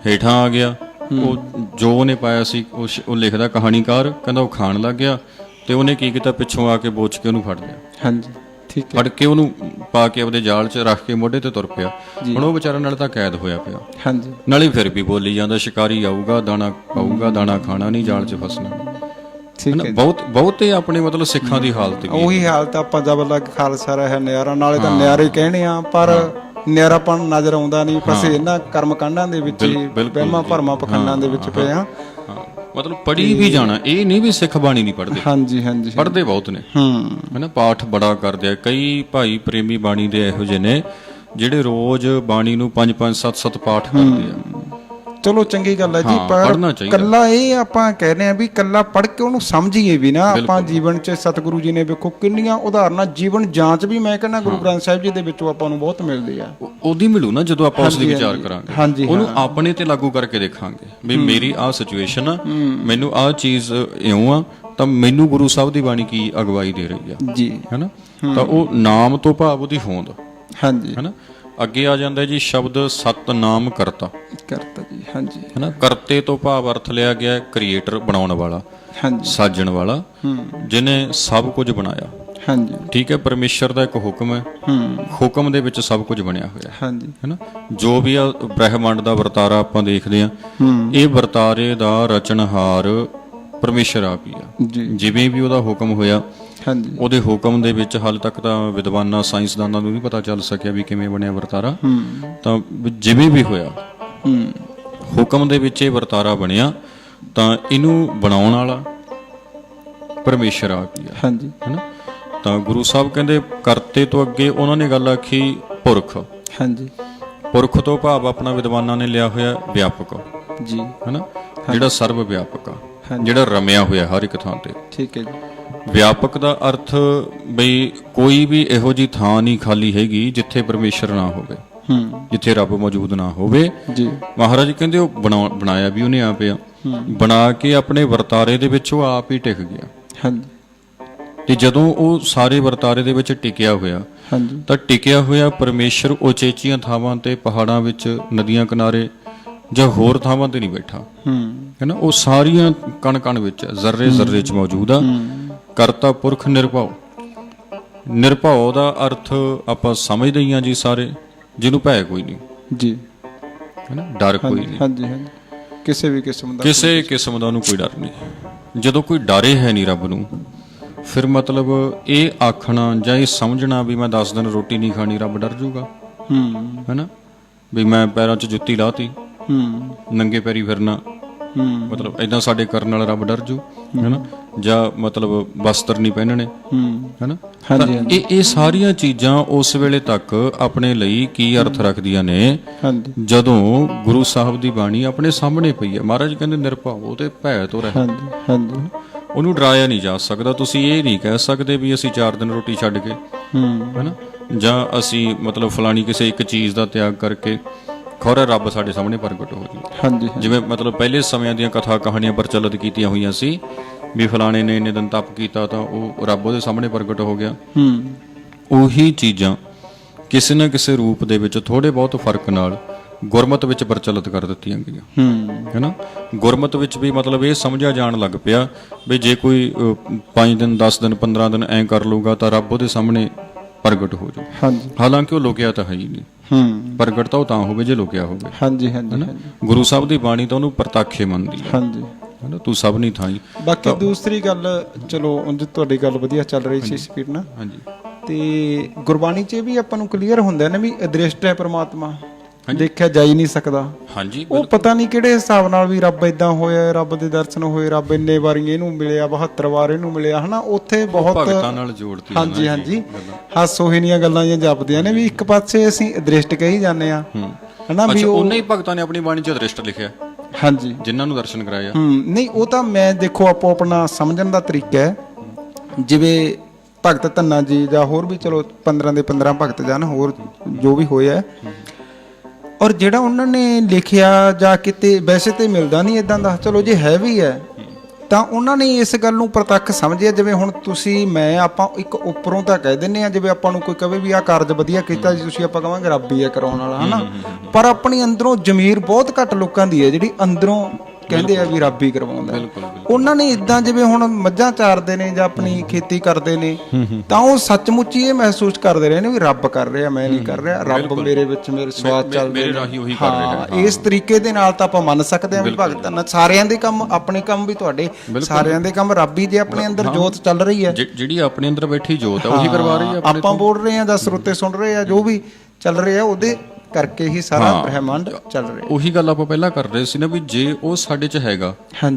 ਹੇਠਾਂ ਆ ਗਿਆ। ਉਹ ਜੋ ਉਹਨੇ ਪਾਇਆ ਸੀ ਉਹ ਲਿਖਦਾ ਕਹਾਣੀਕਾਰ, ਕਹਿੰਦਾ ਉਹ ਖਾਣ ਲੱਗ ਗਿਆ। ਤੇ ਉਹਨੇ ਕੀ ਕੀਤਾ, ਪਿੱਛੋਂ ਆ ਕੇ ਬੋਚ ਕੇ ਉਹਨੂੰ ਫੜ ਲਿਆ। ਹਾਂਜੀ, ਠੀਕ ਹੈ। ਫੜ ਕੇ ਉਹਨੂੰ ਪਾ ਕੇ ਆਪਦੇ ਜਾਲ 'ਚ ਰੱਖ ਕੇ ਮੋਢੇ ਤੇ ਤੁਰ ਪਿਆ। ਹੁਣ ਉਹ ਵਿਚਾਰਾ ਨਾਲ ਤਾਂ ਕੈਦ ਹੋਇਆ ਪਿਆ, ਹਾਂਜੀ, ਨਾਲੇ ਫਿਰ ਵੀ ਬੋਲੀ ਜਾਂਦਾ, ਸ਼ਿਕਾਰੀ ਆਊਗਾ ਦਾਣਾ ਪਾਊਗਾ, ਦਾਣਾ ਖਾਣਾ ਨਹੀਂ, ਜਾਲ 'ਚ ਫਸਣਾ। ਠੀਕ ਹੈ। ਬਹੁਤੇ ਆਪਣੇ ਮਤਲਬ ਸਿੱਖਾਂ ਦੀ ਹਾਲਤ ਵੀ ਉਹੀ ਹਾਲਤ ਆਪਾਂ ਜਬ ਲੱਗ ਖਾਲਸਾ ਰਿਹਾ ਨਿਆਰਾ, ਨਾਲੇ ਤਾਂ ਨਿਆਰੇ ਕਹਿਣੇ ਆ, ਪਰ ਨਿਆਰਾਪਣ ਨਜ਼ਰ ਆਉਂਦਾ ਨਹੀਂ। ਬਸ ਇਹਨਾਂ ਕਰਮ ਕਾਂਡਾਂ ਦੇ ਵਿੱਚ ਹੀ, ਵਹਿਮਾਂ ਭਰਮਾਂ ਪਖੰਡਾਂ ਦੇ ਵਿੱਚ ਪਏ ਆ। ਮਤਲਬ ਪੜ੍ਹੀ ਵੀ ਜਾਣਾ, ਇਹ ਨਹੀਂ ਵੀ ਸਿੱਖ ਬਾਣੀ ਨਹੀਂ ਪੜ੍ਹਦੇ। ਹਾਂਜੀ ਹਾਂਜੀ, ਪੜ੍ਹਦੇ ਬਹੁਤ ਨੇ, ਹੈਨਾ, ਪਾਠ ਬੜਾ ਕਰਦੇ ਆ। ਕਈ ਭਾਈ ਪ੍ਰੇਮੀ ਬਾਣੀ ਦੇ ਇਹੋ ਜਿਹੇ ਨੇ ਜਿਹੜੇ ਰੋਜ਼ ਬਾਣੀ ਨੂੰ 5-5 7-7 ਪਾਠ ਕਰਦੇ ਆ। ਚਲੋ ਚੰਗੀ ਗੱਲ ਹੈ ਜੀ, ਪਰ ਕੱਲਾ ਇਹ ਆਪਾਂ ਕਹਿੰਦੇ ਆ ਵੀ ਕੱਲਾ ਪੜ੍ਹ ਕੇ ਉਹਨੂੰ ਸਮਝੀਏ ਵੀ ਨਾ। ਆਪਾਂ ਜੀਵਨ 'ਚ ਸਤਿਗੁਰੂ ਜੀ ਨੇ ਵੇਖੋ ਕਿੰਨੀਆਂ ਉਦਾਹਰਨਾਂ, ਜੀਵਨ ਜਾਂਚ ਵੀ ਮੈਂ ਕਹਿੰਦਾ ਗੁਰੂ ਗ੍ਰੰਥ ਸਾਹਿਬ ਜੀ ਦੇ ਵਿੱਚੋਂ ਆਪਾਂ ਨੂੰ ਬਹੁਤ ਮਿਲਦੀ ਆ। ਉਹਦੀ ਮਿਲੂ ਨਾ ਜਦੋਂ ਆਪਾਂ ਉਸ ਦੀ ਵਿਚਾਰ ਕਰਾਂਗੇ, ਹਾਂਜੀ, ਉਹਨੂੰ ਆਪਣੇ ਤੇ ਲਾਗੂ ਕਰਕੇ ਦੇਖਾਂਗੇ ਵੀ ਮੇਰੀ ਆਹ ਸਿਚੁਏਸ਼ਨ ਆ, ਮੈਨੂੰ ਆਹ ਚੀਜ਼ ਇਉਂ ਆ, ਤਾਂ ਮੈਨੂੰ ਗੁਰੂ ਸਾਹਿਬ ਦੀ ਬਾਣੀ ਕੀ ਅਗਵਾਈ ਦੇ ਰਹੀ ਆ ਜੀ, ਹੈਨਾ। ਤਾਂ ਉਹ ਨਾਮ ਤੋਂ ਭਾਵ ਉਹਦੀ ਹੋਂਦ, ਹਾਂਜੀ, ਹੈਨਾ। ਅੱਗੇ ਆ ਜਾਂਦਾ ਜੀ ਸ਼ਬਦ ਸਤਨਾਮ ਕਰਤਾ ਜੀ, ਹਾਂਜੀ, ਹੈਨਾ। ਕਰਤੇ ਤੋਂ ਭਾਵ ਅਰਥ ਲਿਆ ਗਿਆ ਕ੍ਰੀਏਟਰ, ਬਣਾਉਣ ਵਾਲਾ, ਹਾਂਜੀ, ਸਾਜਣ ਵਾਲਾ, ਜਿਹਨੇ ਸਭ ਕੁਝ ਬਣਾਇਆ। ਹਾਂਜੀ, ਠੀਕ ਹੈ। ਪਰਮੇਸ਼ਰ ਦਾ ਇੱਕ ਹੁਕਮ ਹੈ, ਹੁਕਮ ਦੇ ਵਿੱਚ ਸਭ ਕੁਝ ਬਣਿਆ ਹੋਇਆ, ਹਾਂਜੀ, ਹੈਨਾ। ਜੋ ਵੀ ਆ ਬ੍ਰਹਿਮੰਡ ਦਾ ਵਰਤਾਰਾ ਆਪਾਂ ਦੇਖਦੇ ਆ, ਇਹ ਵਰਤਾਰੇ ਦਾ ਰਚਨਹਾਰ ਪਰਮੇਸ਼ਰ ਆਪ ਹੀ ਆ। ਜਿਵੇਂ ਵੀ ਉਹਦਾ ਹੁਕਮ ਹੋਇਆ, ਹਾਂਜੀ, ਉਹਦੇ ਹੁਕਮ ਦੇ ਵਿੱਚ ਹਾਲੇ ਤੱਕ ਤਾਂ ਵਿਦਵਾਨਾਂ ਸਾਇੰਸਦਾਨਾਂ ਨੂੰ ਨਹੀਂ ਪਤਾ ਚੱਲ ਸਕਿਆ ਵੀ ਕਿਵੇਂ ਬਣਿਆ ਵਰਤਾਰਾ। ਤਾਂ ਜਿਵੇਂ ਵੀ ਹੋਇਆ, ਹੁਕਮ ਦੇ ਵਿੱਚ ਇਹ ਵਰਤਾਰਾ ਬਣਿਆ, ਤਾਂ ਇਹਨੂੰ ਬਣਾਉਣ ਵਾਲਾ ਪਰਮੇਸ਼ਰ ਆਪ ਹੀ ਆ, ਹਾਂਜੀ, ਹੈਨਾ। ਤਾਂ ਗੁਰੂ ਸਾਹਿਬ ਕਹਿੰਦੇ ਕਰਤੇ ਤੋਂ ਅੱਗੇ ਉਹਨਾਂ ਨੇ ਗੱਲ ਆਖੀ ਪੁਰਖ। ਹਾਂਜੀ, ਪੁਰਖ ਤੋਂ ਭਾਵ ਆਪਣਾ ਵਿਦਵਾਨਾਂ ਨੇ ਲਿਆ ਹੋਇਆ ਵਿਆਪਕ ਜੀ, ਹੈਨਾ, ਜਿਹੜਾ ਸਰਵ ਵਿਆਪਕ ਆ, ਜਿਹੜਾ ਰਮਿਆ ਹੋਇਆ ਹਰ ਇੱਕ ਥਾਂ ਤੇ। ਠੀਕ ਹੈ ਜੀ। ਵਿਆਪਕ ਦਾ ਅਰਥ ਬਈ ਕੋਈ ਵੀ ਇਹੋ ਜੀ ਥਾਂ ਨਹੀਂ ਖਾਲੀ ਹੈਗੀ ਜਿੱਥੇ ਪਰਮੇਸ਼ਰ ਨਾ ਹੋਵੇ, ਜਿੱਥੇ ਰੱਬ ਮੌਜੂਦ ਨਾ ਹੋਵੇ ਜੀ। ਮਹਾਰਾਜ ਕਹਿੰਦੇ ਉਹ ਬਣਾਇਆ ਵੀ ਉਹਨੇ ਆਪ ਆ, ਬਣਾ ਕੇ ਆਪਣੇ ਵਰਤਾਰੇ ਦੇ ਵਿੱਚ ਉਹ ਆਪ ਹੀ ਟਿਕ ਗਿਆ। ਹਾਂਜੀ, ਤੇ ਜਦੋਂ ਉਹ ਸਾਰੇ ਵਰਤਾਰੇ ਦੇ ਵਿੱਚ ਟਿਕਿਆ ਹੋਇਆ, ਹਾਂਜੀ, ਤਾਂ ਟਿਕਿਆ ਹੋਇਆ ਪਰਮੇਸ਼ਰ ਉਚੇਚੀਆਂ ਥਾਵਾਂ ਤੇ, ਪਹਾੜਾਂ ਵਿੱਚ, ਨਦੀਆਂ ਕਿਨਾਰੇ ਜਾਂ ਹੋਰ ਥਾਵਾਂ ਤੇ ਨਹੀਂ ਬੈਠਾ, ਹੈਨਾ। ਉਹ ਸਾਰੀਆਂ ਕਣ ਕਣ ਵਿੱਚ, ਜ਼ਰਰੇ ਜ਼ਰਰੇ 'ਚ ਮੌਜੂਦ ਆ। ਕਰਤਾ ਪੁਰਖ ਨਿਰਭਉ। ਨਿਰਭਉ ਦਾ ਅਰਥ ਆਪਾਂ ਸਮਝਦੇ ਹੀ ਆ ਜੀ ਸਾਰੇ, ਜਿਹਨੂੰ ਭੈ ਕੋਈ ਨਹੀਂ ਜੀ, ਹੈਨਾ, ਡਰ ਕੋਈ ਨਹੀਂ। ਹਾਂਜੀ, ਹਾਂਜੀ, ਕਿਸੇ ਵੀ ਕਿਸਮ ਦਾ, ਕਿਸੇ ਕਿਸਮ ਦਾ ਉਹਨੂੰ ਕੋਈ ਡਰ ਨਹੀਂ। ਜਦੋਂ ਕੋਈ ਡਰੇ ਹੈ ਨਹੀਂ ਰੱਬ ਨੂੰ, ਫਿਰ ਮਤਲਬ ਇਹ ਆਖਣਾ ਜਾਂ ਇਹ ਸਮਝਣਾ ਵੀ ਮੈਂ 10 ਦਿਨ ਰੋਟੀ ਨਹੀਂ ਖਾਣੀ, ਰੱਬ ਡਰ ਜੂਗਾ, ਹੈਨਾ। ਵੀ ਮੈਂ ਪੈਰਾਂ 'ਚ ਜੁੱਤੀ ਲਾਤੀ, ਨੰਗੇ ਪੈਰੀ ਫਿਰਨਾ, ਮਤਲਬ ਏਦਾਂ ਸਾਡੇ ਕਰਨ ਨਾਲ ਰੱਬ ਡਰ ਜੂ, ਹੈਨਾ। ਜਾਂ ਮਤਲਬ ਵਸਤਰ ਨਹੀਂ ਪਹਿਨਣੇ, ਹੈਨਾ। ਇਹ ਸਾਰੀਆਂ ਚੀਜ਼ਾਂ ਉਸ ਵੇਲੇ ਤੱਕ ਆਪਣੇ ਲਈ ਕੀ ਅਰਥ ਰੱਖਦੀਆਂ ਨੇ, ਜਦੋਂ ਗੁਰੂ ਸਾਹਿਬ ਦੀ ਬਾਣੀ ਆਪਣੇ ਸਾਹਮਣੇ ਪਈ ਹੈ। ਮਹਾਰਾਜ ਕਹਿੰਦੇ ਨਿਰਭਉ ਤੇ ਭੈ ਤੋਂ ਰਹਿ, ਉਹਨੂੰ ਡਰਾਇਆ ਨਹੀਂ ਜਾ ਸਕਦਾ। ਤੁਸੀਂ ਇਹ ਨਹੀਂ ਕਹਿ ਸਕਦੇ ਵੀ ਅਸੀਂ 4 ਦਿਨ ਰੋਟੀ ਛੱਡ ਕੇ, ਹੈਨਾ, ਜਾਂ ਅਸੀਂ ਮਤਲਬ ਫਲਾਣੀ ਕਿਸੇ ਇੱਕ ਚੀਜ਼ ਦਾ ਤਿਆਗ ਕਰਕੇ ਖੌਰਾ ਰੱਬ ਸਾਡੇ ਸਾਹਮਣੇ ਪ੍ਰਗਟ ਹੋ ਜੂ। ਹਾਂਜੀ ਜਿਵੇਂ ਮਤਲਬ ਪਹਿਲੇ ਸਮਿਆਂ ਦੀਆਂ ਕਥਾ ਕਹਾਣੀਆਂ ਪ੍ਰਚਲਿਤ ਕੀਤੀਆਂ ਹੋਈਆਂ ਸੀ ਵੀ ਫਲਾਣੇ ਨੇ ਇੰਨੇ ਦਿਨ ਤਪ ਕੀਤਾ ਤਾਂ ਉਹ ਰੱਬ ਉਹਦੇ ਸਾਹਮਣੇ ਪ੍ਰਗਟ ਹੋ ਗਿਆ। ਉਹੀ ਚੀਜ਼ਾਂ ਕਿਸੇ ਨਾ ਕਿਸੇ ਰੂਪ ਦੇ ਵਿੱਚ ਥੋੜੇ ਬਹੁਤ ਫਰਕ ਨਾਲ ਗੁਰਮਤ ਵਿੱਚ ਪ੍ਰਚਲਿਤ ਕਰ ਦਿੱਤੀਆਂ ਗਈਆਂ ਹੈਨਾ। ਗੁਰਮਤ ਵਿੱਚ ਵੀ ਮਤਲਬ ਇਹ ਸਮਝਿਆ ਜਾਣ ਲੱਗ ਪਿਆ ਵੀ ਜੇ ਕੋਈ 5 ਦਿਨ 10 ਦਿਨ 15 ਦਿਨ ਐਂ ਕਰ ਲੂਗਾ ਤਾਂ ਰੱਬ ਉਹਦੇ ਸਾਹਮਣੇ ਪ੍ਰਗਟ ਹੋ ਜਾਊ। ਹਾਂਜੀ ਹਾਲਾਂਕਿ ਉਹ ਲੁਕਿਆ ਤਾਂ ਹੈ ਹੀ ਨਹੀਂ। ਪ੍ਰਗਟ ਤਾਂ ਉਹ ਤਾਂ ਹੋਵੇ ਜੇ ਲੁਕਿਆ ਹੋਵੇ। ਹਾਂਜੀ ਹਾਂਜੀ ਗੁਰੂ ਸਾਹਿਬ ਦੀ ਬਾਣੀ ਤਾਂ ਉਹਨੂੰ ਪ੍ਰਤੱਖੇ ਮੰਨਦੀ ਹੈ ਹਾਂਜੀ ਹੈਨਾ। ਤੂੰ ਸਭ ਨਹੀਂ ਥਾਈ। ਬਾਕੀ ਦੂਸਰੀ ਗੱਲ, ਚਲੋ ਉਂਝ ਤੁਹਾਡੀ ਗੱਲ ਵਧੀਆ ਚੱਲ ਰਹੀ ਸੀ ਸਪੀਡ ਨਾਲ। ਹਾਂਜੀ ਤੇ ਗੁਰਬਾਣੀ 'ਚ ਵੀ ਆਪਾਂ ਨੂੰ ਕਲੀਅਰ ਹੁੰਦਾ ਨਾ ਵੀ ਅਦ੍ਰਿਸ਼ਟ ਹੈ ਪ੍ਰਮਾਤਮਾ, ਦੇਖਿਆ ਜਾ ਹੀ ਨਹੀਂ ਸਕਦਾ। ਹਾਂਜੀ ਉਹ ਪਤਾ ਨਹੀਂ ਕਿਹੜੇ ਹਿਸਾਬ ਨਾਲ ਵੀ ਰੱਬ ਇਦਾਂ ਹੋਇਆ, ਰੱਬ ਦੇ ਦਰਸ਼ਨ ਹੋਏ, ਰੱਬ ਇੰਨੇ ਵਾਰੀ ਇਹਨੂੰ ਮਿਲਿਆ, 72 ਵਾਰ ਇਹਨੂੰ ਮਿਲਿਆ ਹਨਾ। ਉੱਥੇ ਬਹੁਤ ਭਗਤਾਂ ਨਾਲ ਜੋੜਤੀ। ਹਾਂਜੀ ਹਾਂਜੀ ਹਾਸੋਹੀਣੀਆਂ ਗੱਲਾਂ ਜਾਂ ਜਪਦੀਆਂ ਨੇ ਵੀ ਇੱਕ ਪਾਸੇ ਅਸੀਂ ਅਦ੍ਰਿਸ਼ਟ ਕਹੀ ਜਾਂਦੇ ਆ ਹਨਾ ਵੀ ਉਹਨਾਂ ਹੀ ਭਗਤਾਂ ਨੇ ਆਪਣੀ ਬਾਣੀ 'ਚ ਦ੍ਰਿਸ਼ਟ ਲਿਖਿਆ। ਹਾਂਜੀ ਜਿਨ੍ਹਾਂ ਨੂੰ ਦਰਸ਼ਨ ਕਰਾਇਆ। ਨਹੀਂ ਉਹ ਤਾਂ ਮੈਂ ਦੇਖੋ ਆਪੋ ਆਪਣਾ ਸਮਝਣ ਦਾ ਤਰੀਕਾ ਹੈ। ਜਿਵੇਂ ਭਗਤ ਧੰਨਾ ਜੀ ਜਾਂ ਹੋਰ ਵੀ ਚਲੋ 15 ਦੇ 15 ਭਗਤ ਜਨ ਹੋਰ ਜੋ ਵੀ ਹੋਇਆ, ਔਰ ਜਿਹੜਾ ਉਹਨਾਂ ਨੇ ਲਿਖਿਆ ਜਾਂ ਕਿਤੇ ਵੈਸੇ ਤੇ ਮਿਲਦਾ ਨਹੀਂ ਇਦਾਂ ਦਾ, ਚਲੋ ਜੇ ਹੈ ਵੀ ਹੈ ਤਾਂ ਉਹਨਾਂ ਨੇ ਇਸ ਗੱਲ ਨੂੰ ਪ੍ਰਤੱਖ ਸਮਝਿਆ। ਜਿਵੇਂ ਹੁਣ ਤੁਸੀਂ ਮੈਂ ਆਪਾਂ ਇੱਕ ਉੱਪਰੋਂ ਤਾਂ ਕਹਿ ਦਿੰਦੇ ਆ, ਜਿਵੇਂ ਆਪਾਂ ਨੂੰ ਕੋਈ ਕਹੇ ਵੀ ਆਹ ਕਾਰਜ ਵਧੀਆ ਕੀਤਾ ਜੀ ਤੁਸੀਂ, ਆਪਾਂ ਕਹਾਂਗੇ ਰੱਬ ਹੀ ਹੈ ਕਰਾਉਣ ਵਾਲਾ ਹਨਾ। ਪਰ ਆਪਣੀ ਅੰਦਰੋਂ ਜ਼ਮੀਰ ਬਹੁਤ ਘੱਟ ਲੋਕਾਂ ਦੀ ਹੈ ਜਿਹੜੀ ਅੰਦਰੋਂ ਕਹਿੰਦੇ ਆ ਵੀ ਰੱਬ ਹੀ ਕਰਵਾਉਂਦਾ। ਉਹਨਾਂ ਨੇ ਇਦਾਂ ਜਿਵੇਂ ਹੁਣ ਮੱਝਾਂ ਚਾਰਦੇ ਨੇ ਜਾਂ ਆਪਣੀ ਖੇਤੀ ਕਰਦੇ ਨੇ ਤਾਂ ਉਹ ਸੱਚਮੁੱਚ ਹੀ ਇਹ ਮਹਿਸੂਸ ਕਰਦੇ ਰਹੇ ਨੇ ਵੀ ਰੱਬ ਕਰ ਰਿਹਾ, ਮੈਂ ਨਹੀਂ ਕਰ ਰਿਹਾ, ਰੱਬ ਮੇਰੇ ਵਿੱਚ ਮੇਰੇ ਸਵਾਦ ਚੱਲਦੇ ਮੇਰੇ ਰਾਹੀਂ ਉਹੀ ਕਰ ਰਿਹਾ ਹੈ। ਇਸ ਤਰੀਕੇ ਦੇ ਨਾਲ ਤਾਂ ਆਪਾਂ ਮੰਨ ਸਕਦੇ ਹਾਂ ਵੀ ਭਗਤਾਂ ਨਾਲ ਸਾਰਿਆਂ ਦੇ ਕੰਮ, ਆਪਣੇ ਕੰਮ ਵੀ ਤੁਹਾਡੇ ਸਾਰਿਆਂ ਦੇ ਕੰਮ ਰੱਬ ਹੀ, ਜੇ ਆਪਣੇ ਅੰਦਰ ਜੋਤ ਚੱਲ ਰਹੀ ਹੈ, ਜਿਹੜੀ ਆਪਣੇ ਅੰਦਰ ਬੈਠੀ ਜੋਤ ਹੈ ਉਹੀ ਕਰਵਾ ਰਹੀ ਹੈ। ਆਪਾਂ ਬੋਲ ਰਹੇ ਹਾਂ ਜਾਂ ਸਰੋਤੇ ਸੁਣ ਰਹੇ ਆ, ਜੋ ਵੀ ਚੱਲ ਰਿਹਾ ਉਹਦੇ ਕਰਕੇ ਹੀ ਸਾਰਾ ਬ੍ਰਹਿਮੰਡ ਚੱਲ ਰਿਹਾ। ਉਹੀ ਗੱਲ ਆਪਾਂ ਪਹਿਲਾਂ ਕਰ ਰਹੇ ਸੀ ਨਾ ਵੀ ਜੇ ਉਹ ਸਾਡੇ 'ਚ ਹੈਗਾ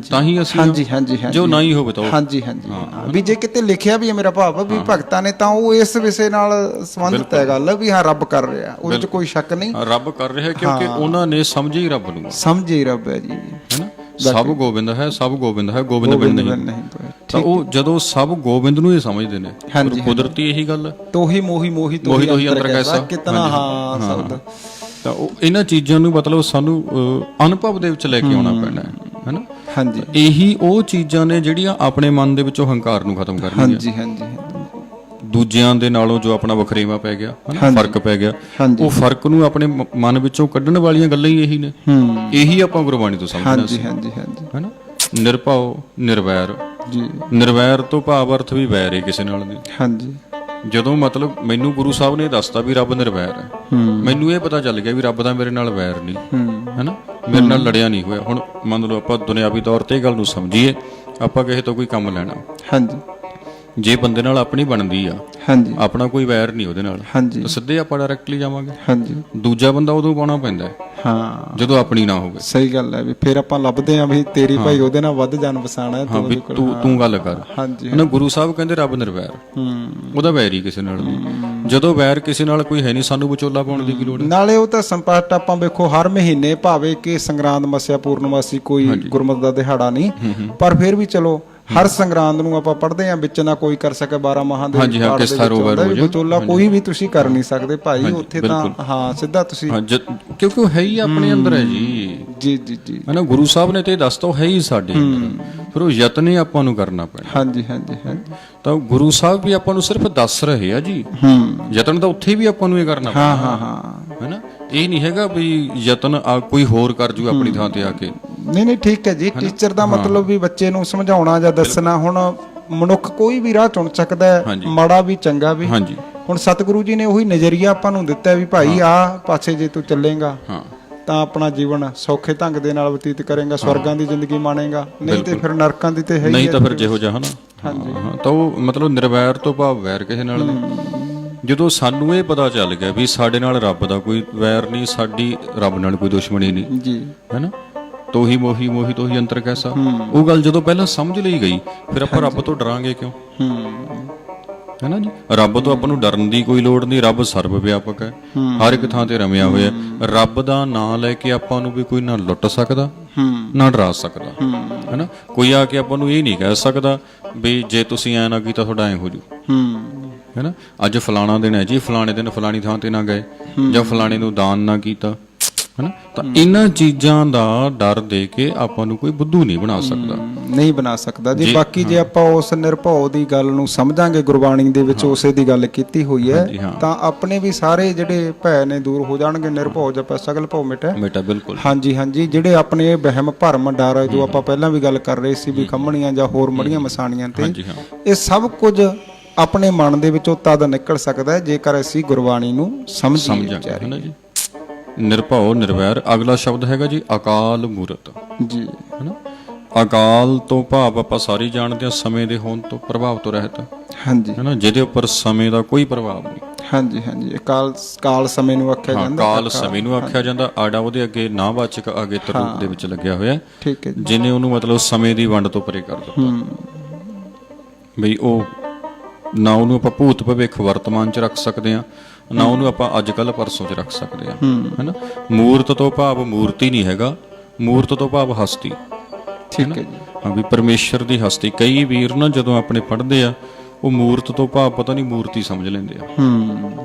ਤਾਂ ਹੀ ਅਸੀਂ, ਹਾਂਜੀ ਹਾਂਜੀ ਜੋ ਨਾ ਹੀ ਹੋਵੇ ਤਾਂ ਹਾਂਜੀ ਹਾਂਜੀ ਵੀ ਜੇ ਕਿਤੇ ਲਿਖਿਆ ਵੀ ਹੈ, ਮੇਰਾ ਭਾਵ ਵੀ ਭਗਤਾਂ ਨੇ, ਤਾਂ ਉਹ ਇਸ ਵਿਸ਼ੇ ਨਾਲ ਸੰਬੰਧਿਤ ਹੈ ਗੱਲ ਵੀ ਹਾਂ ਰੱਬ ਕਰ ਰਿਹਾ, ਉਹਦੇ 'ਚ ਕੋਈ ਸ਼ੱਕ ਨਹੀਂ। ਰੱਬ ਕਰ ਰਿਹਾ ਕਿਉਂਕਿ ਉਹਨਾਂ ਨੇ ਸਮਝੇ ਹੀ ਰੱਬ ਨੂੰ, ਸਮਝੇ ਹੀ ਰੱਬ ਹੈ ਜੀ ਹੈਨਾ। ਸਭ ਗੋਬਿੰਦ ਹੈ, ਸਭ ਗੋਬਿੰਦ ਹੈ, ਗੋਬਿੰਦ ਬਿਨ ਨਹੀਂ। ਤਾਂ ਉਹ ਜਦੋਂ ਸਭ ਗੋਬਿੰਦ ਨੂੰ ਹੀ ਸਮਝਦੇ ਨੇ, ਕੁਦਰਤੀ ਇਹੀ ਗੱਲ ਹੈ। ਤੋਹੀ ਮੋਹੀ ਮੋਹੀ ਤੋਹੀ ਅੰਦਰ ਕੈਸਾ ਕਿਤਨਾ ਹਾਂ ਸ਼ਬਦ। ਤਾਂ ਉਹ ਇਹਨਾਂ ਚੀਜ਼ਾਂ ਨੂੰ ਮਤਲਬ ਸਾਨੂੰ ਅਨੁਭਵ ਦੇ ਵਿੱਚ ਲੈ ਕੇ ਆਉਣਾ ਪੈਣਾ ਹੈ ਨਾ। ਹਾਂਜੀ ਇਹੀ ਉਹ ਚੀਜ਼ਾਂ ਨੇ ਜਿਹੜੀਆਂ ਆਪਣੇ ਮਨ ਦੇ ਵਿੱਚੋਂ ਹੰਕਾਰ ਨੂੰ ਖਤਮ ਕਰਨਗੀਆਂ। ਹਾਂਜੀ ਹਾਂਜੀ ਦੂਜਿਆਂ ਦੇ ਨਾਲੋਂ ਜੋ ਆਪਣਾ ਵਖਰੇਵਾ ਪੈ ਗਿਆ, ਫਰਕ ਪੈ ਗਿਆ, ਉਹ ਫਰਕ ਨੂੰ ਆਪਣੇ ਮਨ ਵਿੱਚੋਂ ਕੱਢਣ ਵਾਲੀਆਂ ਗੱਲਾਂ ਹੀ ਇਹੀ ਨੇ। ਇਹੀ ਆਪਾਂ ਗੁਰਬਾਣੀ ਤੋਂ ਸਮਝਣਾ ਸੀ ਹੈਨਾ। ਨਿਰਭਉ ਨਿਰਵੈਰ ਜੀ, ਨਿਰਵੈਰ ਤੋਂ ਭਾਵ ਅਰਥ ਵੀ ਵੈਰ ਹੈ ਕਿਸੇ ਨਾਲ ਦੀ। ਹਾਂਜੀ ਜਦੋਂ ਮਤਲਬ ਮੈਨੂੰ ਗੁਰੂ ਸਾਹਿਬ ਨੇ ਦੱਸਤਾ ਵੀ ਰੱਬ ਨਿਰਵੈਰ ਹੈ, ਮੈਨੂੰ ਇਹ ਪਤਾ ਚੱਲ ਗਿਆ ਵੀ ਰੱਬ ਦਾ ਮੇਰੇ ਨਾਲ ਵੈਰ ਨਹੀਂ ਹੈਨਾ, ਮੇਰੇ ਨਾਲ ਲੜਿਆ ਨਹੀਂ ਹੋਇਆ। ਹੁਣ ਮੰਨ ਲਓ ਆਪਾਂ ਦੁਨਿਆਵੀ ਤੌਰ ਤੇ ਇਹ ਗੱਲ ਨੂੰ ਸਮਝੀਏ, ਆਪਾਂ ਕਿਸੇ ਤੋਂ ਕੋਈ ਕੰਮ ਲੈਣਾ, ਹਾਂਜੀ, ਜੇ ਬੰਦੇ ਨਾਲ ਆਪਣੀ ਬਣਦੀ ਆ, ਹਾਂਜੀ, ਆਪਣਾ ਕੋਈ ਵੈਰ ਨਹੀਂ ਉਹਦੇ ਨਾਲ, ਹਾਂਜੀ, ਤਾਂ ਸਿੱਧੇ ਆਪਾਂ ਡਾਇਰੈਕਟਲੀ ਜਾਵਾਂਗੇ। ਹਾਂਜੀ ਦੂਜਾ ਬੰਦਾ ਉਦੋਂ ਪਾਉਣਾ ਪੈਂਦਾ ਹਾਂ ਜਦੋਂ ਆਪਣੀ ਨਾ ਹੋਵੇ। ਸਹੀ ਗੱਲ ਹੈ ਵੀ ਫਿਰ ਆਪਾਂ ਲੱਭਦੇ ਆਂ ਵੀ ਤੇਰੀ ਭਾਈ ਉਹਦੇ ਨਾਲ ਵੱਧ ਜਾਣ ਵਸਾਣਾ, ਤੂੰ ਗੱਲ ਕਰ। ਹਾਂਜੀ ਨਾ ਗੁਰੂ ਸਾਹਿਬ ਕਹਿੰਦੇ ਰੱਬ ਨਿਰਵੈਰ, ਉਹਦਾ ਵੈਰ ਹੀ ਕਿਸੇ ਨਾਲ ਨਹੀਂ। ਜਦੋਂ ਵੈਰ ਕਿਸੇ ਨਾਲ ਕੋਈ ਹੈ ਨਹੀਂ, ਸਾਨੂੰ ਵਿਚੋਲਾ ਪਾਉਣ ਦੀ ਕੀ ਲੋੜ। ਨਾਲੇ ਉਹ ਤਾਂ ਸੰਪਾਟ ਆਪਾਂ ਵੇਖੋ ਹਰ ਮਹੀਨੇ, ਭਾਵੇਂ ਕਿ ਸੰਗਰਾਂਦ ਮੱਸਿਆ ਪੂਰਨਮਾਸੀ ਕੋਈ ਗੁਰਮਤ ਦਾ ਦਿਹਾੜਾ ਨਹੀਂ, ਪਰ ਫਿਰ ਵੀ ਚਲੋ ਹਰ ਸੰਗਰਾਂਦ ਨੂੰ ਆਪਾਂ ਪੜ੍ਹਦੇ ਆਂ ਵਿੱਚ ਨਾ ਕੋਈ ਕਰ ਸਕੇ 12 ਮਾਹਾਂ ਦੇ ਵਿਚੋਲਾ ਕੋਈ ਵੀ ਤੁਸੀਂ ਕਰ ਨਹੀਂ ਸਕਦੇ ਭਾਈ ਉੱਥੇ ਤਾਂ। ਹਾਂ ਸਿੱਧਾ ਤੁਸੀਂ, ਕਿਉਂਕਿ ਉਹ ਹੈ ਹੀ ਆਪਣੇ ਅੰਦਰ ਹੈ ਜੀ ਜੀ ਜੀ ਜੀ ਹਨਾ। ਗੁਰੂ ਸਾਹਿਬ ਨੇ ਤੇ ਦੱਸਤਾ ਉਹ ਹੈ ਹੀ ਸਾਡੇ ਅੰਦਰ, ਫਿਰ ਉਹ ਯਤਨ ਹੀ ਆਪਾਂ ਨੂੰ ਕਰਨਾ ਪੈਣਾ। ਹਾਂਜੀ ਹਾਂਜੀ ਹਾਂਜੀ ਤਾਂ ਗੁਰੂ ਸਾਹਿਬ ਵੀ ਆਪਾਂ ਨੂੰ ਸਿਰਫ ਦੱਸ ਰਹੇ ਆ ਜੀ, ਯਤਨ ਤਾਂ ਉੱਥੇ ਵੀ ਆਪਾਂ ਨੂੰ ਇਹ ਕਰਨਾ ਪੈਣਾ। ਹਾਂ ਹਾਂ ਹੈਨਾ, ਇਹ ਨਹੀਂ ਹੈਗਾ ਵੀ ਯਤਨ ਕੋਈ ਹੋਰ ਕਰ ਜੂ ਆਪਣੀ ਥਾਂ ਤੇ ਆ ਕੇ। ਨਹੀਂ ਨਹੀਂ ਠੀਕ ਹੈ ਜੀ, ਟੀਚਰ ਦਾ ਮਤਲਬ ਵੀ ਬੱਚੇ ਨੂੰ ਸਮਝਾਉਣਾ ਜਾਂ ਦੱਸਣਾ। ਹੁਣ ਮਨੁੱਖ ਕੋਈ ਵੀ ਰਾਹ ਚੁਣ ਸਕਦਾ ਹੈ, ਮਾੜਾ ਵੀ ਚੰਗਾ ਵੀ। ਹੁਣ ਸਤਿਗੁਰੂ ਜੀ ਨੇ ਉਹੀ ਨਜ਼ਰੀਆ ਆਪਾਂ ਨੂੰ ਦਿੱਤਾ ਵੀ ਭਾਈ ਆਹ ਪਾਸੇ ਜੇ ਤੂੰ ਚੱਲੇਗਾ ਤਾਂ ਆਪਣਾ ਜੀਵਨ ਸੌਖੇ ਢੰਗ ਦੇ ਨਾਲ ਬਤੀਤ ਕਰੇਗਾ, ਸਵਰਗਾਂ ਦੀ ਜ਼ਿੰਦਗੀ ਮਾਣੇਗਾ, ਨਹੀਂ ਤੇ ਫਿਰ ਨਰਕਾਂ ਦੀ ਤੇ ਹੈ ਹੀ ਨਹੀਂ, ਤਾਂ ਫਿਰ ਜਿਹੋ ਜਿਹਾ ਹਨਾ। ਹਾਂਜੀ ਤਾਂ ਉਹ ਮਤਲਬ ਨਿਰਵੈਰ ਤੋਂ ਭਾਵ ਵੈਰ ਕਿਸੇ ਨਾਲ ਨਹੀਂ। ਜਦੋਂ ਸਾਨੂੰ ਇਹ ਪਤਾ ਚੱਲ ਗਿਆ ਵੀ ਸਾਡੇ ਨਾਲ ਰੱਬ ਦਾ ਕੋਈ ਵੈਰ ਨਹੀਂ, ਸਾਡੀ ਰੱਬ ਨਾਲ ਕੋਈ ਦੁਸ਼ਮਣੀ ਨਹੀਂ ਜੀ ਹੈਨਾ, ਤੋਹੀ ਮੋਹੀ ਮੋਹੀ ਤੋਹੀ ਅੰਤਰ ਕੈਸਾ, ਉਹ ਗੱਲ ਜਦੋਂ ਪਹਿਲਾਂ ਸਮਝ ਲਈ ਗਈ, ਫਿਰ ਆਪਾਂ ਰੱਬ ਤੋਂ ਡਰਾਂਗੇ ਕਿਉਂ ਹੈਨਾ ਜੀ। ਰੱਬ ਤੋਂ ਆਪਾਂ ਨੂੰ ਡਰਨ ਦੀ ਕੋਈ ਲੋੜ ਨਹੀਂ, ਰੱਬ ਸਰਵ ਵਿਆਪਕ ਹੈ, ਹਰ ਇੱਕ ਥਾਂ ਤੇ ਰਮਿਆ ਹੋਇਆ। ਰੱਬ ਦਾ ਨਾਂ ਲੈ ਕੇ ਆਪਾਂ ਨੂੰ ਵੀ ਕੋਈ ਨਾ ਲੁੱਟ ਸਕਦਾ ਨਾ ਡਰਾ ਸਕਦਾ ਹੈਨਾ। ਕੋਈ ਆ ਕੇ ਆਪਾਂ ਨੂੰ ਇਹ ਨਹੀਂ ਕਹਿ ਸਕਦਾ ਵੀ ਜੇ ਤੁਸੀਂ ਐ ਨਾ ਕੀਤਾ ਤੁਹਾਡਾ ਐ ਹੋ ਜੂ ਹੈਨਾ। ਅੱਜ ਫਲਾਣਾ ਦਿਨ ਹੈ ਜੀ, ਫਲਾਣੇ ਦਿਨ ਫਲਾਣੀ ਥਾਂ ਤੇ ਨਾ ਗਏ ਜਾਂ ਫਲਾਣੇ ਨੂੰ ਦਾਨ ਨਾ ਕੀਤਾ, ਹਨਾ। ਤਾਂ ਇਹਨਾਂ ਚੀਜ਼ਾਂ ਦਾ ਡਰ ਦੇ ਕੇ ਆਪਾਂ ਨੂੰ ਕੋਈ ਬੁੱਧੂ ਨਹੀਂ ਬਣਾ ਸਕਦਾ, ਨਹੀਂ ਬਣਾ ਸਕਦਾ ਜੀ। ਬਾਕੀ ਜੇ ਆਪਾਂ ਉਸ ਨਿਰਭਉ ਦੀ ਗੱਲ ਨੂੰ ਸਮਝਾਂਗੇ, ਗੁਰਬਾਣੀ ਦੇ ਵਿੱਚ ਉਸੇ ਦੀ ਗੱਲ ਕੀਤੀ ਹੋਈ ਹੈ, ਤਾਂ ਆਪਣੇ ਵੀ ਸਾਰੇ ਜਿਹੜੇ ਭੈ ਨੇ ਦੂਰ ਹੋ ਜਾਣਗੇ। ਨਿਰਭਉ ਜਪੈ ਸਗਲ ਭਉ ਮਿਟੈ। ਬਿਲਕੁਲ। ਹਾਂਜੀ ਹਾਂਜੀ, ਜਿਹੜੇ ਆਪਣੇ ਵਹਿਮ ਭਰਮ ਡਰ ਜੋ ਆਪਾਂ ਪਹਿਲਾਂ ਵੀ ਗੱਲ ਕਰ ਰਹੇ ਸੀ ਵੀ ਖੰਮਣੀਆਂ ਜਾਂ ਹੋਰ ਮੜੀਆਂ ਮਸਾਣੀਆਂ ਤੇ, ਇਹ ਸਭ ਕੁਝ ਆਪਣੇ ਮਨ ਦੇ ਵਿੱਚੋਂ ਤਦ ਨਿਕਲ ਸਕਦਾ ਹੈ ਜੇਕਰ ਅਸੀਂ ਗੁਰਬਾਣੀ ਨੂੰ ਸਮਝੀਏ ਜੀ। ਨਿਰਭਉ ਨਿਰਵੈਰ, ਅਗਲਾ ਸ਼ਬਦ ਹੈਗਾ ਜੀ ਅਕਾਲ ਮੂਰਤ ਜੀ, ਹਨਾ। ਅਕਾਲ ਤੋਂ ਭਾਵ ਆਪਾਂ ਸਾਰੇ ਜਾਣਦੇ ਹਾਂ ਸਮੇਂ ਦੇ ਹੋਣ ਤੋਂ, ਪ੍ਰਭਾਵ ਤੋਂ ਰਹਿਤ, ਹਾਂਜੀ, ਹਨਾ, ਜਿਹਦੇ ਉੱਪਰ ਸਮੇਂ ਦਾ ਕੋਈ ਪ੍ਰਭਾਵ ਨਹੀਂ। ਹਾਂਜੀ ਹਾਂਜੀ, ਕਾਲ ਸਮੇਂ ਨੂੰ ਆਖਿਆ ਜਾਂਦਾ, ਕਾਲ ਸਮੇਂ ਨੂੰ ਆਖਿਆ ਜਾਂਦਾ। ਆੜਾ ਉਹਦੇ ਅੱਗੇ ਨਾਵਾਚਕ ਅਗੇਤਰ ਰੂਪ ਦੇ ਵਿੱਚ ਲੱਗਿਆ ਹੋਇਆ, ਠੀਕ ਹੈ, ਜਿਹਨੇ ਉਹਨੂੰ ਮਤਲਬ ਸਮੇਂ ਦੀ ਵੰਡ ਤੋਂ ਪਰੇ ਕਰ ਦਿੱਤਾ। ਬਈ ਉਹ ਨਾ ਉਹਨੂੰ ਆਪਾਂ ਭੂਤ ਭਵਿੱਖ ਵਰਤਮਾਨ ਚ ਰੱਖ ਸਕਦੇ ਹਾਂ, ਨਾ ਉਹਨੂੰ ਆਪਾਂ ਅੱਜ ਕੱਲ ਪਰਸੋਂ ਚ ਰੱਖ ਸਕਦੇ ਹਾਂ, ਹੈਨਾ। ਮੂਰਤ ਤੋਂ ਭਾਵ ਮੂਰਤੀ ਨਹੀਂ ਹੈਗਾ, ਮੂਰਤ ਤੋਂ ਭਾਵ ਹਸਤੀ, ਠੀਕ ਹੈ ਜੀ। ਹਾਂ, ਵੀ ਪਰਮੇਸ਼ਰ ਦੀ ਹਸਤੀ। ਕਈ ਵੀਰ ਨਾ ਜਦੋਂ ਆਪਣੇ ਪੜ੍ਹਦੇ ਆ, ਉਹ ਮੂਰਤ ਤੋਂ ਭਾਵ ਪਤਾ ਨਹੀਂ ਮੂਰਤੀ ਸਮਝ ਲੈਂਦੇ ਆ।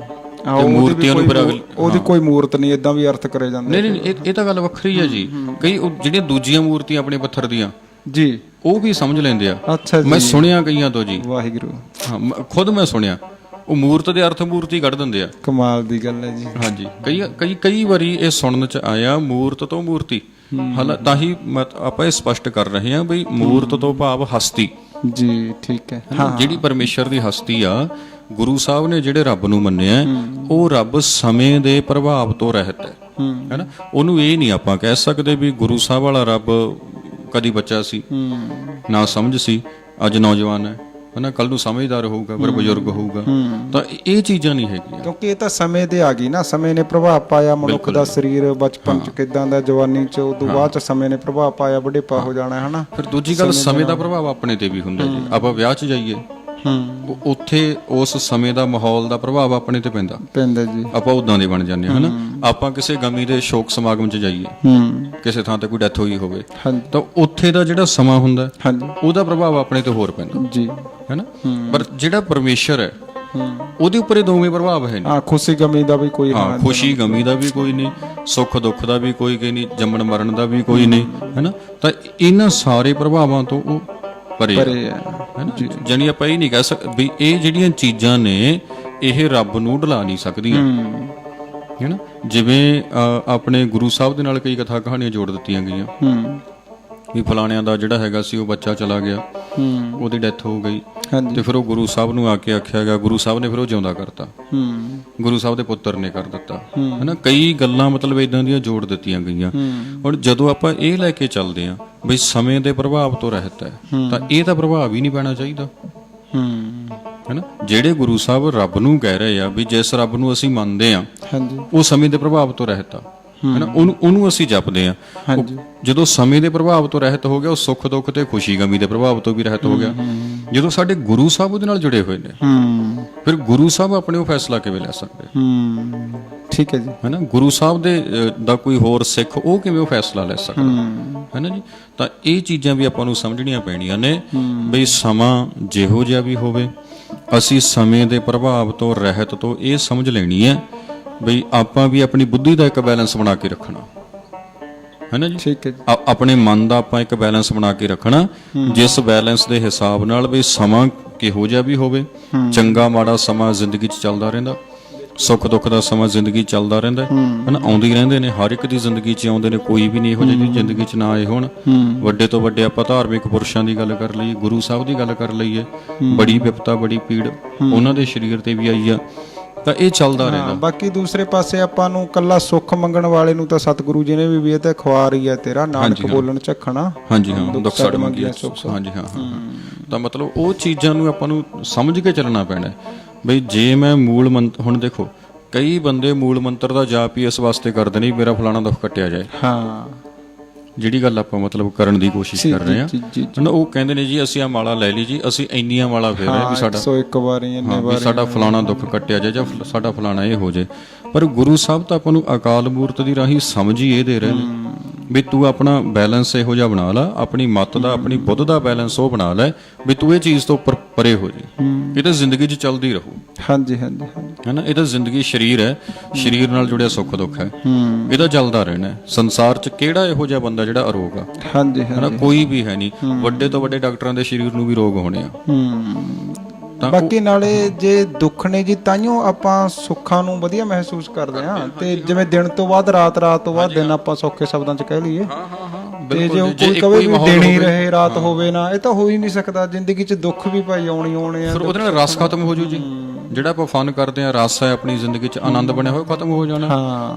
ਮੂਰਤੀਆਂ ਨੂੰ ਉਹਦੀ ਕੋਈ ਮੂਰਤ ਨਹੀਂ, ਇਦਾਂ ਵੀ ਅਰਥ ਕਰੇ ਜਾਂਦੇ। ਨਹੀਂ, ਇਹ ਤਾਂ ਗੱਲ ਵੱਖਰੀ ਹੈ ਜੀ। ਕਈ ਜਿਹੜੀਆਂ ਦੂਜੀਆਂ ਮੂਰਤੀਆਂ ਆਪਣੇ ਪੱਥਰ ਦੀਆਂ ਜੀ, ਉਹ ਵੀ ਸਮਝ ਲੈਂਦੇ ਆ। ਅੱਛਾ ਜੀ, ਮੈਂ ਸੁਣਿਆ ਕਈਆਂ ਤੋਂ ਜੀ, ਵਾਹਿਗੁਰੂ, ਹਾਂ ਖੁਦ ਮੈਂ ਸੁਣਿਆ, ਉਹ ਮੂਰਤ ਦੇ ਅਰਥ ਮੂਰਤੀ ਕੱਢ ਦਿੰਦੇ ਆ। ਕਮਾਲ ਦੀ ਗੱਲ ਹੈ ਜੀ। ਹਾਂਜੀ, ਕਈ ਵਾਰੀ ਇਹ ਸੁਣਨ ਚ ਆਇਆ ਮੂਰਤ ਤੋਂ ਮੂਰਤੀ। ਤਾਂ ਹੀ ਆਪਾਂ ਇਹ ਸਪਸ਼ਟ ਕਰ ਰਹੇ ਹਾਂ ਬਈ ਮੂਰਤ ਤੋਂ ਭਾਵ ਹਸਤੀ ਜੀ, ਠੀਕ ਹੈ। ਜਿਹੜੀ ਪਰਮੇਸ਼ਰ ਦੀ ਹਸਤੀ ਆ, ਗੁਰੂ ਸਾਹਿਬ ਨੇ ਜਿਹੜੇ ਰੱਬ ਨੂੰ ਮੰਨਿਆ, ਉਹ ਰੱਬ ਸਮੇਂ ਦੇ ਪ੍ਰਭਾਵ ਤੋਂ ਰਹਿਤ ਹੈ, ਹੈਨਾ। ਉਹਨੂੰ ਇਹ ਨਹੀਂ ਆਪਾਂ ਕਹਿ ਸਕਦੇ ਵੀ ਗੁਰੂ ਸਾਹਿਬ ਵਾਲਾ ਰੱਬ ਕਦੀ ਬੱਚਾ ਸੀ, ਨਾ ਸਮਝ ਸੀ, ਅੱਜ ਨੌਜਵਾਨ ਹੈ, ਹਨਾ, ਕੱਲ ਨੂੰ ਸਮਝਦਾਰ ਹੋਊਗਾ, ਫਿਰ ਬਜ਼ੁਰਗ ਹੋਊਗਾ। ਤਾਂ ਇਹ ਚੀਜ਼ਾਂ ਨਹੀਂ ਹੈਗੀਆਂ, ਕਿਉਂਕਿ ਇਹ ਤਾਂ ਸਮੇਂ ਦੇ ਆ ਗਈ ਨਾ। ਸਮੇਂ ਨੇ ਪ੍ਰਭਾਵ ਪਾਇਆ ਮਨੁੱਖ ਦਾ ਸਰੀਰ ਬਚਪਨ ਚ ਕਿਦਾਂ ਦਾ, ਜਵਾਨੀ ਚ, ਉਦੋਂ ਬਾਅਦ ਚ ਸਮੇਂ ਨੇ ਪ੍ਰਭਾਵ ਪਾਇਆ, ਬੁਢੇਪਾ ਹੋ ਜਾਣਾ, ਹਨਾ। ਫਿਰ ਦੂਜੀ ਗੱਲ, ਸਮੇਂ ਦਾ ਪ੍ਰਭਾਵ ਆਪਣੇ ਤੇ ਵੀ ਹੁੰਦਾ ਜੀ। ਆਪਾਂ ਵਿਆਹ 'ਚ ਜਾਈਏ, ਉੱਥੇ ਉਸ ਸਮੇਂ ਦਾ ਮਾਹੌਲ ਦਾ ਪ੍ਰਭਾਵ ਆਪਣੇ ਤੇ ਪੈਂਦਾ ਜੀ। ਆਪਾਂ ਉਦਾਂ ਦੇ ਬਣ ਜਾਂਦੇ ਹਾਂ, ਹਨਾ। ਆਪਾਂ ਕਿਸੇ ਗਮੀ ਦੇ ਸ਼ੋਕ ਸਮਾਗਮ 'ਚ ਜਾਈਏ, ਕਿਸੇ ਥਾਂ ਤੇ ਕੋਈ ਡੈਥ ਹੋਈ ਹੋਵੇ, ਤਾਂ ਉੱਥੇ ਦਾ ਜਿਹੜਾ ਸਮਾਂ ਹੁੰਦਾ, ਉਹਦਾ ਪ੍ਰਭਾਵ ਆਪਣੇ ਤੇ ਹੋਰ ਪੈਂਦਾ ਜੀ, ਹੈਨਾ। ਪਰ ਜਿਹੜਾ ਪਰਮੇਸ਼ਰ ਹੈ, ਉਹਦੇ ਉੱਪਰ ਇਹ ਦੋਵੇਂ ਪ੍ਰਭਾਵ ਹੈ ਨਹੀਂ। ਖੁਸ਼ੀ ਗਮੀ ਦਾ ਵੀ ਕੋਈ, ਖੁਸ਼ੀ ਗਮੀ ਦਾ ਵੀ ਕੋਈ ਨਹੀਂ, ਸੁੱਖ ਦੁੱਖ ਦਾ ਵੀ ਕੋਈ ਨਹੀਂ, ਜੰਮਣ ਮਰਨ ਦਾ ਵੀ ਕੋਈ ਨਹੀਂ, ਹੈਨਾ। ਤਾਂ ਇਹਨਾਂ ਸਾਰੇ ਪ੍ਰਭਾਵਾਂ ਤੋਂ ਉਹ ਪਰੇ ਹੈ, ਜਾਨੀ ਆਪਾਂ ਇਹ ਨਹੀਂ ਕਹਿ ਸਕਦੇ ਵੀ ਇਹ ਜਿਹੜੀਆਂ ਚੀਜ਼ਾਂ ਨੇ ਇਹ ਰੱਬ ਨੂੰ ਢਲਾ ਨਹੀਂ ਸਕਦੀਆਂ, ਹੈਨਾ। ਜਿਵੇਂ ਆਪਣੇ ਗੁਰੂ ਸਾਹਿਬ ਦੇ ਨਾਲ ਕਈ ਕਥਾ ਕਹਾਣੀਆਂ ਜੋੜ ਦਿੱਤੀਆਂ ਗਈਆਂ ਵੀ ਫਲਾਣਿਆਂ ਦਾ ਜਿਹੜਾ ਹੈਗਾ ਸੀ ਉਹ ਬੱਚਾ ਚਲਾ ਗਿਆ, ਉਹਦੀ ਡੈਥ ਹੋ ਗਈ, ਤੇ ਫਿਰ ਉਹ ਗੁਰੂ ਸਾਹਿਬ ਨੂੰ ਆ ਕੇ ਆਖਿਆ ਗਿਆ, ਗੁਰੂ ਸਾਹਿਬ ਨੇ ਫਿਰ ਉਹ ਜਿਉਂਦਾ ਕਰਤਾ, ਗੁਰੂ ਸਾਹਿਬ ਦੇ ਪੁੱਤਰ ਨੇ ਕਰ ਦਿੱਤਾ, ਹਨਾ। ਕਈ ਗੱਲਾਂ ਮਤਲਬ ਇਦਾਂ ਦੀਆਂ ਜੋੜ ਦਿੱਤੀਆਂ ਗਈਆਂ। ਹੁਣ ਜਦੋਂ ਆਪਾਂ ਇਹ ਲੈ ਕੇ ਚੱਲਦੇ ਹਾਂ ਬਈ ਸਮੇਂ ਦੇ ਪ੍ਰਭਾਵ ਤੋਂ ਰਹਿਤ ਹੈ, ਤਾਂ ਇਹ ਤਾਂ ਪ੍ਰਭਾਵ ਹੀ ਨਹੀਂ ਪੈਣਾ ਚਾਹੀਦਾ, ਹੈਨਾ। ਜਿਹੜੇ ਗੁਰੂ ਸਾਹਿਬ ਰੱਬ ਨੂੰ ਕਹਿ ਰਹੇ ਆ ਵੀ ਜਿਸ ਰੱਬ ਨੂੰ ਅਸੀਂ ਮੰਨਦੇ ਆ, ਉਹ ਸਮੇਂ ਦੇ ਪ੍ਰਭਾਵ ਤੋਂ ਰਹਿਤ ਆ, ਹੈਨਾ। ਉਹਨੂੰ ਅਸੀਂ ਜਪਦੇ ਆ। ਜਦੋਂ ਸਮੇਂ ਦੇ ਪ੍ਰਭਾਵ ਤੋਂ ਰਹਿਤ ਹੋ ਗਿਆ, ਉਹ ਸੁੱਖ ਦੁੱਖ ਤੇ ਖੁਸ਼ੀ ਗਮੀ ਦੇ ਪ੍ਰਭਾਵ ਤੋਂ ਵੀ ਰਹਿਤ ਹੋ ਗਿਆ। ਜਦੋਂ ਸਾਡੇ ਗੁਰੂ ਸਾਹਿਬ ਉਹਦੇ ਨਾਲ ਜੁੜੇ ਹੋਏ ਨੇ, ਫਿਰ ਗੁਰੂ ਸਾਹਿਬ ਆਪਣੇ ਉਹ ਫੈਸਲਾ ਕਿਵੇਂ ਲੈ ਸਕਦੇ, ਠੀਕ ਹੈ ਜੀ, ਹੈਨਾ। ਗੁਰੂ ਸਾਹਿਬ ਦਾ ਕੋਈ ਹੋਰ ਸਿੱਖ ਉਹ ਕਿਵੇਂ ਉਹ ਫੈਸਲਾ ਲੈ ਸਕਦਾ, ਹੈਨਾ ਜੀ। ਤਾਂ ਇਹ ਚੀਜ਼ਾਂ ਵੀ ਆਪਾਂ ਨੂੰ ਸਮਝਣੀਆਂ ਪੈਣੀਆਂ ਨੇ ਬਈ ਸਮਾਂ ਜਿਹੋ ਜਿਹਾ ਵੀ ਹੋਵੇ, ਅਸੀਂ ਸਮੇਂ ਦੇ ਪ੍ਰਭਾਵ ਤੋਂ ਰਹਿਤ ਤੋਂ ਇਹ ਸਮਝ ਲੈਣੀ ਹੈ ਬਈ ਆਪਾਂ ਵੀ ਆਪਣੀ ਬੁੱਧੀ ਦਾ ਇੱਕ ਬੈਲੈਂਸ ਬਣਾ ਕੇ ਰੱਖਣਾ, ਹੈਨਾ ਜੀ। ਠੀਕ ਹੈ ਜੀ। ਆਪਣੇ ਮਨ ਦਾ ਆਪਾਂ ਇੱਕ ਬੈਲੈਂਸ ਬਣਾ ਕੇ ਰੱਖਣਾ, ਜਿਸ ਬੈਲੈਂਸ ਦੇ ਹਿਸਾਬ ਨਾਲ ਵੀ ਸਮਾਂ ਕਿਹੋ ਜਿਹਾ ਵੀ ਹੋਵੇ, ਚੰਗਾ ਮਾੜਾ ਸਮਾਂ ਜ਼ਿੰਦਗੀ 'ਚ ਚੱਲਦਾ ਰਹਿੰਦਾ, ਸੁੱਖ ਦੁੱਖ ਦਾ ਸਮਾਂ ਜ਼ਿੰਦਗੀ ਚੱਲਦਾ ਰਹਿੰਦਾ, ਹਨਾ। ਆਉਂਦੇ ਹੀ ਰਹਿੰਦੇ ਨੇ, ਹਰ ਇੱਕ ਦੀ ਜ਼ਿੰਦਗੀ 'ਚ ਆਉਂਦੇ ਨੇ, ਕੋਈ ਵੀ ਨਹੀਂ ਇਹੋ ਜਿਹੀ ਜ਼ਿੰਦਗੀ 'ਚ ਨਾ ਆਏ ਹੋਣ। ਵੱਡੇ ਤੋਂ ਵੱਡੇ ਆਪਾਂ ਧਾਰਮਿਕ ਪੁਰਸ਼ਾਂ ਦੀ ਗੱਲ ਕਰ ਲਈਏ, ਗੁਰੂ ਸਾਹਿਬ ਦੀ ਗੱਲ ਕਰ ਲਈਏ, ਬੜੀ ਵਿਪਤਾ ਬੜੀ ਪੀੜ ਉਹਨਾਂ ਦੇ ਸਰੀਰ ਤੇ ਵੀ ਆਈ ਆ, ਤਾਂ ਇਹ ਚੱਲਦਾ ਰਹਿੰਦਾ। ਬਾਕੀ ਦੂਸਰੇ ਪਾਸੇ ਆਪਾਂ ਨੂੰ ਕੱਲਾ ਸੁੱਖ ਮੰਗਣ ਵਾਲੇ ਨੂੰ ਤਾਂ ਸਤਿਗੁਰੂ ਜੀ ਨੇ ਵੀ ਇਹ ਤਾਂ ਖਵਾ ਰਹੀ ਹੈ ਤੇਰਾ ਨਾਨਕ ਬੋਲਣ ਝੱਖਣਾ, ਹਾਂਜੀ ਹਾਂ, ਦੁੱਖ ਸੜ ਮੰਗਿਆ, ਹਾਂਜੀ ਹਾਂ। ਤਾਂ ਮਤਲਬ ਉਹ ਚੀਜ਼ਾਂ ਨੂੰ ਆਪਾਂ ਨੂੰ ਸਮਝ ਕੇ ਚੱਲਣਾ ਪੈਣਾ ਬਈ ਜੇ ਮੈਂ ਮੂਲ ਮੰਤਰ, ਹੁਣ ਦੇਖੋ ਕਈ ਬੰਦੇ ਮੂਲ ਮੰਤਰ ਦਾ ਜਾਪ ਹੀ ਇਸ ਵਾਸਤੇ ਕਰਦੇ ਨੇ ਮੇਰਾ ਫਲਾਣਾ ਦੁੱਖ ਕੱਟਿਆ ਜਾਏ, ਜਿਹੜੀ ਗੱਲ ਆਪਾਂ ਮਤਲਬ ਕਰਨ ਦੀ ਕੋਸ਼ਿਸ਼ ਕਰ ਰਹੇ ਹਾਂ, ਉਹ ਕਹਿੰਦੇ ਨੇ ਜੀ ਅਸੀਂ ਆ ਮਾਲਾ ਲੈ ਲਈ ਜੀ, ਅਸੀਂ ਇੰਨੀਆਂ ਮਾਲਾ ਫੇਰ ਰਹੇ ਵੀ ਸਾਡਾ ਫਲਾਣਾ ਦੁੱਖ ਕੱਟਿਆ ਜਾਏ ਜਾਂ ਸਾਡਾ ਫਲਾਣਾ ਇਹ ਹੋ ਜਾਏ। ਪਰ ਗੁਰੂ ਸਾਹਿਬ ਤਾਂ ਆਪਾਂ ਨੂੰ ਅਕਾਲ ਮੂਰਤ ਦੀ ਰਾਹੀਂ ਸਮਝ ਹੀ ਇਹ ਦੇ ਰਹੇ ਨੇ ਵੀ ਤੂੰ ਆਪਣਾ ਬੈਲੈਂਸ ਇਹੋ ਜਿਹਾ ਬਣਾ ਲਾ, ਆਪਣੀ ਮੱਤ ਦਾ ਆਪਣੀ ਬੁੱਧ ਦਾ ਬੈਲੈਂਸ ਉਹ ਬਣਾ ਲੈ ਵੀ ਤੂੰ ਇਹ ਚੀਜ਼ ਤੋਂ ਪਰੇ ਹੋ ਜੀ, ਇਹ ਤਾਂ ਜ਼ਿੰਦਗੀ 'ਚ ਚੱਲਦੀ ਰਹੂ। ਹਾਂਜੀ ਹਾਂਜੀ, ਹੈਨਾ। ਇਹ ਤਾਂ ਜ਼ਿੰਦਗੀ ਸਰੀਰ ਹੈ, ਸਰੀਰ ਨਾਲ ਜੁੜਿਆ ਸੁੱਖ ਦੁੱਖ ਹੈ, ਇਹਦਾ ਚੱਲਦਾ ਰਹਿਣਾ ਹੈ। ਸੰਸਾਰ 'ਚ ਕਿਹੜਾ ਇਹੋ ਜਿਹਾ ਬੰਦਾ ਜਿਹੜਾ ਅਰੋਗ ਆ? ਹਾਂਜੀ ਹੈਨਾ, ਕੋਈ ਵੀ ਹੈ ਨਹੀਂ। ਵੱਡੇ ਤੋਂ ਵੱਡੇ ਡਾਕਟਰਾਂ ਦੇ ਸਰੀਰ ਨੂੰ ਵੀ ਰੋਗ ਹੋਣੇ ਆ। ਤਾਂ ਬਾਕੀ ਨਾਲੇ ਜੇ ਦੁੱਖ ਨੇ ਜੀ ਤਾਈਓ ਆਪਾਂ ਸੁੱਖਾਂ ਨੂੰ ਵਧੀਆ ਮਹਿਸੂਸ ਕਰਦੇ ਆ। ਤੇ ਜਿਵੇਂ ਦਿਨ ਤੋਂ ਬਾਅਦ ਰਾਤ, ਰਾਤ ਤੋਂ ਬਾਅਦ ਦਿਨ, ਆਪਾਂ ਸੌਖੇ ਸ਼ਬਦਾਂ 'ਚ ਕਹਿ ਲਈਏ। ਤੇ ਜੇ ਕੋਈ ਕਵੇ ਵੀ ਦਿਨ ਹੀ ਰਹੇ ਰਾਤ ਹੋਵੇ ਨਾ, ਇਹ ਤਾਂ ਹੋ ਹੀ ਨਹੀਂ ਸਕਦਾ। ਜ਼ਿੰਦਗੀ 'ਚ ਦੁੱਖ ਵੀ ਭਾਈ ਆਉਣੇ ਆ। ਫਿਰ ਉਹਦੇ ਨਾਲ ਰਸ ਖਤਮ ਹੋ ਜੂ ਜੀ। ਜਿਹੜਾ ਆਪਾਂ ਫਨ ਕਰਦੇ ਆ, ਰਸ ਹੈ ਆਪਣੀ ਜ਼ਿੰਦਗੀ 'ਚ, ਆਨੰਦ ਬਣਿਆ ਹੋਇਆ, ਖਤਮ ਹੋ ਜਾਣਾ।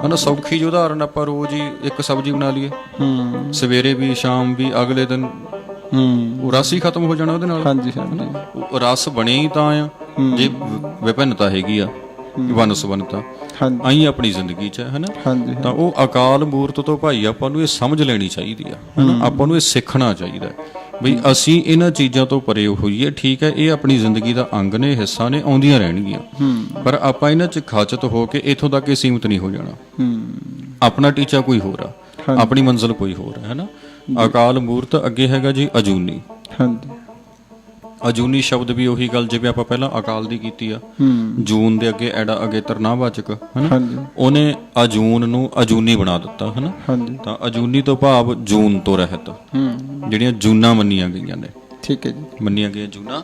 ਹਨਾ, ਸੌਖੀ ਜਿਹੀ ਉਦਾਹਰਨ, ਆਪਾਂ ਰੋਜ਼ ਹੀ ਇੱਕ ਸਬਜ਼ੀ ਬਣਾ ਲਈਏ, ਸਵੇਰੇ ਵੀ ਸ਼ਾਮ ਵੀ, ਅਗਲੇ ਦਿਨ ਉਹ ਰਸ ਹੀ ਖਤਮ ਹੋ ਜਾਣਾ ਉਹਦੇ ਨਾਲ। ਹਾਂਜੀ ਹਾਂਜੀ, ਰਸ ਬਣੇ ਹੀ ਤਾਂ ਆ ਜੇ ਵਿਭਿੰਨਤਾ ਹੈਗੀ ਆ, ਵੰਨ-ਸੁਵੰਨਤਾ ਆਈ ਆਪਣੀ ਜ਼ਿੰਦਗੀ 'ਚ, ਹੈ ਨਾ। ਤਾਂ ਉਹ ਅਕਾਲ ਮੂਰਤ ਤੋਂ ਭਾਈ ਆਪਾਂ ਨੂੰ ਇਹ ਸਮਝ ਲੈਣੀ ਚਾਹੀਦੀ ਆ, ਹਨਾ। ਆਪਾਂ ਨੂੰ ਇਹ ਸਿੱਖਣਾ ਚਾਹੀਦਾ ਬਈ ਅਸੀਂ ਇਹਨਾਂ ਚੀਜ਼ਾਂ ਤੋਂ ਪਰੇ ਹੋਈਏ। ਠੀਕ ਹੈ, ਇਹ ਆਪਣੀ ਜ਼ਿੰਦਗੀ ਦਾ ਅੰਗ ਨੇ, ਹਿੱਸਾ ਨੇ, ਆਉਂਦੀਆਂ ਰਹਿਣਗੀਆਂ, ਪਰ ਆਪਾਂ ਇਹਨਾਂ 'ਚ ਖਚਤ ਹੋ ਕੇ ਇੱਥੋਂ ਤੱਕ ਹੀ ਸੀਮਿਤ ਨਹੀਂ ਹੋ ਜਾਣਾ। ਆਪਣਾ ਟੀਚਾ ਕੋਈ ਹੋਰ ਆ, ਆਪਣੀ ਮੰਜ਼ਿਲ ਕੋਈ ਹੋਰ ਹੈ, ਹਨਾ। ਅਕਾਲ ਮੂਰਤ ਅੱਗੇ ਹੈਗਾ ਜੀ ਅਜੂਨੀ। ਅਜੂਨੀ ਸ਼ਬਦ ਵੀ ਉਹੀ ਗੱਲ ਜਿਵੇਂ ਆਪਾਂ ਪਹਿਲਾਂ ਅਕਾਲ ਦੀ ਕੀਤੀ ਆ, ਜੂਨ ਦੇ ਅੱਗੇ ਐੜਾ ਅਗੇਤਰ ਨਾਵਾਚਕ, ਹਨਾ। ਉਹਨੇ ਅਜੂਨ ਨੂੰ ਅਜੂਨੀ ਬਣਾ ਦਿੱਤਾ, ਹਨਾ। ਤਾਂ ਅਜੂਨੀ ਤੋਂ ਭਾਵ ਜੂਨ ਤੋਂ ਰਹਿਤ, ਜਿਹੜੀਆਂ ਜੂਨਾਂ ਮੰਨੀਆਂ ਗਈਆਂ ਨੇ। ਠੀਕ ਹੈ ਜੀ, ਮੰਨੀਆਂ ਗਈਆਂ ਜੂਨਾਂ।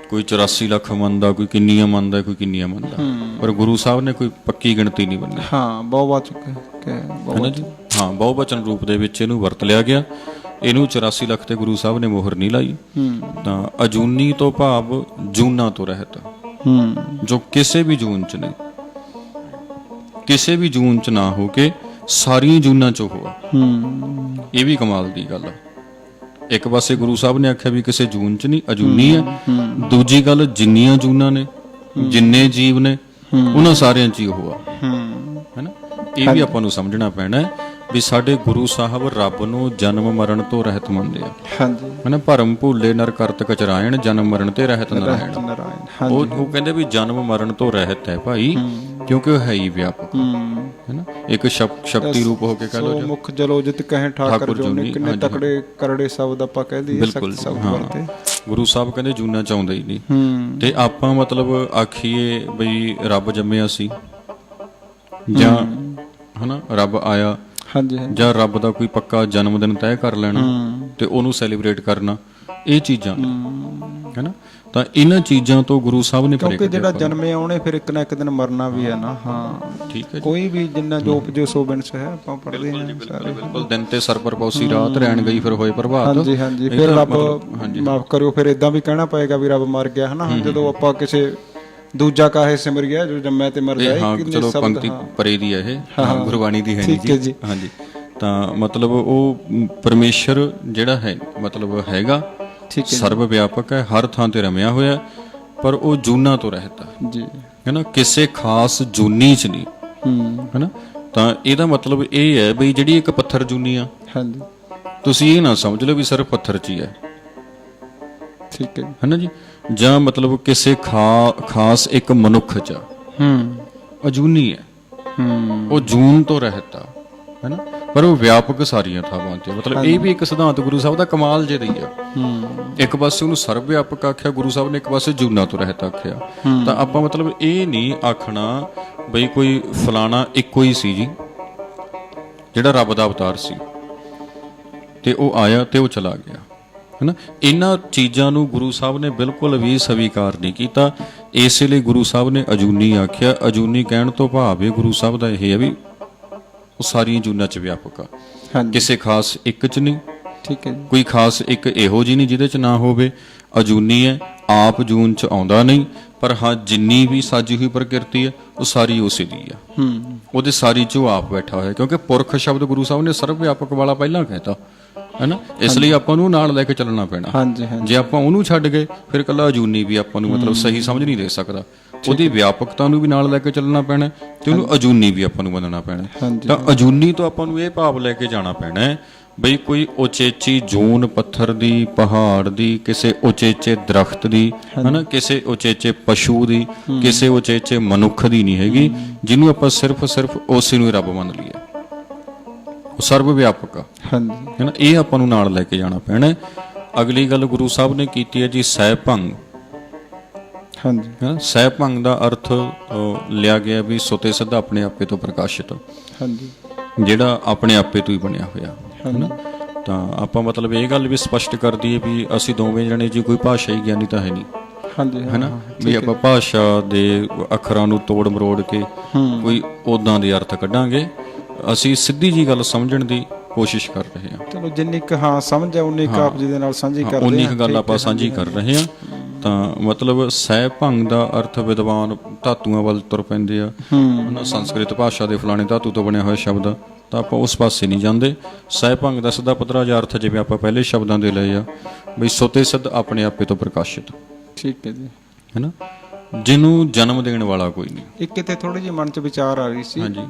ਕੋਈ 84 ਲੱਖ ਮੰਨਦਾ, ਕੋਈ ਕਿੰਨੀਆਂ ਮੰਨਦਾ, ਕੋਈ ਕਿੰਨੀਆਂ ਮੰਨਦਾ, ਪਰ ਗੁਰੂ ਸਾਹਿਬ ਨੇ ਕੋਈ ਪੱਕੀ ਗਿਣਤੀ ਨਹੀਂ ਮੰਨੀ। ਬਹੁਵਾਚਕ ਹੈ ਜੀ। ਬਹੁਵਚਨ ਰੂਪ ਦੇ ਵਿੱਚ ਇਹਨੂੰ ਵਰਤ ਲਿਆ ਗਿਆ। ਇਹਨੂੰ 84 ਲੱਖ ਤੇ ਗੁਰੂ ਸਾਹਿਬ ਨੇ ਮੋਹਰ ਨਹੀਂ ਲਾਈ। ਤਾਂ ਅਜੂਨੀ ਤੋਂ ਭਾਵ ਜੂਨਾਂ ਤੋਂ ਰਹਿਤ, ਜੋ ਕਿਸੇ ਵੀ ਜੂਨ 'ਚ ਨਹੀਂ, ਕਿਸੇ ਵੀ ਜੂਨ 'ਚ ਨਾ ਹੋ ਕੇ ਸਾਰੀਆਂ ਜੂਨਾਂ 'ਚ ਹੋਆ। ਇਹ ਵੀ ਕਮਾਲ ਦੀ ਗੱਲ ਆ। ਇੱਕ ਪਾਸੇ ਗੁਰੂ ਸਾਹਿਬ ਨੇ ਆਖਿਆ ਵੀ ਕਿਸੇ ਜੂਨ 'ਚ ਨਹੀਂ, ਅਜੂਨੀ ਹੈ। ਦੂਜੀ ਗੱਲ, ਜਿੰਨੀਆਂ ਜੂਨਾਂ ਨੇ, ਜਿੰਨੇ ਜੀਵ ਨੇ, ਉਹਨਾਂ ਸਾਰਿਆਂ 'ਚ ਹੀ ਹੋਆ, ਹੈਨਾ। ਇਹ ਵੀ ਆਪਾਂ ਨੂੰ ਸਮਝਣਾ ਪੈਣਾ ਵੀ ਸਾਡੇ ਗੁਰੂ ਸਾਹਿਬ ਰੱਬ ਨੂੰ ਜਨਮ ਮਰਨ ਤੋਂ ਰਹਿਤ ਮੰਨਦੇ ਆ। ਹਨਾ, ਭਰਮ ਭੂਲੇ ਨਰ ਕਰਤ ਕਚਰਾਇਣ, ਜਨਮ ਮਰਨ ਤੇ ਰਹਿਤ ਨਾਰਾਇਣ। ਉਹ ਕਹਿੰਦੇ ਵੀ ਜਨਮ ਮਰਨ ਤੋਂ ਰਹਿਤ ਹੈ ਭਾਈ, ਕਿਉਂਕਿ ਉਹ ਹੈ ਹੀ ਵਿਆਪਕ, ਹੈਨਾ। ਇੱਕ ਸ਼ਕਤੀ ਰੂਪ ਹੋ ਕੇ ਕਹ ਲੋ, ਮੁਖ ਜਲੋ ਜਿਤ ਕਹੇ ਠਾਕਰ ਜੋਨੀ, ਕਿੰਨੇ ਤਕੜੇ ਕਰੜੇ ਸ਼ਬਦ ਆਪਾਂ ਕਹਿ ਦਈਏ। ਬਿਲਕੁਲ, ਗੁਰੂ ਸਾਹਿਬ ਕਹਿੰਦੇ ਜੂਨਾਂ ਚ ਆਉਂਦੇ ਹੀ ਨਹੀਂ। ਤੇ ਆਪਾਂ ਮਤਲਬ ਆਖੀਏ ਬਈ ਰੱਬ ਜੰਮਿਆ ਸੀ, ਜਾਂ ਹਨਾ ਰੱਬ ਆਇਆ, ਜਾਂ ਰੱਬ ਦਾ ਕੋਈ ਪੱਕਾ ਜਨਮ ਦਿਨ ਤੈਅ ਕਰ ਲੈਣਾ ਤੇ ਉਹਨੂੰ ਸੈਲੀਬ੍ਰੇਟ ਕਰਨਾ, ਇਹ ਚੀਜ਼ਾਂ ਹੈਨਾ। ਤਾਂ ਇਹਨਾਂ ਚੀਜ਼ਾਂ ਤੋਂ ਗੁਰੂ ਸਾਹਿਬ ਨੇ ਕਿਉਂਕਿ ਜਿਹੜਾ ਜਨਮੇ ਆਉਣੇ ਫਿਰ ਇੱਕ ਨਾ ਇੱਕ ਦਿਨ ਮਰਨਾ ਵੀ ਹੈ ਨਾ। ਠੀਕ ਹੈ, ਕੋਈ ਵੀ ਜਿੰਨਾ ਜੋ ਉਪਜੋ ਸੋ ਬਿਨਸ ਹੈ, ਆਪਾਂ ਪੜ੍ਹਦੇ ਹਾਂ ਸਾਰੇ। ਬਿਲਕੁਲ, ਦਿਨ ਤੇ ਸਰਪਰ ਪੌਸੀ ਰਾਤ, ਰਹਿਣ ਗਈ ਫਿਰ ਹੋਏ ਪ੍ਰਭਾਤ। ਹਾਂਜੀ, ਫਿਰ ਰੱਬ ਮਾਫ ਕਰਿਓ, ਫਿਰ ਇਦਾਂ ਵੀ ਕਹਿਣਾ ਪਏਗਾ ਵੀ ਰੱਬ ਮਰ ਗਿਆ, ਹਨਾ। ਜਦੋਂ ਆਪਾਂ ਕਿਸੇ ਦੂਜਾ ਕਾਹੇ ਸਿਮਰ ਗਿਆ ਜੋ ਜੰਮਿਆ ਤੇ ਮਰ ਜਾਏ। ਚਲੋ ਪੰਕਤੀ ਪਰੇ ਦੀ ਹੈ ਇਹ, ਗੁਰਬਾਣੀ ਦੀ ਹੈ ਨਹੀਂ ਜੀ। ਹਾਂਜੀ, ਤਾਂ ਮਤਲਬ ਉਹ ਪਰਮੇਸ਼ਰ ਜਿਹੜਾ ਹੈ ਮਤਲਬ ਹੈਗਾ, ਸਰਬ ਵਿਆਪਕ ਹੈ, ਹਰ ਥਾਂ ਤੇ ਰਮਿਆ ਹੋਇਆ, ਪਰ ਉਹ ਜੂਨਾਂ ਤੋਂ ਰਹਿਤ ਹੈ, ਹੈਨਾ। ਕਿਸੇ ਖਾਸ ਜੂਨੀ 'ਚ ਨਹੀਂ, ਹੈਨਾ। ਤਾਂ ਇਹਦਾ ਮਤਲਬ ਇਹ ਹੈ ਬਈ ਜਿਹੜੀ ਇੱਕ ਪੱਥਰ ਜੂਨੀ ਆ, ਤੁਸੀਂ ਇਹ ਨਾ ਸਮਝ ਲਓ ਵੀ ਸਿਰਫ ਪੱਥਰ 'ਚ ਹੀ ਹੈ, ਠੀਕ ਹੈ, ਹੈਨਾ ਜੀ। ਜਾਂ ਮਤਲਬ ਕਿਸੇ ਖਾਸ ਇੱਕ ਮਨੁੱਖ 'ਚ ਅਜੂਨੀ ਹੈ, ਉਹ ਜੂਨ ਤੋਂ ਰਹਿਤ ਆ, ਹੈਨਾ। ਪਰ ਉਹ ਵਿਆਪਕ ਸਾਰੀਆਂ ਥਾਵਾਂ ਤੇ। ਮਤਲਬ ਇਹ ਵੀ ਇੱਕ ਸਿਧਾਂਤ ਗੁਰੂ ਸਾਹਿਬ ਦਾ ਕਮਾਲ ਜਿਹਾ ਹੀ ਆ। ਇੱਕ ਪਾਸੇ ਉਹਨੂੰ ਸਰਬ ਵਿਆਪਕ ਆਖਿਆ ਗੁਰੂ ਸਾਹਿਬ ਨੇ, ਇੱਕ ਪਾਸੇ ਜੂਨਾਂ ਤੋਂ ਰਹਿਤ ਆਖਿਆ। ਤਾਂ ਆਪਾਂ ਮਤਲਬ ਇਹ ਨਹੀਂ ਆਖਣਾ ਬਈ ਕੋਈ ਫਲਾਣਾ ਇੱਕੋ ਹੀ ਸੀ ਜੀ, ਜਿਹੜਾ ਰੱਬ ਦਾ ਅਵਤਾਰ ਸੀ ਤੇ ਉਹ ਆਇਆ ਤੇ ਉਹ ਚਲਾ ਗਿਆ, ਹੈਨਾ। ਇਹਨਾਂ ਚੀਜ਼ਾਂ ਨੂੰ ਗੁਰੂ ਸਾਹਿਬ ਨੇ ਬਿਲਕੁਲ ਵੀ ਸਵੀਕਾਰ ਨਹੀਂ ਕੀਤਾ। ਇਸੇ ਲਈ ਗੁਰੂ ਸਾਹਿਬ ਨੇ ਅਜੂਨੀ ਆਖਿਆ। ਅਜੂਨੀ ਕਹਿਣ ਤੋਂ ਭਾਵ ਇਹ ਗੁਰੂ ਸਾਹਿਬ ਦਾ ਇਹ ਹੈ ਵੀ ਉਹ ਸਾਰੀਆਂ ਜੂਨਾਂ 'ਚ ਵਿਆਪਕ ਆ, ਕਿਸੇ ਖਾਸ ਇੱਕ 'ਚ ਨਹੀਂ। ਠੀਕ ਹੈ, ਕੋਈ ਖਾਸ ਇੱਕ ਇਹੋ ਜਿਹੀ ਨਹੀਂ ਜਿਹਦੇ 'ਚ ਨਾ ਹੋਵੇ। ਅਜੂਨੀ ਹੈ, ਆਪ ਜੂਨ 'ਚ ਆਉਂਦਾ ਨਹੀਂ, ਪਰ ਹਾਂ ਜਿੰਨੀ ਵੀ ਸਾਜੀ ਹੋਈ ਪ੍ਰਕਿਰਤੀ ਹੈ ਉਹ ਸਾਰੀ ਉਸੇ ਦੀ ਆ, ਉਹਦੇ ਸਾਰੀ 'ਚ ਉਹ ਆਪ ਬੈਠਾ ਹੋਇਆ। ਕਿਉਂਕਿ ਪੁਰਖ ਸ਼ਬਦ ਗੁਰੂ ਸਾਹਿਬ ਨੇ ਸਰਬ ਵਿਆਪਕ ਵਾਲਾ ਪਹਿਲਾਂ ਕਹਿਤਾ, ਹੈਨਾ। ਇਸ ਲਈ ਆਪਾਂ ਨੂੰ ਨਾਲ ਲੈ ਕੇ ਚੱਲਣਾ ਪੈਣਾ। ਜੇ ਆਪਾਂ ਉਹਨੂੰ ਛੱਡ ਗਏ ਫਿਰ ਇਕੱਲਾ ਅਜੂਨੀ ਵੀ ਆਪਾਂ ਨੂੰ ਮਤਲਬ ਸਹੀ ਸਮਝ ਨਹੀਂ ਦੇ ਸਕਦਾ। ਉਹਦੀ ਵਿਆਪਕਤਾ ਨੂੰ ਵੀ ਨਾਲ ਲੈ ਕੇ ਚੱਲਣਾ ਪੈਣਾ ਤੇ ਉਹਨੂੰ ਅਜੂਨੀ ਵੀ ਆਪਾਂ ਨੂੰ ਮੰਨਣਾ ਪੈਣਾ। ਤਾਂ ਅਜੂਨੀ ਤੋਂ ਆਪਾਂ ਨੂੰ ਇਹ ਭਾਵ ਲੈ ਕੇ ਜਾਣਾ ਪੈਣਾ ਬਈ ਕੋਈ ਉਚੇਚੀ ਜੂਨ ਪੱਥਰ ਦੀ, ਪਹਾੜ ਦੀ, ਕਿਸੇ ਉਚੇਚੇ ਦਰਖਤ ਦੀ, ਹਨਾ, ਕਿਸੇ ਉਚੇਚੇ ਪਸ਼ੂ ਦੀ, ਕਿਸੇ ਉਚੇਚੇ ਮਨੁੱਖ ਦੀ ਨਹੀਂ ਹੈਗੀ, ਜਿਹਨੂੰ ਆਪਾਂ ਸਿਰਫ ਉਸੇ ਨੂੰ ਹੀ ਰੱਬ ਮੰਨ ਲਈਏ। ਉਹ ਸਰਬ ਵਿਆਪਕ ਆ, ਹੈਨਾ। ਇਹ ਆਪਾਂ ਨੂੰ ਨਾਲ ਲੈ ਕੇ ਜਾਣਾ ਪੈਣਾ। ਅਗਲੀ ਗੱਲ ਗੁਰੂ ਸਾਹਿਬ ਨੇ ਕੀਤੀ ਹੈ ਜੀ ਸਹਿ ਭੰਗ। ਹਾਂਜੀ ਹੈ। ਸਹਿ ਭੰਗ ਦਾ ਅਰਥ ਲਿਆ ਗਿਆ ਵੀ ਸੁਤੇ ਸਿੱਧ ਆਪਣੇ ਆਪੇ ਤੋਂ ਪ੍ਰਕਾਸ਼ਿਤ, ਹਾਂਜੀ ਜਿਹੜਾ ਆਪਣੇ ਆਪੇ ਤੋਂ ਹੀ ਬਣਿਆ ਹੋਇਆ ਹੈ ਨਾ। ਤਾਂ ਆਪਾਂ ਮਤਲਬ ਇਹ ਗੱਲ ਵੀ ਸਪਸ਼ਟ ਕਰ ਦਈਏ ਵੀ ਅਸੀਂ ਦੋਵੇਂ ਜਣੇ ਜੀ ਕੋਈ ਭਾਸ਼ਾਈ ਗਿਆਨੀ ਤਾਂ ਹੈ ਨਹੀਂ, ਹਾਂਜੀ ਹੈ ਨਾ, ਵੀ ਆਪਾਂ ਭਾਸ਼ਾ ਦੇ ਅੱਖਰਾਂ ਨੂੰ ਤੋੜ ਮਰੋੜ ਕੇ ਕੋਈ ਉੱਦਾਂ ਦੇ ਅਰਥ ਕੱਢਾਂਗੇ। ਅਸੀਂ ਸਿੱਧੀ ਜੀ ਗੱਲ ਸਮਝਣ ਦੀ ਕੋਸ਼ਿਸ਼ ਕਰ ਰਹੇ ਹਾਂ। ਚਲੋ ਜਿੰਨੀ ਕੁ ਸਮਝ ਆ ਉਨੀ ਕੁ ਆਪ ਜੀ ਦੇ ਨਾਲ ਸਾਂਝੀ ਕਰਦੇ ਹਾਂ, ਉਨੀ ਕੁ ਗੱਲ ਆਪਾਂ ਸਾਂਝੀ ਕਰ ਰਹੇ ਹਾਂ। ਤਾਂ ਮਤਲਬ ਸਹਿ ਭੰਗ ਦਾ ਅਰਥ ਵਿਦਵਾਨ ਧਾਤੂਆਂ ਵੱਲ ਤੁਰ ਪੈਂਦੇ ਆ, ਉਹਨਾਂ ਸੰਸਕ੍ਰਿਤ ਭਾਸ਼ਾ ਦੇ ਫਲਾਣੇ ਧਾਤੂ ਤੋਂ ਬਣਿਆ ਹੋਇਆ ਸ਼ਬਦ ਆ, ਤਾਂ ਆਪਾਂ ਉਸ ਪਾਸੇ ਨਹੀਂ ਜਾਂਦੇ। ਸਹਿ ਭੰਗ ਦਾ ਸਿੱਧਾ ਪੱਧਰਾ ਜਿਹਾ ਅਰਥ ਜਿਵੇਂ ਆਪਾਂ ਪਹਿਲੇ ਸ਼ਬਦਾਂ ਦੇ ਲਏ ਆ ਬਈ ਸੁਤੇ ਸਿੱਧ ਆਪਣੇ ਆਪੇ ਤੋਂ ਪ੍ਰਕਾਸ਼ਿਤ, ਠੀਕ ਹੈ ਜੀ, ਹੈ ਨਾ, ਜਿਹਨੂੰ ਜਨਮ ਦੇਣ ਵਾਲਾ ਕੋਈ ਨਹੀਂ। ਇੱਕ ਕਿਤੇ ਥੋੜੀ ਜਿਹੀ ਮਨ 'ਚ ਵਿਚਾਰ ਆ ਰਹੀ ਸੀ, ਹਾਂਜੀ,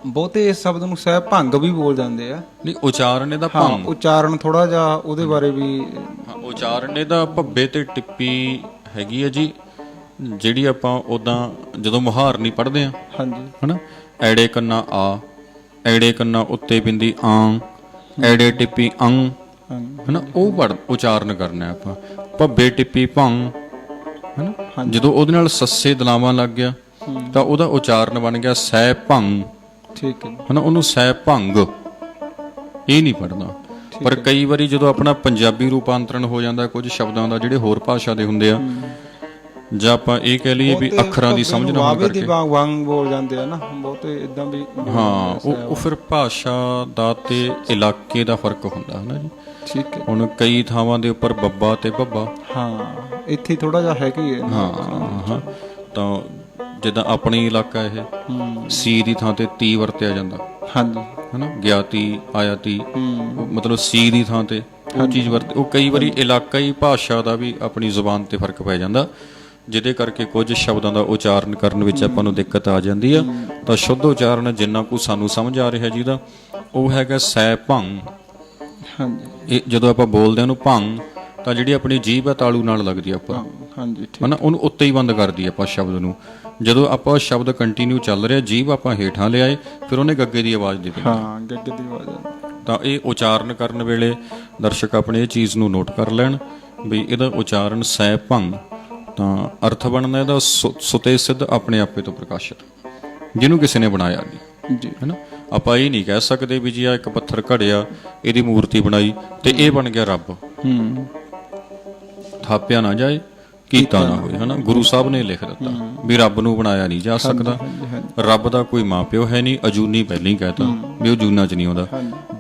ਬਹੁਤੇ ਇਸ ਸ਼ਬਦ ਨੂੰ ਸਹਿ ਭੰਗ ਵੀ ਬੋਲ ਜਾਂਦੇ ਆ। ਨਹੀਂ ਉਚਾਰਨ ਇਹਦਾ ਹਾਂ, ਭੰਗ, ਉਚਾਰਨ ਥੋੜਾ ਜਿਹਾ ਉਹਦੇ ਬਾਰੇ ਵੀ। ਉਚਾਰਨ ਇਹਦਾ ਭੱਬੇ ਤੇ ਟਿੱਪੀ ਹੈਗੀ ਹੈ ਜੀ, ਜਿਹੜੀ ਆਪਾਂ ਉਦਾਂ ਜਦੋਂ ਮੁਹਾਰ ਨਹੀਂ ਪੜ੍ਹਦੇ ਆ, ਹਾਂਜੀ, ਹਨਾ, ਐੜੇ ਕੰਨਾ ਆ, ਐੜੇ ਕੰਨਾ ਉੱਤੇ ਬਿੰਦੀ ਆਂ, ਐੜੇ ਟਿੱਪੀ ਅੰਗ, ਹਨਾ, ਉਹ ਉਚਾਰਨ ਕਰਨਾ ਆਪਾਂ। ਭੱਬੇ ਟਿੱਪੀ ਭੰਗ, ਹਨਾ, ਜਦੋਂ ਉਹਦੇ ਨਾਲ ਸੱਸੇ ਦਲਾਵਾਂ ਲੱਗ ਗਿਆ ਤਾਂ ਉਹਦਾ ਉਚਾਰਨ ਬਣ ਗਿਆ ਸਹਿ ਭੰਗ, ਠੀਕ ਹੈ, ਹਨਾ, ਉਹਨੂੰ ਸਹਿ ਭੰਗ ਇਹ ਨਹੀਂ ਪੜ੍ਹਨਾ। ਪਰ ਕਈ ਵਾਰੀ ਜਦੋਂ ਆਪਣਾ ਪੰਜਾਬੀ ਰੂਪਾਂਤਰਣ ਹੋ ਜਾਂਦਾ ਕੁਝ ਸ਼ਬਦਾਂ ਦਾ ਜਿਹੜੇ ਹੋਰ ਭਾਸ਼ਾ ਦੇ ਹੁੰਦੇ ਆ, ਜਾਂ ਆਪਾਂ ਇਹ ਕਹਿ ਲਈਏ ਵੀ ਅੱਖਰਾਂ ਦੀ ਸਮਝ ਨਾ ਹੋਣ ਕਰਕੇ ਵਾਂਗ ਬੋਲ ਜਾਂਦੇ ਆ ਨਾ ਬਹੁਤੇ ਇਦਾਂ ਵੀ। ਹਾਂ, ਉਹ ਫਿਰ ਭਾਸ਼ਾ ਦਾ ਤੇ ਇਲਾਕੇ ਦਾ ਫਰਕ ਹੁੰਦਾ ਹੈ ਨਾ ਜੀ। ਠੀਕ ਹੈ, ਹੁਣ ਕਈ ਥਾਵਾਂ ਦੇ ਉੱਪਰ ਬੱਬਾ ਤੇ ਭੱਬਾ, ਹਾਂ, ਇੱਥੇ ਥੋੜਾ ਜਿਹਾ ਹੈ ਕਿ ਹਾਂ, ਤਾਂ ਜਿੱਦਾਂ ਆਪਣੀ ਇਲਾਕਾ ਇਹ ਸੀ ਦੀ ਥਾਂ ਤੇ ਤੀ ਵਰਤਿਆ ਜਾਂਦਾ, ਹਾਂਜੀ, ਹਨਾ, ਗਿਆਤੀ ਆਇਆਤੀ, ਮਤਲਬ ਸੀ ਦੀ ਥਾਂ ਤੇ ਉਹ ਚੀਜ਼ ਵਰਤ। ਉਹ ਕਈ ਵਾਰੀ ਇਲਾਕਾਈ ਭਾਸ਼ਾ ਦਾ ਵੀ ਆਪਣੀ ਜ਼ੁਬਾਨ ਤੇ ਫਰਕ ਪੈ ਜਾਂਦਾ, ਜਿਹਦੇ ਕਰਕੇ ਕੁਝ ਸ਼ਬਦਾਂ ਦਾ ਉਚਾਰਨ ਕਰਨ ਵਿੱਚ ਆਪਾਂ ਨੂੰ ਦਿੱਕਤ ਆ ਜਾਂਦੀ ਆ। ਤਾਂ ਸ਼ੁੱਧ ਉਚਾਰਨ ਜਿੰਨਾ ਕੁ ਸਾਨੂੰ ਸਮਝ ਆ ਰਿਹਾ ਜਿਹਦਾ, ਉਹ ਹੈਗਾ ਸਹਿ ਭੰਗ। ਹਾਂਜੀ, ਇਹ ਜਦੋਂ ਆਪਾਂ ਬੋਲਦੇ ਹਾਂ ਉਹਨੂੰ ਭੰਗ, ਤਾਂ ਜਿਹੜੀ ਆਪਣੀ ਜੀਭ ਹੈ ਤਾਲੂ ਨਾਲ ਲੱਗਦੀ ਆ ਆਪਾਂ, ਹਾਂਜੀ, ਠੀਕ, ਹਨਾ, ਉਹਨੂੰ ਉੱਤੇ ਹੀ ਬੰਦ ਕਰਦੀ ਆਪਾਂ ਸ਼ਬਦ ਨੂੰ। ਜਦੋਂ ਆਪਾਂ ਸ਼ਬਦ ਕੰਟੀਨਿਊ ਚੱਲ ਰਿਹਾ, ਜੀਭ ਆਪਾਂ ਹੇਠਾਂ ਲਿਆਏ, ਫਿਰ ਉਹਨੇ ਗੱਗੇ ਦੀ ਆਵਾਜ਼ ਦੇ ਦਿੱਤੀ। ਹਾਂ, ਗੱਗੇ ਦੀ ਆਵਾਜ਼। ਤਾਂ ਇਹ ਉਚਾਰਨ ਕਰਨ ਵੇਲੇ ਦਰਸ਼ਕ ਆਪਣੇ ਇਹ ਚੀਜ਼ ਨੂੰ ਨੋਟ ਕਰ ਲੈਣ ਵੀ ਇਹਦਾ ਉਚਾਰਨ ਸਹਿ ਭੰਗ। ਤਾਂ ਅਰਥ ਬਣਦਾ ਇਹਦਾ ਸੁਤੇ ਸਿੱਧ ਆਪਣੇ ਆਪੇ ਤੋਂ ਪ੍ਰਕਾਸ਼ਿਤ, ਜਿਹਨੂੰ ਕਿਸੇ ਨੇ ਬਣਾਇਆ ਨਹੀਂ ਜੀ, ਹੈ ਨਾ। ਆਪਾਂ ਇਹ ਨਹੀਂ ਕਹਿ ਸਕਦੇ ਵੀ ਜੀ ਆ ਇੱਕ ਪੱਥਰ ਘੜਿਆ, ਇਹਦੀ ਮੂਰਤੀ ਬਣਾਈ ਤੇ ਇਹ ਬਣ ਗਿਆ ਰੱਬ। ਥਾਪਿਆ ਨਾ ਜਾਏ, ਕੀਤਾ ਨਾ ਹੋਏ, ਹਨਾ। ਗੁਰੂ ਸਾਹਿਬ ਨੇ ਲਿਖ ਦਿੱਤਾ ਵੀ ਰੱਬ ਨੂੰ ਬਣਾਇਆ ਨਹੀਂ ਜਾ ਸਕਦਾ। ਰੱਬ ਦਾ ਕੋਈ ਮਾਂ ਪਿਓ ਹੈ ਨਹੀਂ, ਅਜੂਨੀ ਪਹਿਲਾਂ ਹੀ ਕਹਿਤਾ ਵੀ ਉਹ ਜੂਨਾ ਚ ਨਹੀਂ ਆਉਂਦਾ।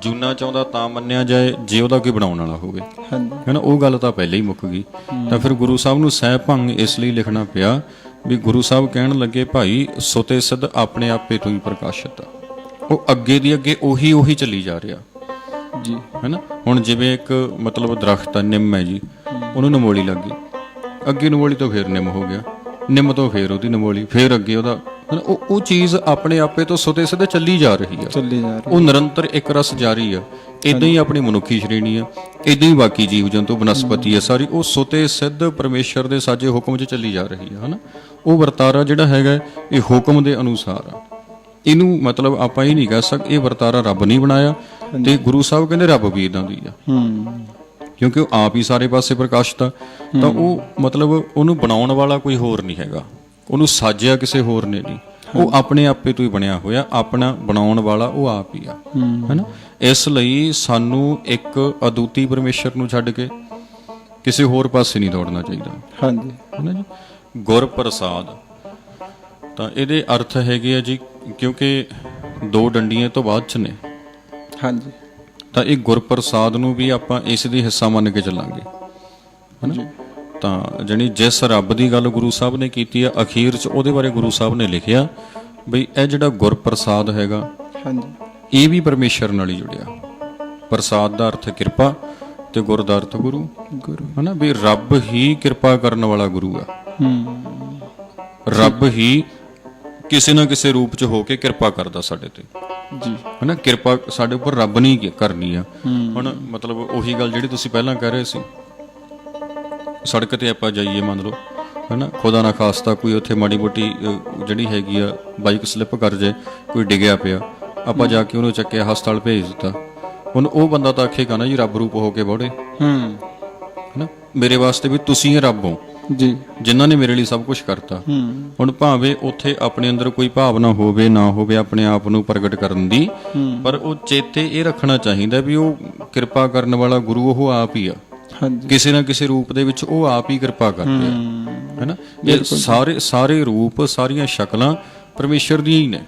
ਜੂਨਾ ਚ ਆਉਂਦਾ ਤਾਂ ਮੰਨਿਆ ਜਾਏ ਜੇ ਉਹਦਾ ਕੋਈ ਬਣਾਉਣ ਵਾਲਾ ਹੋਵੇ, ਹੈ ਨਾ। ਉਹ ਗੱਲ ਤਾਂ ਪਹਿਲਾਂ ਹੀ ਮੁੱਕ ਗਈ। ਤਾਂ ਫਿਰ ਗੁਰੂ ਸਾਹਿਬ ਨੂੰ ਸਹਿ ਭੰਗ ਇਸ ਲਈ ਲਿਖਣਾ ਪਿਆ ਵੀ ਗੁਰੂ ਸਾਹਿਬ ਕਹਿਣ ਲੱਗੇ ਭਾਈ ਸੁਤੇ ਸਿੱਧ ਆਪਣੇ ਆਪੇ ਤੋਂ ਹੀ ਪ੍ਰਕਾਸ਼ਿਤ ਆ। ਉਹ ਅੱਗੇ ਦੀ ਅੱਗੇ ਉਹੀ ਚੱਲੀ ਜਾ ਰਿਹਾ ਜੀ, ਹੈ ਨਾ। ਹੁਣ ਜਿਵੇਂ ਇੱਕ ਮਤਲਬ ਦਰਖਤ ਆ, ਨਿੰਮ ਹੈ ਜੀ, ਉਹਨੂੰ ਨਮੋਲੀ ਲੱਗ ਗਈ, ਅੱਗੇ ਨਮੋਲੀ ਤੋਂ ਫੇਰ ਨਿੰਮ ਹੋ ਗਿਆ, ਨਿੰਮ ਤੋਂ ਫੇਰ ਉਹਦੀ ਨਮੋਲੀ, ਫੇਰ ਅੱਗੇ ਉਹਦਾ, ਉਹ ਚੀਜ਼ ਆਪਣੇ ਆਪੇ ਤੋਂ ਸੁਤੇ ਸਿੱਧੇ ਚੱਲੀ ਜਾ ਰਹੀ ਆ, ਉਹ ਨਿਰੰਤਰ ਇੱਕ ਰਸ ਜਾਰੀ ਆ। ਇਦਾਂ ਹੀ ਆਪਣੀ ਮਨੁੱਖੀ ਸ਼੍ਰੇਣੀ ਆ, ਇਦਾਂ ਹੀ ਬਾਕੀ ਜੀਵ ਜੰਤੂ ਬਨਸਪਤੀ ਆ ਸਾਰੀ, ਉਹ ਸੁਤੇ ਸਿੱਧ ਪਰਮੇਸ਼ਰ ਦੇ ਸਾਜੇ ਹੁਕਮ 'ਚ ਚੱਲੀ ਜਾ ਰਹੀ ਆ, ਹਨਾ। ਉਹ ਵਰਤਾਰਾ ਜਿਹੜਾ ਹੈਗਾ ਇਹ ਹੁਕਮ ਦੇ ਅਨੁਸਾਰ ਆ। ਇਹਨੂੰ ਮਤਲਬ ਆਪਾਂ ਇਹ ਨਹੀਂ ਕਹਿ ਸਕਦੇ ਇਹ ਵਰਤਾਰਾ ਰੱਬ ਨਹੀਂ ਬਣਾਇਆ, ਤੇ ਗੁਰੂ ਸਾਹਿਬ ਕਹਿੰਦੇ ਰੱਬ ਵੀ ਇਦਾਂ ਦੀ ਆ, ਕਿਉਂਕਿ ਉਹ ਆਪ ਹੀ ਸਾਰੇ ਪਾਸੇ ਪ੍ਰਕਾਸ਼ਿਤ ਆ। ਤਾਂ ਉਹ ਮਤਲਬ ਉਹਨੂੰ ਬਣਾਉਣ ਵਾਲਾ ਕੋਈ ਹੋਰ ਨਹੀਂ ਹੈਗਾ, ਉਹਨੂੰ ਸਾਜਿਆ ਕਿਸੇ ਹੋਰ ਨੇ ਨਹੀਂ, ਉਹ ਆਪਣੇ ਆਪੇ ਤੋਂ ਹੀ ਬਣਿਆ ਹੋਇਆ, ਆਪਣਾ ਬਣਾਉਣ ਵਾਲਾ ਉਹ ਆਪ ਹੀ ਆ, ਹੈਨਾ। ਇਸ ਲਈ ਸਾਨੂੰ ਇੱਕ ਅਦੁੱਤੀ ਪਰਮੇਸ਼ਰ ਨੂੰ ਛੱਡ ਕੇ ਕਿਸੇ ਹੋਰ ਪਾਸੇ ਨਹੀਂ ਦੌੜਨਾ ਚਾਹੀਦਾ, ਹਾਂਜੀ, ਹੈਨਾ ਜੀ। ਗੁਰ ਪ੍ਰਸਾਦ, ਤਾਂ ਇਹਦੇ ਅਰਥ ਹੈਗੇ ਆ ਜੀ, ਕਿਉਂਕਿ ਦੋ ਡੰਡੀਆਂ ਤੋਂ ਬਾਅਦ ਚ ਨੇ, ਹਾਂਜੀ, ਤਾਂ ਇਹ ਗੁਰਪ੍ਰਸਾਦ ਨੂੰ ਵੀ ਆਪਾਂ ਇਸ ਦੀ ਹਿੱਸਾ ਮੰਨ ਕੇ ਚੱਲਾਂਗੇ, ਹਨਾ। ਤਾਂ ਜਾਣੀ ਜਿਸ ਰੱਬ ਦੀ ਗੱਲ ਗੁਰੂ ਸਾਹਿਬ ਨੇ ਕੀਤੀ ਆ, ਅਖੀਰ 'ਚ ਉਹਦੇ ਬਾਰੇ ਗੁਰੂ ਸਾਹਿਬ ਨੇ ਲਿਖਿਆ ਬਈ ਇਹ ਜਿਹੜਾ ਗੁਰਪ੍ਰਸਾਦ ਹੈਗਾ, ਹਾਂਜੀ, ਇਹ ਵੀ ਪਰਮੇਸ਼ਰ ਨਾਲ ਹੀ ਜੁੜਿਆ। ਪ੍ਰਸਾਦ ਦਾ ਅਰਥ ਕਿਰਪਾ ਤੇ ਗੁਰ ਦਾ ਅਰਥ ਗੁਰੂ, ਹਨਾ। ਵੀ ਰੱਬ ਹੀ ਕਿਰਪਾ ਕਰਨ ਵਾਲਾ ਗੁਰੂ ਆ, ਰੱਬ ਹੀ ਕਿਸੇ ਨਾ ਕਿਸੇ ਰੂਪ 'ਚ ਹੋ ਕੇ ਕਿਰਪਾ ਕਰਦਾ ਸਾਡੇ ਤੇ ਜੀ, ਹਨਾ। ਕਿਰਪਾ ਸਾਡੇ ਉੱਪਰ ਰੱਬ ਨਹੀਂ ਕਰਨੀ ਆ। ਹੁਣ ਮਤਲਬ ਉਹੀ ਗੱਲ ਜਿਹੜੀ ਤੁਸੀਂ ਪਹਿਲਾਂ ਕਹਿ ਰਹੇ ਸੀ, ਸੜਕ ਤੇ ਆਪਾਂ ਜਾਈਏ ਮੰਨ ਲਓ, ਹਨਾ, ਖੁਦਾ ਨਾ ਖਾਸਤਾ ਕੋਈ ਉੱਥੇ ਮਾੜੀ ਮੋਟੀ ਜਿਹੜੀ ਹੈਗੀ ਆ ਬਾਈਕ ਸਲਿੱਪ ਕਰ ਜਾਏ, ਕੋਈ ਡਿੱਗਿਆ ਪਿਆ, ਆਪਾਂ ਜਾ ਕੇ ਉਹਨੂੰ ਚੱਕਿਆ ਹਸਪਤਾਲ ਭੇਜ ਦਿੱਤਾ, ਹੁਣ ਉਹ ਬੰਦਾ ਤਾਂ ਆਖੇਗਾ ਨਾ ਜੀ ਰੱਬ ਰੂਪ ਹੋ ਕੇ ਬੋੜੇ, ਹਨਾ, ਮੇਰੇ ਵਾਸਤੇ ਵੀ ਤੁਸੀਂ ਰੱਬ ਹੋ, ਜੀ। ਜਿਨ੍ਹਾਂ ਨੇ ਮੇਰੇ ਲਈ ਸਭ ਕੁਝ ਕਰਤਾ। ਹੂੰ ਹੁਣ ਭਾਵੇਂ ਉੱਥੇ ਆਪਣੇ ਅੰਦਰ ਕੋਈ ਭਾਵਨਾ ਹੋਵੇ ਨਾ ਹੋਵੇ ਆਪਣੇ ਆਪ ਨੂੰ ਪ੍ਰਗਟ ਕਰਨ ਦੀ, ਪਰ ਉਹ ਚੇਤੇ ਇਹ ਰੱਖਣਾ ਚਾਹੀਦਾ ਵੀ ਉਹ ਕਿਰਪਾ ਕਰਨ ਵਾਲਾ ਗੁਰੂ ਉਹ ਆਪ ਹੀ ਆ। ਹਾਂਜੀ। ਕਿਸੇ ਨਾ ਕਿਸੇ ਰੂਪ ਦੇ ਵਿੱਚ ਉਹ ਆਪ ਹੀ ਕਿਰਪਾ ਕਰਦੇ ਆ, ਹੈਨਾ। ਇਹ ਸਾਰੇ ਰੂਪ, ਸਾਰੀਆਂ ਸ਼ਕਲਾਂ ਪਰਮੇਸ਼ਰ ਦੀਆਂ ਹੀ ਨੇ।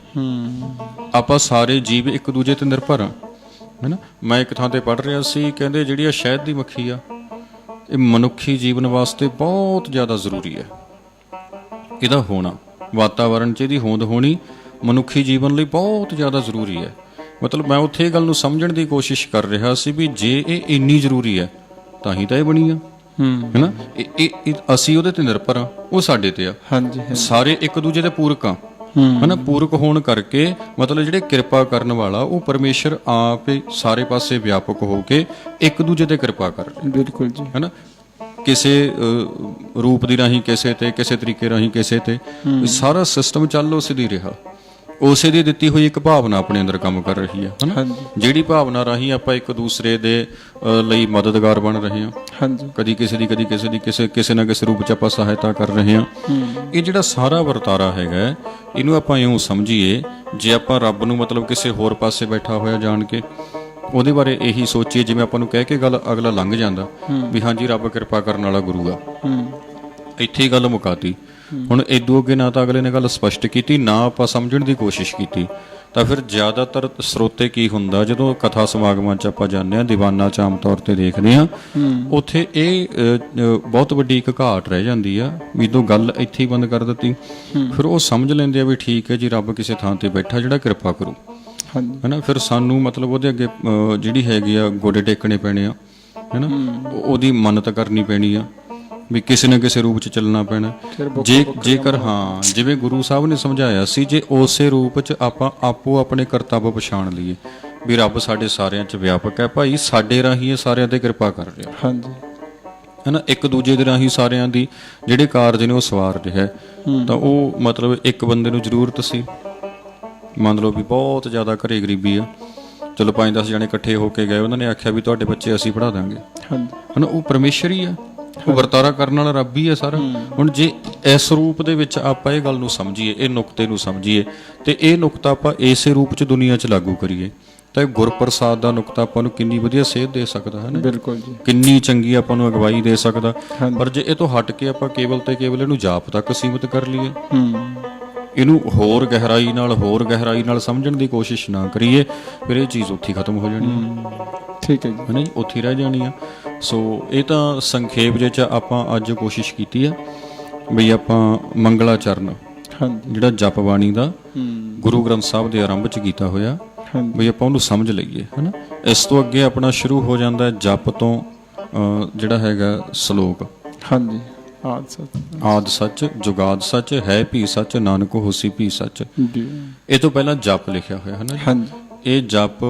ਆਪਾਂ ਸਾਰੇ ਜੀਵ ਇੱਕ ਦੂਜੇ ਤੇ ਨਿਰਭਰ ਆ, ਹੈਨਾ। ਮੈਂ ਇੱਕ ਥਾਂ ਤੇ ਪੜ੍ਹ ਰਿਹਾ ਸੀ, ਕਹਿੰਦੇ ਜਿਹੜੀ ਆ ਸ਼ਹਿਦ ਦੀ ਮੱਖੀ ਆ, ਇਹ ਮਨੁੱਖੀ ਜੀਵਨ ਵਾਸਤੇ ਬਹੁਤ ਜ਼ਿਆਦਾ ਜ਼ਰੂਰੀ ਹੈ। ਇਹਦਾ ਹੋਣਾ, ਵਾਤਾਵਰਣ 'ਚ ਇਹਦੀ ਹੋਂਦ ਹੋਣੀ ਮਨੁੱਖੀ ਜੀਵਨ ਲਈ ਬਹੁਤ ਜ਼ਿਆਦਾ ਜ਼ਰੂਰੀ ਹੈ। ਮਤਲਬ ਮੈਂ ਉੱਥੇ ਇਹ ਗੱਲ ਨੂੰ ਸਮਝਣ ਦੀ ਕੋਸ਼ਿਸ਼ ਕਰ ਰਿਹਾ ਸੀ ਵੀ ਜੇ ਇਹ ਇੰਨੀ ਜ਼ਰੂਰੀ ਹੈ ਤਾਂ ਹੀ ਤਾਂ ਇਹ ਬਣੀ ਆ, ਹੈਨਾ। ਇਹ ਅਸੀਂ ਉਹਦੇ ਤੇ ਨਿਰਭਰ ਆ, ਉਹ ਸਾਡੇ ਤੇ ਆ। ਹਾਂਜੀ। ਸਾਰੇ ਇੱਕ ਦੂਜੇ ਦੇ ਪੂਰਕ ਆ, ਹਨਾ। ਪੂਰਕ ਹੋਣ ਕਰਕੇ ਮਤਲਬ ਜਿਹੜੇ ਕਿਰਪਾ ਕਰਨ ਵਾਲਾ ਉਹ ਪਰਮੇਸ਼ਰ ਆਪ ਹੀ ਸਾਰੇ ਪਾਸੇ ਵਿਆਪਕ ਹੋ ਕੇ ਇੱਕ ਦੂਜੇ ਤੇ ਕਿਰਪਾ ਕਰ ਰਿਹਾ। ਬਿਲਕੁਲ ਜੀ, ਹਨਾ। ਕਿਸੇ ਰੂਪ ਦੀ ਰਾਹੀਂ ਕਿਸੇ ਤੇ, ਕਿਸੇ ਤਰੀਕੇ ਰਾਹੀਂ ਕਿਸੇ ਤੇ, ਸਾਰਾ ਸਿਸਟਮ ਚੱਲ ਉਸੇ ਦੀ ਰਿਹਾ, ਉਸੇ ਦੀ ਦਿੱਤੀ ਹੋਈ ਇੱਕ ਭਾਵਨਾ ਆਪਣੇ ਅੰਦਰ ਕੰਮ ਕਰ ਰਹੀ ਹੈ, ਹਨਾ। ਜਿਹੜੀ ਭਾਵਨਾ ਰਾਹੀਂ ਆਪਾਂ ਇੱਕ ਦੂਸਰੇ ਦੇ ਲਈ ਮਦਦਗਾਰ ਬਣ ਰਹੇ ਹਾਂ। ਹਾਂਜੀ। ਕਦੀ ਕਿਸੇ ਦੀ, ਕਦੀ ਕਿਸੇ ਦੀ, ਕਿਸੇ ਨਾ ਕਿਸੇ ਰੂਪ 'ਚ ਆਪਾਂ ਸਹਾਇਤਾ ਕਰ ਰਹੇ ਹਾਂ। ਇਹ ਜਿਹੜਾ ਸਾਰਾ ਵਰਤਾਰਾ ਹੈਗਾ, ਇਹਨੂੰ ਆਪਾਂ ਇਉਂ ਸਮਝੀਏ, ਜੇ ਆਪਾਂ ਰੱਬ ਨੂੰ ਮਤਲਬ ਕਿਸੇ ਹੋਰ ਪਾਸੇ ਬੈਠਾ ਹੋਇਆ ਜਾਣ ਕੇ ਉਹਦੇ ਬਾਰੇ ਇਹੀ ਸੋਚੀਏ, ਜਿਵੇਂ ਆਪਾਂ ਨੂੰ ਕਹਿ ਕੇ ਗੱਲ ਅਗਲਾ ਲੰਘ ਜਾਂਦਾ ਵੀ ਹਾਂਜੀ ਰੱਬ ਕਿਰਪਾ ਕਰਨ ਵਾਲਾ ਗੁਰੂ ਆ, ਇੱਥੇ ਹੀ ਗੱਲ ਮੁਕਾਤੀ। ਹੁਣ ਇਦੋਂ ਅੱਗੇ ਨਾ ਤਾਂ ਅਗਲੇ ਨੇ ਗੱਲ ਸਪਸ਼ਟ ਕੀਤੀ, ਨਾ ਆਪਾਂ ਸਮਝਣ ਦੀ ਕੋਸ਼ਿਸ਼ ਕੀਤੀ, ਤਾਂ ਫਿਰ ਜ਼ਿਆਦਾਤਰ ਸਰੋਤੇ ਕੀ ਹੁੰਦਾ, ਜਦੋਂ ਕਥਾ ਸਮਾਗਮਾਂ 'ਚ ਆਪਾਂ ਜਾਂਦੇ ਹਾਂ, ਦੀਵਾਨਾਂ 'ਚ ਆਮ ਤੌਰ ਤੇ ਦੇਖਦੇ ਹਾਂ, ਉੱਥੇ ਇਹ ਬਹੁਤ ਵੱਡੀ ਇੱਕ ਘਾਟ ਰਹਿ ਜਾਂਦੀ ਆ ਵੀ ਜਦੋਂ ਗੱਲ ਇੱਥੇ ਹੀ ਬੰਦ ਕਰ ਦਿੱਤੀ, ਫਿਰ ਉਹ ਸਮਝ ਲੈਂਦੇ ਆ ਵੀ ਠੀਕ ਹੈ ਜੀ ਰੱਬ ਕਿਸੇ ਥਾਂ ਤੇ ਬੈਠਾ ਜਿਹੜਾ ਕਿਰਪਾ ਕਰੂ, ਹੈਨਾ। ਫਿਰ ਸਾਨੂੰ ਮਤਲਬ ਉਹਦੇ ਅੱਗੇ ਜਿਹੜੀ ਹੈਗੀ ਆ ਗੋਡੇ ਟੇਕਣੇ ਪੈਣੇ ਆ, ਹੈਨਾ। ਉਹਦੀ ਮੰਨਤ ਕਰਨੀ ਪੈਣੀ ਆ ਵੀ ਕਿਸੇ ਨਾ ਕਿਸੇ ਰੂਪ 'ਚ ਚੱਲਣਾ ਪੈਣਾ। ਜੇਕਰ ਹਾਂ, ਜਿਵੇਂ ਗੁਰੂ ਸਾਹਿਬ ਨੇ ਸਮਝਾਇਆ ਸੀ, ਜੇ ਉਸੇ ਰੂਪ 'ਚ ਆਪਾਂ ਆਪੋ ਆਪਣੇ ਕਰਤੱਵ ਪਛਾਣ ਲਈਏ ਵੀ ਰੱਬ ਸਾਡੇ ਸਾਰਿਆਂ 'ਚ ਵਿਆਪਕ ਹੈ, ਭਾਈ ਸਾਡੇ ਰਾਹੀਂ ਇਹ ਸਾਰਿਆਂ ਤੇ ਕਿਰਪਾ ਕਰ ਰਿਹਾ, ਹਾਂਜੀ, ਹੈਨਾ। ਇੱਕ ਦੂਜੇ ਦੇ ਰਾਹੀਂ ਸਾਰਿਆਂ ਦੀ ਜਿਹੜੇ ਕਾਰਜ ਨੇ ਉਹ ਸਵਾਰ ਰਿਹਾ, ਤਾਂ ਉਹ ਮਤਲਬ ਇੱਕ ਬੰਦੇ ਨੂੰ ਜ਼ਰੂਰਤ ਸੀ, ਮੰਨ ਲਓ ਵੀ ਬਹੁਤ ਜ਼ਿਆਦਾ ਘਰੇ ਗਰੀਬੀ ਆ, ਚਲੋ 5-10 ਜਣੇ ਇਕੱਠੇ ਹੋ ਕੇ ਗਏ, ਉਹਨਾਂ ਨੇ ਆਖਿਆ ਵੀ ਤੁਹਾਡੇ ਬੱਚੇ ਅਸੀਂ ਪੜ੍ਹਾ ਦਾਂਗੇ, ਹੈਨਾ। ਉਹ ਪਰਮੇਸ਼ਰ ਹੀ ਆ, ਉਹ ਵਰਤਾਰਾ ਕਰਨ ਵਾਲਾ ਰੱਬ ਹੀ ਹੈ ਸਾਰਾ। ਹੁਣ ਜੇ ਇਸ ਰੂਪ ਦੇ ਵਿੱਚ ਆਪਾਂ ਇਹ ਗੱਲ ਨੂੰ ਸਮਝੀਏ, ਇਹ ਨੁਕਤੇ ਨੂੰ ਸਮਝੀਏ, ਤੇ ਇਹ ਨੁਕਤਾ ਆਪਾਂ ਇਸੇ ਰੂਪ 'ਚ ਦੁਨੀਆ 'ਚ ਲਾਗੂ ਕਰੀਏ, ਤਾਂ ਇਹ ਗੁਰਪ੍ਰਸਾਦ ਦਾ ਨੁਕਤਾ ਆਪਾਂ ਨੂੰ ਕਿੰਨੀ ਵਧੀਆ ਸੇਧ ਦੇ ਸਕਦਾ ਹੈ ਨਾ। ਬਿਲਕੁਲ ਜੀ, ਕਿੰਨੀ ਚੰਗੀ ਆਪਾਂ ਨੂੰ ਅਗਵਾਈ ਦੇ ਸਕਦਾ। ਪਰ ਜੇ ਇਹ ਤੋਂ ਹਟ ਕੇ ਆਪਾਂ ਕੇਵਲ ਤੇ ਕੇਵਲ ਇਹਨੂੰ ਜਾਪ ਤੱਕ ਸੀਮਿਤ ਕਰ ਲਈਏ, ਇਹਨੂੰ ਹੋਰ ਗਹਿਰਾਈ ਨਾਲ ਸਮਝਣ ਦੀ ਕੋਸ਼ਿਸ਼ ਨਾ ਕਰੀਏ, ਫਿਰ ਇਹ ਚੀਜ਼ ਉੱਥੇ ਖਤਮ ਹੋ ਜਾਣੀ ਹੈ। ਠੀਕ ਹੈ ਜੀ, ਹੈ ਨਾ ਜੀ, ਉੱਥੇ ਰਹਿ ਜਾਣੀ ਆ। ਸੋ ਇਹ ਤਾਂ ਸੰਖੇਪ ਜਿਹੇ 'ਚ ਆਪਾਂ ਅੱਜ ਕੋਸ਼ਿਸ਼ ਕੀਤੀ ਆ ਬਈ ਆਪਾਂ ਮੰਗਲਾਚਰਨ ਜਿਹੜਾ ਜਪ ਬਾਣੀ ਦਾ ਗੁਰੂ ਗ੍ਰੰਥ ਸਾਹਿਬ ਦੇ ਆਰੰਭ 'ਚ ਕੀਤਾ ਹੋਇਆ, ਬਈ ਆਪਾਂ ਉਹਨੂੰ ਸਮਝ ਲਈਏ, ਹੈ ਨਾ। ਇਸ ਤੋਂ ਅੱਗੇ ਆਪਣਾ ਸ਼ੁਰੂ ਹੋ ਜਾਂਦਾ ਜਪ ਤੋਂ ਜਿਹੜਾ ਹੈਗਾ ਸ਼ਲੋਕ, ਹਾਂਜੀ। ਆਦ ਸੱਚ ਜੁਗਾਦ ਸੱਚ ਹੈ ਭੀ ਸੱਚ ਨਾਨਕ ਹੋਸੀ ਭੀ ਸੱਚ। ਇਹ ਤੋਂ ਪਹਿਲਾਂ ਜਪ ਲਿਖਿਆ ਹੋਇਆ ਹੈ ਨਾ। ਇਹ ਜਪ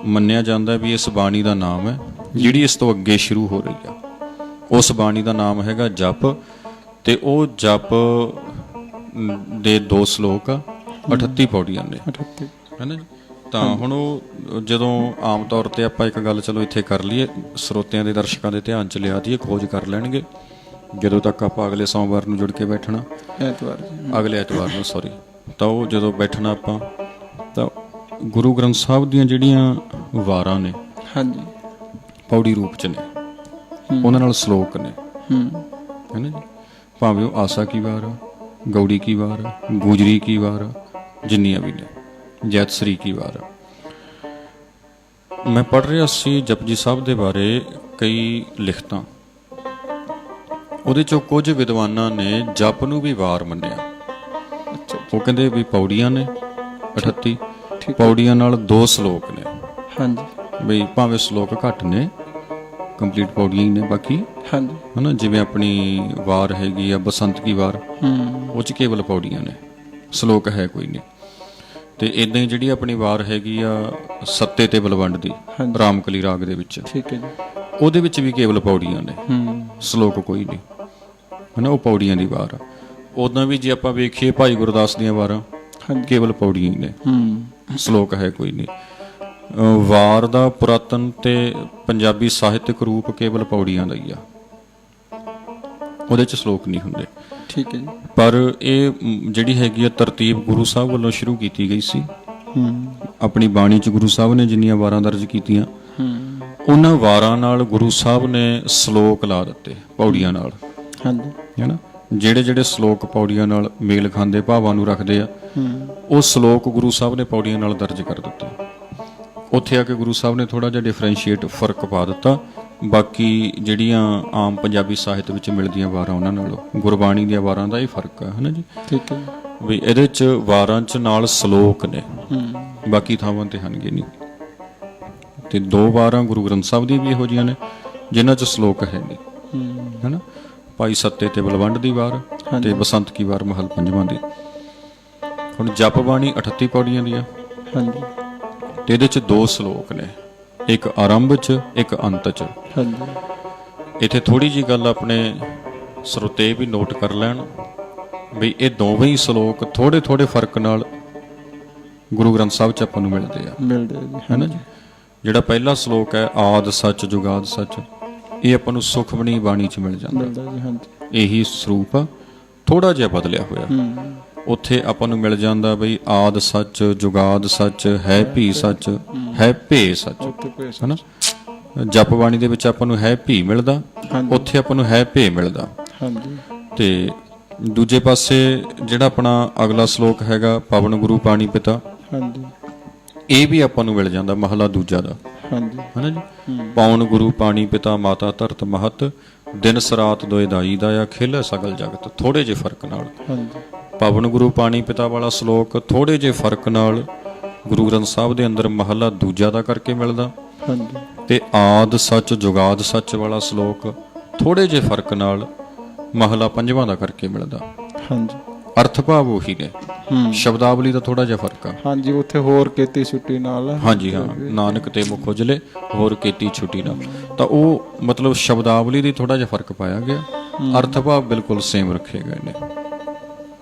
ਮੰਨਿਆ ਜਾਂਦਾ ਵੀ ਇਸ ਬਾਣੀ ਦਾ ਨਾਮ ਹੈ ਜਿਹੜੀ ਇਸ ਤੋਂ ਅੱਗੇ ਸ਼ੁਰੂ ਹੋ ਰਹੀ ਆ, ਉਸ ਬਾਣੀ ਦਾ ਨਾਮ ਹੈਗਾ ਜਪ। ਤੇ ਉਹ ਜਪ ਦੇ 2 ਸ਼ਲੋਕ ਆ, 38 ਪੌੜੀਆਂ ਨੇ, ਹੈ ਨਾ ਜੀ। ਤਾਂ ਹੁਣ ਉਹ ਜਦੋਂ ਆਮ ਤੌਰ ਤੇ ਆਪਾਂ ਇੱਕ ਗੱਲ ਚਲੋ ਇੱਥੇ ਕਰ ਲਈਏ, ਸਰੋਤਿਆਂ ਦੇ ਦਰਸ਼ਕਾਂ ਦੇ ਧਿਆਨ 'ਚ ਲਿਆ ਦਈਏ, ਖੋਜ ਕਰ ਲੈਣਗੇ ਜਦੋਂ ਤੱਕ ਆਪਾਂ ਅਗਲੇ ਸੋਮਵਾਰ ਨੂੰ ਜੁੜ ਕੇ ਬੈਠਣਾ, ਅਗਲੇ ਐਤਵਾਰ ਨੂੰ ਸੌਰੀ, ਤਾਂ ਉਹ ਜਦੋਂ ਬੈਠਣਾ ਆਪਾਂ, ਤਾਂ ਗੁਰੂ ਗ੍ਰੰਥ ਸਾਹਿਬ ਦੀਆਂ ਜਿਹੜੀਆਂ ਵਾਰਾਂ ਨੇ, ਹਾਂਜੀ, ਪੌੜੀ ਰੂਪ 'ਚ ਨੇ, ਉਹਨਾਂ ਨਾਲ ਸ਼ਲੋਕ ਨੇ, ਹੈ ਨਾ ਜੀ। ਭਾਵੇਂ ਉਹ ਆਸਾ ਕੀ ਵਾਰ ਆ, ਗੌੜੀ ਕੀ ਵਾਰ ਆ, ਗੁਜਰੀ ਕੀ ਵਾਰ ਆ, ਜਿੰਨੀਆਂ ਵੀ ਨੇ, ਜੈਤਸਰੀ ਕੀ ਵਾਰ ਆ। ਮੈਂ ਪੜ੍ਹ ਰਿਹਾ ਸੀ ਜਪਜੀ ਸਾਹਿਬ ਦੇ ਬਾਰੇ ਕਈ ਲਿਖਤਾਂ, ਉਹਦੇ 'ਚੋਂ ਕੁਝ ਵਿਦਵਾਨਾਂ ਨੇ ਜਪ ਨੂੰ ਵੀ ਵਾਰ ਮੰਨਿਆ। ਉਹ ਕਹਿੰਦੇ ਵੀ ਪੌੜੀਆਂ ਨੇ 38, ਪੌੜੀਆਂ ਨਾਲ 2 ਸ਼ਲੋਕ ਨੇ, ਹਾਂਜੀ, ਬਈ ਭਾਵੇਂ ਸ਼ਲੋਕ ਘੱਟ ਨੇ, ਕੰਪਲੀਟ ਪੌੜੀਆਂ ਹੀ ਨੇ ਬਾਕੀ, ਹਾਂਜੀ, ਹਨਾ। ਜਿਵੇਂ ਆਪਣੀ ਵਾਰ ਹੈਗੀ ਆ ਬਸੰਤ ਕੀ ਵਾਰ, ਉਹ 'ਚ ਕੇਵਲ ਪੌੜੀਆਂ ਨੇ, ਸ਼ਲੋਕ ਹੈ ਕੋਈ ਨਹੀਂ। ਤੇ ਇਦਾਂ ਹੀ ਜਿਹੜੀ ਆਪਣੀ ਵਾਰ ਹੈਗੀ ਆ ਸੱਤੇ ਤੇ ਬਲਵੰਡ ਦੀ, ਰਾਮਕਲੀ ਰਾਗ ਦੇ ਵਿੱਚ, ਠੀਕ ਹੈ ਜੀ, ਉਹਦੇ ਵਿੱਚ ਵੀ ਕੇਵਲ ਪੌੜੀਆਂ ਨੇ, ਸ਼ਲੋਕ ਕੋਈ ਨਹੀਂ, ਹਨਾ। ਉਹ ਪੌੜੀਆਂ ਦੀ ਵਾਰ ਆ। ਉਦਾਂ ਵੀ ਜੇ ਆਪਾਂ ਵੇਖੀਏ ਭਾਈ ਗੁਰਦਾਸ ਦੀਆਂ ਵਾਰਾਂ ਕੇਵਲ ਪੌੜੀਆਂ ਹੀ ਨੇ, ਸ਼ਲੋਕ ਹੈ ਕੋਈ ਨਹੀਂ। ਵਾਰ ਦਾ ਪੁਰਾਤਨ ਤੇ ਪੰਜਾਬੀ ਸਾਹਿਤਕ ਰੂਪ ਕੇਵਲ ਪੌੜੀਆਂ ਦਾ ਹੀ ਆ, ਉਹਦੇ 'ਚ ਸ਼ਲੋਕ ਨਹੀਂ ਹੁੰਦੇ। ਠੀਕ ਹੈ ਜੀ। ਪਰ ਇਹ ਜਿਹੜੀ ਹੈਗੀ ਆ ਤਰਤੀਬ ਗੁਰੂ ਸਾਹਿਬ ਵੱਲੋਂ ਸ਼ੁਰੂ ਕੀਤੀ ਗਈ ਸੀ। ਆਪਣੀ ਬਾਣੀ 'ਚ ਗੁਰੂ ਸਾਹਿਬ ਨੇ ਜਿੰਨੀਆਂ ਵਾਰਾਂ ਦਰਜ ਕੀਤੀਆਂ, ਉਹਨਾਂ ਵਾਰਾਂ ਨਾਲ ਗੁਰੂ ਸਾਹਿਬ ਨੇ ਸ਼ਲੋਕ ਲਾ ਦਿੱਤੇ ਪੌੜੀਆਂ ਨਾਲ। ਹਾਂਜੀ। ਹੈ ਨਾ, ਜਿਹੜੇ ਜਿਹੜੇ ਸ਼ਲੋਕ ਪੌੜੀਆਂ ਨਾਲ ਮੇਲ ਖਾਂਦੇ, ਭਾਵਾਂ ਨੂੰ ਰੱਖਦੇ ਆ, ਉਹ ਸ਼ਲੋਕ ਗੁਰੂ ਸਾਹਿਬ ਨੇ ਪੌੜੀਆਂ ਨਾਲ ਦਰਜ ਕਰ ਦਿੱਤੇ। ਉੱਥੇ ਆ ਕੇ ਗੁਰੂ ਸਾਹਿਬ ਨੇ ਥੋੜਾ ਜਿਹਾ ਡਿਫਰੈਂਸ਼ੀਏਟ ਫਰਕ ਪਾ ਦਿੱਤਾ ਬਾਕੀ ਜਿਹੜੀਆਂ ਆਮ ਪੰਜਾਬੀ ਸਾਹਿਤ ਵਿੱਚ ਮਿਲਦੀਆਂ ਵਾਰਾਂ ਉਹਨਾਂ ਨਾਲੋਂ। ਗੁਰਬਾਣੀ ਦੀਆਂ ਵਾਰਾਂ ਦਾ ਹੀ ਫਰਕ ਆ, ਹੈ ਨਾ ਜੀ। ਠੀਕ ਹੈ ਵੀ ਇਹਦੇ 'ਚ ਵਾਰਾਂ 'ਚ ਨਾਲ ਸ਼ਲੋਕ ਨੇ, ਬਾਕੀ ਥਾਵਾਂ ਤੇ ਹਨਗੇ ਨਹੀਂ। ਤੇ 2 ਵਾਰਾਂ ਗੁਰੂ ਗ੍ਰੰਥ ਸਾਹਿਬ ਦੀ ਵੀ ਇਹੋ ਜਿਹੀਆਂ ਨੇ ਜਿਨ੍ਹਾਂ 'ਚ ਸ਼ਲੋਕ ਹੈ ਨਹੀਂ, ਹੈ ਨਾ। ਭਾਈ ਸੱਤੇ ਤੇ ਬਲਵੰਡ ਦੀ ਵਾਰ ਤੇ ਬਸੰਤ ਕੀ ਵਾਰ ਮਹਲ 5ਵਾਂ ਦੀ। ਹੁਣ ਜਪ ਬਾਣੀ 38 ਪੌੜੀਆਂ ਦੀ ਆ। ਹਾਂਜੀ। ਤੇ ਇਹਦੇ 'ਚ 2 ਸ਼ਲੋਕ ਨੇ, ਇੱਕ ਆਰੰਭ 'ਚ ਇੱਕ ਅੰਤ 'ਚ। ਹਾਂਜੀ। ਇੱਥੇ ਥੋੜੀ ਜੀ ਗੱਲ ਆਪਣੇ ਸਰੋਤੇ ਵੀ ਨੋਟ ਕਰ ਲੈਣ ਵੀ ਇਹ ਦੋਵੇਂ ਹੀ ਸ਼ਲੋਕ ਥੋੜੇ ਥੋੜੇ ਫਰਕ ਨਾਲ ਗੁਰੂ ਗ੍ਰੰਥ ਸਾਹਿਬ 'ਚ ਆਪਾਂ ਨੂੰ ਮਿਲਦੇ ਆ, ਹੈ ਨਾ ਜੀ। ਜਿਹੜਾ ਪਹਿਲਾ ਸ਼ਲੋਕ ਹੈ ਆਦ ਸੱਚ ਜੁਗਾਦ ਸੱਚ, ਇਹ ਆਪਾਂ ਨੂੰ ਸੁਖਮਨੀ ਬਾਣੀ 'ਚ ਮਿਲ ਜਾਂਦਾ। ਇਹੀ ਸਰੂਪ ਆ, ਥੋੜਾ ਜਿਹਾ ਬਦਲਿਆ ਹੋਇਆ। ਉੱਥੇ ਆਪਾਂ ਨੂੰ ਮਿਲ ਜਾਂਦਾ ਬਈ ਆਦ ਸੱਚ ਜੁਗਾਦ ਸੱਚ ਹੈ ਭੀ ਸੱਚ ਹੈ ਭੇ ਸੱਚ, ਹੈ ਨਾ। ਜਪ ਬਾਣੀ ਦੇ ਵਿੱਚ ਆਪਾਂ ਨੂੰ ਹੈ ਭੀ ਮਿਲਦਾ, ਉੱਥੇ ਆਪਾਂ ਨੂੰ ਹੈ ਭੇ ਮਿਲਦਾ। ਤੇ ਦੂਜੇ ਪਾਸੇ ਜਿਹੜਾ ਆਪਣਾ ਅਗਲਾ ਸ਼ਲੋਕ ਹੈਗਾ ਪਵਨ ਗੁਰੂ ਪਾਣੀ ਪਿਤਾ, ਇਹ ਵੀ ਆਪਾਂ ਨੂੰ ਮਿਲ ਜਾਂਦਾ ਮਹਲਾ ਦੂਜਾ ਦਾ, ਹੈ ਨਾ ਜੀ। ਪਵਨ ਗੁਰੂ ਪਾਣੀ ਪਿਤਾ ਮਾਤਾ ਧਰਤ ਮਹਤ, ਦਿਨ ਸਰਾਤ ਦੋਇ ਦਾਈ ਦਾਇਆ, ਖੇਲੇ ਸਗਲ ਜਗਤ। ਥੋੜੇ ਜਿਹੇ ਫਰਕ ਨਾਲ ਪਵਨ ਗੁਰੂ ਪਾਣੀ ਪਿਤਾ ਵਾਲਾ ਸ਼ਲੋਕ ਥੋੜੇ ਜਿਹੇ ਫਰਕ ਨਾਲ ਗੁਰੂ ਗ੍ਰੰਥ ਸਾਹਿਬ ਦੇ ਅੰਦਰ ਮਹਲਾ ਦੂਜਾ ਦਾ ਕਰਕੇ ਮਿਲਦਾ। ਤੇ ਆਦ ਸੱਚ ਜੁਗਾਦ ਸੱਚ ਵਾਲਾ ਸ਼ਲੋਕ ਥੋੜੇ ਜਿਹੇ ਫਰਕ ਨਾਲ ਮਹਲਾ 5ਵਾਂ ਦਾ ਕਰਕੇ ਮਿਲਦਾ। ਅਰਥ ਭਾਵ ਉਹੀ ਨੇ, ਸ਼ਬਦਾਵਲੀ ਦਾ ਥੋੜਾ ਜਿਹਾ ਫਰਕ ਆ। ਹਾਂਜੀ, ਉੱਥੇ ਹੋਰ ਕੀਤੀ ਛੁੱਟੀ ਨਾਲ। ਹਾਂਜੀ ਹਾਂ, ਨਾਨਕ ਤੇ ਮੁਖ ਉਜਲੇ ਹੋਰ ਕੀਤੀ ਛੁੱਟੀ ਨਾਲ। ਤਾਂ ਉਹ ਮਤਲਬ ਸ਼ਬਦਾਵਲੀ ਦੀ ਥੋੜਾ ਜਿਹਾ ਫਰਕ ਪਾਇਆ ਗਿਆ, ਅਰਥ ਭਾਵ ਬਿਲਕੁਲ ਸੇਮ ਰੱਖੇ ਗਏ ਨੇ,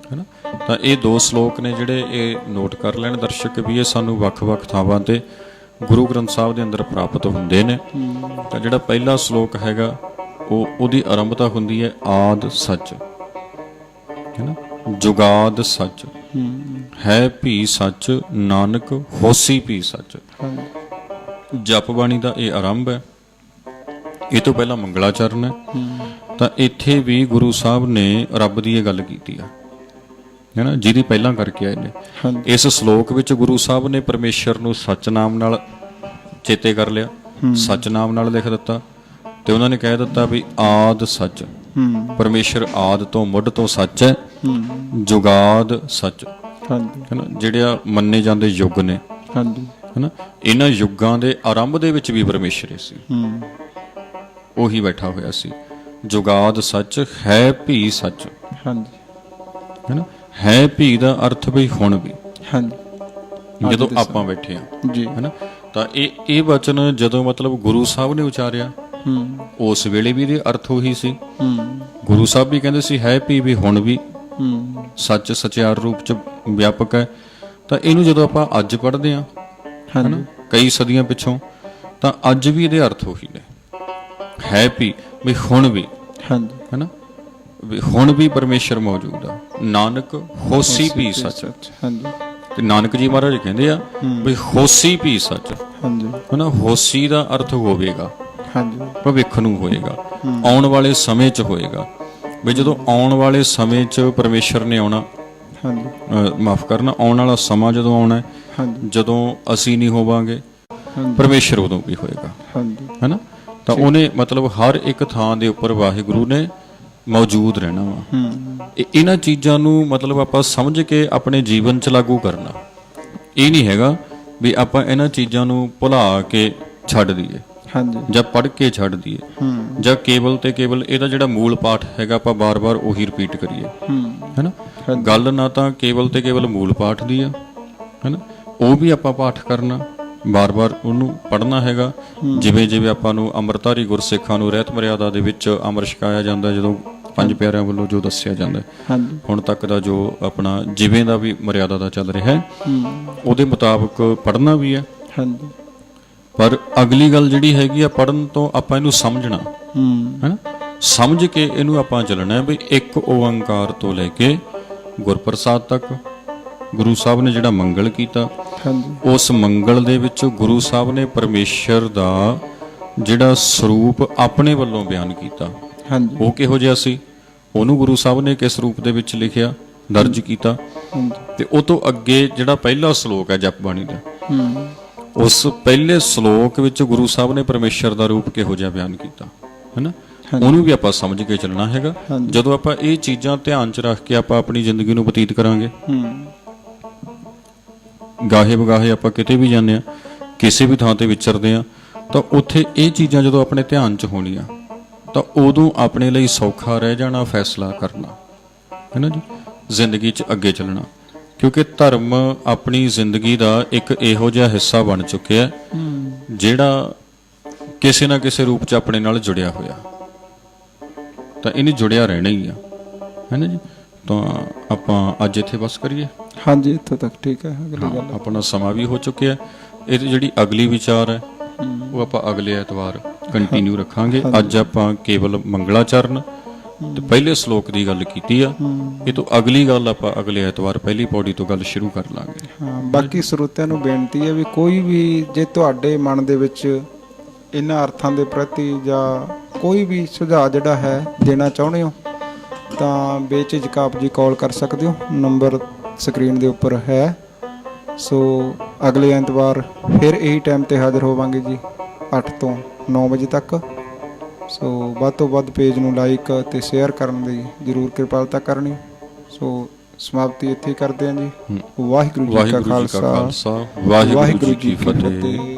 ਹੈ ਨਾ। ਤਾਂ ਇਹ 2 ਸ਼ਲੋਕ ਨੇ ਜਿਹੜੇ ਇਹ ਨੋਟ ਕਰ ਲੈਣ ਦਰਸ਼ਕ ਵੀ ਇਹ ਸਾਨੂੰ ਵੱਖ-ਵੱਖ ਥਾਵਾਂ ਤੇ ਗੁਰੂ ਗ੍ਰੰਥ ਸਾਹਿਬ ਦੇ ਅੰਦਰ ਪ੍ਰਾਪਤ ਹੁੰਦੇ ਨੇ। ਤਾਂ ਜਿਹੜਾ ਪਹਿਲਾ ਸ਼ਲੋਕ ਹੈਗਾ ਉਹਦੀ ਆਰੰਭਤਾ ਹੁੰਦੀ ਹੈ ਆਦ ਸੱਚ, ਹੈ ਨਾ, ਜੁਗਾਦ ਸੱਚ ਹੈ ਭੀ ਸੱਚ, ਨਾਨਕ ਹੋਸੀ ਭੀ ਸੱਚ। ਜਪ ਬਾਣੀ ਦਾ ਇਹ ਆਰੰਭ ਹੈ, ਇਹ ਤੋਂ ਪਹਿਲਾਂ ਮੰਗਲਾਚਰਨ ਹੈ। ਤਾਂ ਇੱਥੇ ਵੀ ਗੁਰੂ ਸਾਹਿਬ ਨੇ ਰੱਬ ਦੀ ਇਹ ਗੱਲ ਕੀਤੀ ਆ, ਹੈ ਨਾ, ਜਿਹਦੀ ਪਹਿਲਾਂ ਕਰਕੇ ਆਏ ਨੇ। ਇਸ ਸ਼ਲੋਕ ਵਿੱਚ ਗੁਰੂ ਸਾਹਿਬ ਨੇ ਪਰਮੇਸ਼ਰ ਨੂੰ ਸੱਚ ਨਾਮ ਨਾਲ ਚੇਤੇ ਕਰ ਲਿਆ, ਸੱਚ ਨਾਮ ਨਾਲ ਲਿਖ ਦਿੱਤਾ। ਤੇ ਉਹਨਾਂ ਨੇ ਕਹਿ ਦਿੱਤਾ ਵੀ ਆਦ ਸੱਚ, ਪਰਮੇਸ਼ਰ ਆਦ ਤੋਂ ਮੁੱਢ ਤੋਂ ਸੱਚ ਹੈ। ਜੁਗਾਦ ਸੱਚ, ਹੈ ਨਾ, ਜਿਹੜੇ ਮੰਨੇ ਜਾਂਦੇ ਯੁੱਗ ਨੇ, ਹੈ ਨਾ, ਇਹਨਾਂ ਯੁੱਗਾਂ ਦੇ ਆਰੰਭ ਦੇ ਵਿੱਚ ਵੀ ਪਰਮੇਸ਼ਰ ਹੀ ਸੀ, ਉਹੀ ਬੈਠਾ ਹੋਇਆ ਸੀ। ਜੁਗਾਦ ਸੱਚ ਹੈ ਭੀ ਸੱਚ, ਹੈ ਨਾ। ਹੈ ਭੀ ਦਾ ਅਰਥ ਵੀ ਹੁਣ ਵੀ, ਜਦੋਂ ਆਪਾਂ ਬੈਠੇ ਹਾਂ, ਹੈ ਨਾ। ਤਾਂ ਇਹ ਵਚਨ ਜਦੋਂ ਮਤਲਬ ਗੁਰੂ ਸਾਹਿਬ ਨੇ ਉਚਾਰਿਆ, ਉਸ ਵੇਲੇ ਵੀ ਇਹਦੇ ਅਰਥ ਉਹੀ ਸੀ। ਗੁਰੂ ਸਾਹਿਬ ਵੀ ਕਹਿੰਦੇ ਸੀ ਹੈ ਭੀ ਵੀ ਹੁਣ ਵੀ ਸੱਚ ਸਚਿਆਰ ਰੂਪ ਚ ਵਿਆਪਕ ਹੈ। ਤਾਂ ਇਹਨੂੰ ਜਦੋਂ ਆਪਾਂ ਅੱਜ ਪੜ੍ਹਦੇ ਹਾਂ, ਹਨਾ, ਕਈ ਸਦੀਆਂ ਪਿੱਛੋਂ, ਤਾਂ ਅੱਜ ਵੀ ਇਹਦੇ ਅਰਥ ਉਹੀ ਨੇ। ਹੈ ਭੀ ਵੀ ਹੁਣ ਵੀ, ਹੈ ਨਾ, ਵੀ ਹੁਣ ਵੀ ਪਰਮੇਸ਼ਰ ਮੌਜੂਦ ਆ। ਨਾਨਕ ਹੋਸੀ ਭੀ ਸੱਚ, ਤੇ ਨਾਨਕ ਜੀ ਮਹਾਰਾਜ ਕਹਿੰਦੇ ਆ ਵੀ ਹੋਸੀ ਭੀ ਸੱਚ, ਹੈ ਨਾ। ਹੋਸੀ ਦਾ ਅਰਥ ਹੋਵੇਗਾ, ਭਵਿੱਖ ਨੂੰ ਹੋਏਗਾ, ਆਉਣ ਵਾਲੇ ਸਮੇਂ 'ਚ ਹੋਏਗਾ। ਵੀ ਜਦੋਂ ਆਉਣ ਵਾਲੇ ਸਮੇਂ 'ਚ ਪਰਮੇਸ਼ਰ ਨੇ ਆਉਣਾ, ਮਾਫ ਕਰਨਾ, ਆਉਣ ਵਾਲਾ ਸਮਾਂ ਜਦੋਂ ਆਉਣਾ, ਜਦੋਂ ਅਸੀਂ ਨਹੀਂ ਹੋਵਾਂਗੇ, ਪਰਮੇਸ਼ਰ ਉਦੋਂ ਵੀ ਹੋਏਗਾ, ਹੈ ਨਾ। ਤਾਂ ਉਹਨੇ ਮਤਲਬ ਹਰ ਇੱਕ ਥਾਂ ਦੇ ਉੱਪਰ ਵਾਹਿਗੁਰੂ ਨੇ ਮੌਜੂਦ ਰਹਿਣਾ ਵਾ। ਇਹਨਾਂ ਚੀਜ਼ਾਂ ਨੂੰ ਮਤਲਬ ਆਪਾਂ ਸਮਝ ਕੇ ਆਪਣੇ ਜੀਵਨ 'ਚ ਲਾਗੂ ਕਰਨਾ। ਇਹ ਨਹੀਂ ਹੈਗਾ ਵੀ ਆਪਾਂ ਇਹਨਾਂ ਚੀਜ਼ਾਂ ਨੂੰ ਭੁਲਾ ਕੇ ਛੱਡ ਦਈਏ, ਜਾਂ ਪੜ੍ਹ ਕੇ ਛੱਡ ਦਈਏ, ਜਾਂ ਕੇਵਲ ਤੇ ਕੇਵਲ ਇਹਦਾ ਜਿਹੜਾ ਮੂਲ ਪਾਠ ਹੈਗਾ ਆਪਾਂ ਬਾਰ-ਬਾਰ ਉਹੀ ਰਿਪੀਟ ਕਰੀਏ, ਹੈ ਨਾ। ਗੱਲ ਨਾ ਤਾਂ ਕੇਵਲ ਤੇ ਕੇਵਲ ਮੂਲ ਪਾਠ ਦੀ ਆ, ਹੈ ਨਾ, ਉਹ ਵੀ ਆਪਾਂ ਪਾਠ ਕਰਨਾ, ਬਾਰ-ਬਾਰ ਉਹਨੂੰ ਪੜ੍ਹਨਾ ਹੈਗਾ। ਜਿਵੇਂ ਜਿਵੇਂ ਆਪਾਂ ਨੂੰ ਅੰਮ੍ਰਿਤਧਾਰੀ ਗੁਰਸਿੱਖਾਂ ਨੂੰ ਰਹਿਤ ਮਰਿਆਦਾ ਦੇ ਵਿੱਚ ਅੰਮ੍ਰਿਤ ਛਕਾਇਆ ਜਾਂਦਾ, ਜਦੋਂ 5 ਪਿਆਰਿਆਂ ਵੱਲੋਂ ਜੋ ਦੱਸਿਆ ਜਾਂਦਾ ਹੁਣ ਤੱਕ ਦਾ, ਜੋ ਆਪਣਾ ਜਿਵੇਂ ਦਾ ਵੀ ਮਰਿਆਦਾ ਦਾ ਚੱਲ ਰਿਹਾ, ਉਹਦੇ ਮੁਤਾਬਕ ਪੜ੍ਹਨਾ ਵੀ ਹੈ। ਪਰ ਅਗਲੀ ਗੱਲ ਜਿਹੜੀ ਹੈਗੀ ਆ, ਪੜ੍ਹਨ ਤੋਂ ਆਪਾਂ ਇਹਨੂੰ ਸਮਝਣਾ, ਹੈ ਨਾ। ਸਮਝ ਕੇ ਇਹਨੂੰ ਆਪਾਂ ਚੱਲਣਾ ਹੈ ਵੀ ਇੱਕ ਓੰਕਾਰ ਤੋਂ ਲੈ ਕੇ ਗੁਰਪ੍ਰਸਾਦ ਤੱਕ ਗੁਰੂ ਸਾਹਿਬ ਨੇ ਜਿਹੜਾ ਮੰਗਲ ਕੀਤਾ, ਹਾਂਜੀ ਉਸ ਮੰਗਲ ਦੇ ਵਿੱਚ ਗੁਰੂ ਸਾਹਿਬ ਨੇ ਪਰਮੇਸ਼ਰ ਦਾ ਜਿਹੜਾ ਸਰੂਪ ਆਪਣੇ ਵੱਲੋਂ ਬਿਆਨ ਕੀਤਾ, ਹਾਂਜੀ ਉਹ ਕਿਹੋ ਜਿਹਾ ਸੀ, ਉਹਨੂੰ ਗੁਰੂ ਸਾਹਿਬ ਨੇ ਕਿਸ ਰੂਪ ਦੇ ਵਿੱਚ ਲਿਖਿਆ, ਦਰਜ ਕੀਤਾ। ਹਾਂਜੀ ਤੇ ਉਹ ਤੋਂ ਅੱਗੇ ਜਿਹੜਾ ਪਹਿਲਾ ਸ਼ਲੋਕ ਹੈ ਜਪਬਾਣੀ ਦਾ, ਹੂੰ ਉਸ ਪਹਿਲੇ ਸ਼ਲੋਕ ਵਿੱਚ ਗੁਰੂ ਸਾਹਿਬ ਨੇ ਪਰਮੇਸ਼ਰ ਦਾ ਰੂਪ ਕਿਹੋ ਜਿਹਾ ਬਿਆਨ ਕੀਤਾ, ਹੈਨਾ, ਹਾਂਜੀ। ਉਹਨੂੰ ਵੀ ਆਪਾਂ ਸਮਝ ਕੇ ਚੱਲਣਾ ਹੈਗਾ। ਹਾਂਜੀ। ਜਦੋਂ ਆਪਾਂ ਇਹ ਚੀਜ਼ਾਂ ਧਿਆਨ 'ਚ ਰੱਖ ਕੇ ਆਪਾਂ ਆਪਣੀ ਜ਼ਿੰਦਗੀ ਨੂੰ ਬਤੀਤ ਕਰਾਂਗੇ, ਹੂੰ ਗਾਹੇ ਬਗਾਹੇ ਆਪਾਂ ਕਿਤੇ ਵੀ ਜਾਂਦੇ ਆ, ਕਿਸੇ ਵੀ ਥਾਂ ਤੇ ਵਿਚਰਦੇ ਆ, ਤਾਂ ਉੱਥੇ ਇਹ ਚੀਜ਼ਾਂ ਜਦੋਂ ਆਪਣੇ ਧਿਆਨ 'ਚ ਹੋਣੀਆਂ ਤਾਂ ਉਦੋਂ ਆਪਣੇ ਲਈ ਸੌਖਾ ਰਹਿ ਜਾਣਾ ਫੈਸਲਾ ਕਰਨਾ, ਹੈ ਨਾ ਜੀ, ਜ਼ਿੰਦਗੀ 'ਚ ਅੱਗੇ ਚੱਲਣਾ। ਕਿਉਂਕਿ ਧਰਮ ਆਪਣੀ ਜ਼ਿੰਦਗੀ ਦਾ ਇੱਕ ਇਹੋ ਜਿਹਾ ਹਿੱਸਾ ਬਣ ਚੁੱਕਿਆ ਜਿਹੜਾ ਕਿਸੇ ਨਾ ਕਿਸੇ ਰੂਪ 'ਚ ਆਪਣੇ ਨਾਲ ਜੁੜਿਆ ਹੋਇਆ, ਤਾਂ ਇਹਨੇ ਜੁੜਿਆ ਰਹਿਣਾ ਹੀ ਆ, ਹੈ ਨਾ ਜੀ। ਤਾਂ ਆਪਾਂ ਅੱਜ ਇੱਥੇ ਬਸ ਕਰੀਏ। ਹਾਂਜੀ ਇੱਥੋਂ ਤੱਕ ਠੀਕ ਹੈ। ਅਗਲੀ ਗੱਲ ਆਪਣਾ ਸਮਾਂ ਵੀ ਹੋ ਚੁੱਕਿਆ। ਇਹ ਜਿਹੜੀ ਅਗਲੀ ਵਿਚਾਰ ਹੈ ਉਹ ਆਪਾਂ ਅਗਲੇ ਐਤਵਾਰ ਕੰਟੀਨਿਊ ਰੱਖਾਂਗੇ। ਅੱਜ ਆਪਾਂ ਕੇਵਲ ਮੰਗਲਾਚਰਨ ਤੇ ਪਹਿਲੇ ਸ਼ਲੋਕ ਦੀ ਗੱਲ ਕੀਤੀ ਆ। ਇਹ ਤੋਂ ਅਗਲੀ ਗੱਲ ਆਪਾਂ ਅਗਲੇ ਐਤਵਾਰ ਪਹਿਲੀ ਪੌੜੀ ਤੋਂ ਗੱਲ ਸ਼ੁਰੂ ਕਰ ਲਾਂਗੇ। ਹਾਂ, ਬਾਕੀ ਸਰੋਤਿਆਂ ਨੂੰ ਬੇਨਤੀ ਹੈ ਵੀ ਕੋਈ ਵੀ ਜੇ ਤੁਹਾਡੇ ਮਨ ਦੇ ਵਿੱਚ ਇਹਨਾਂ ਅਰਥਾਂ ਦੇ ਪ੍ਰਤੀ ਜਾਂ ਕੋਈ ਵੀ ਸੁਝਾਅ ਜਿਹੜਾ ਹੈ ਦੇਣਾ ਚਾਹੁੰਦੇ ਹੋ ਤਾਂ ਬੇਝਿਜਕ ਆਪ ਜੀ ਕਾਲ ਕਰ ਸਕਦੇ ਹੋ। ਨੰਬਰ ਸਕਰੀਨ ਦੇ ਉੱਪਰ ਹੈ। ਸੋ ਅਗਲੇ ਐਤਵਾਰ ਫਿਰ ਇਹੀ ਟਾਈਮ ਤੇ ਹਾਜ਼ਰ ਹੋਵਾਂਗੇ ਜੀ 8 ਤੋਂ 9 ਵਜੇ ਤੱਕ। ਸੋ ਵੱਧ ਤੋਂ ਵੱਧ ਪੇਜ ਨੂੰ ਲਾਈਕ ਤੇ ਸ਼ੇਅਰ ਕਰਨ ਦੀ ਜ਼ਰੂਰ ਕਿਰਪਾਲਤਾ ਕਰਨੀ। ਸੋ ਸਮਾਪਤੀ ਇੱਥੇ ਕਰਦੇ ਹਾਂ ਜੀ। ਵਾਹਿਗੁਰੂ ਜੀ ਕਾ ਖਾਲਸਾ, ਵਾਹਿਗੁਰੂ ਜੀ ਕੀ ਫਤਿਹ।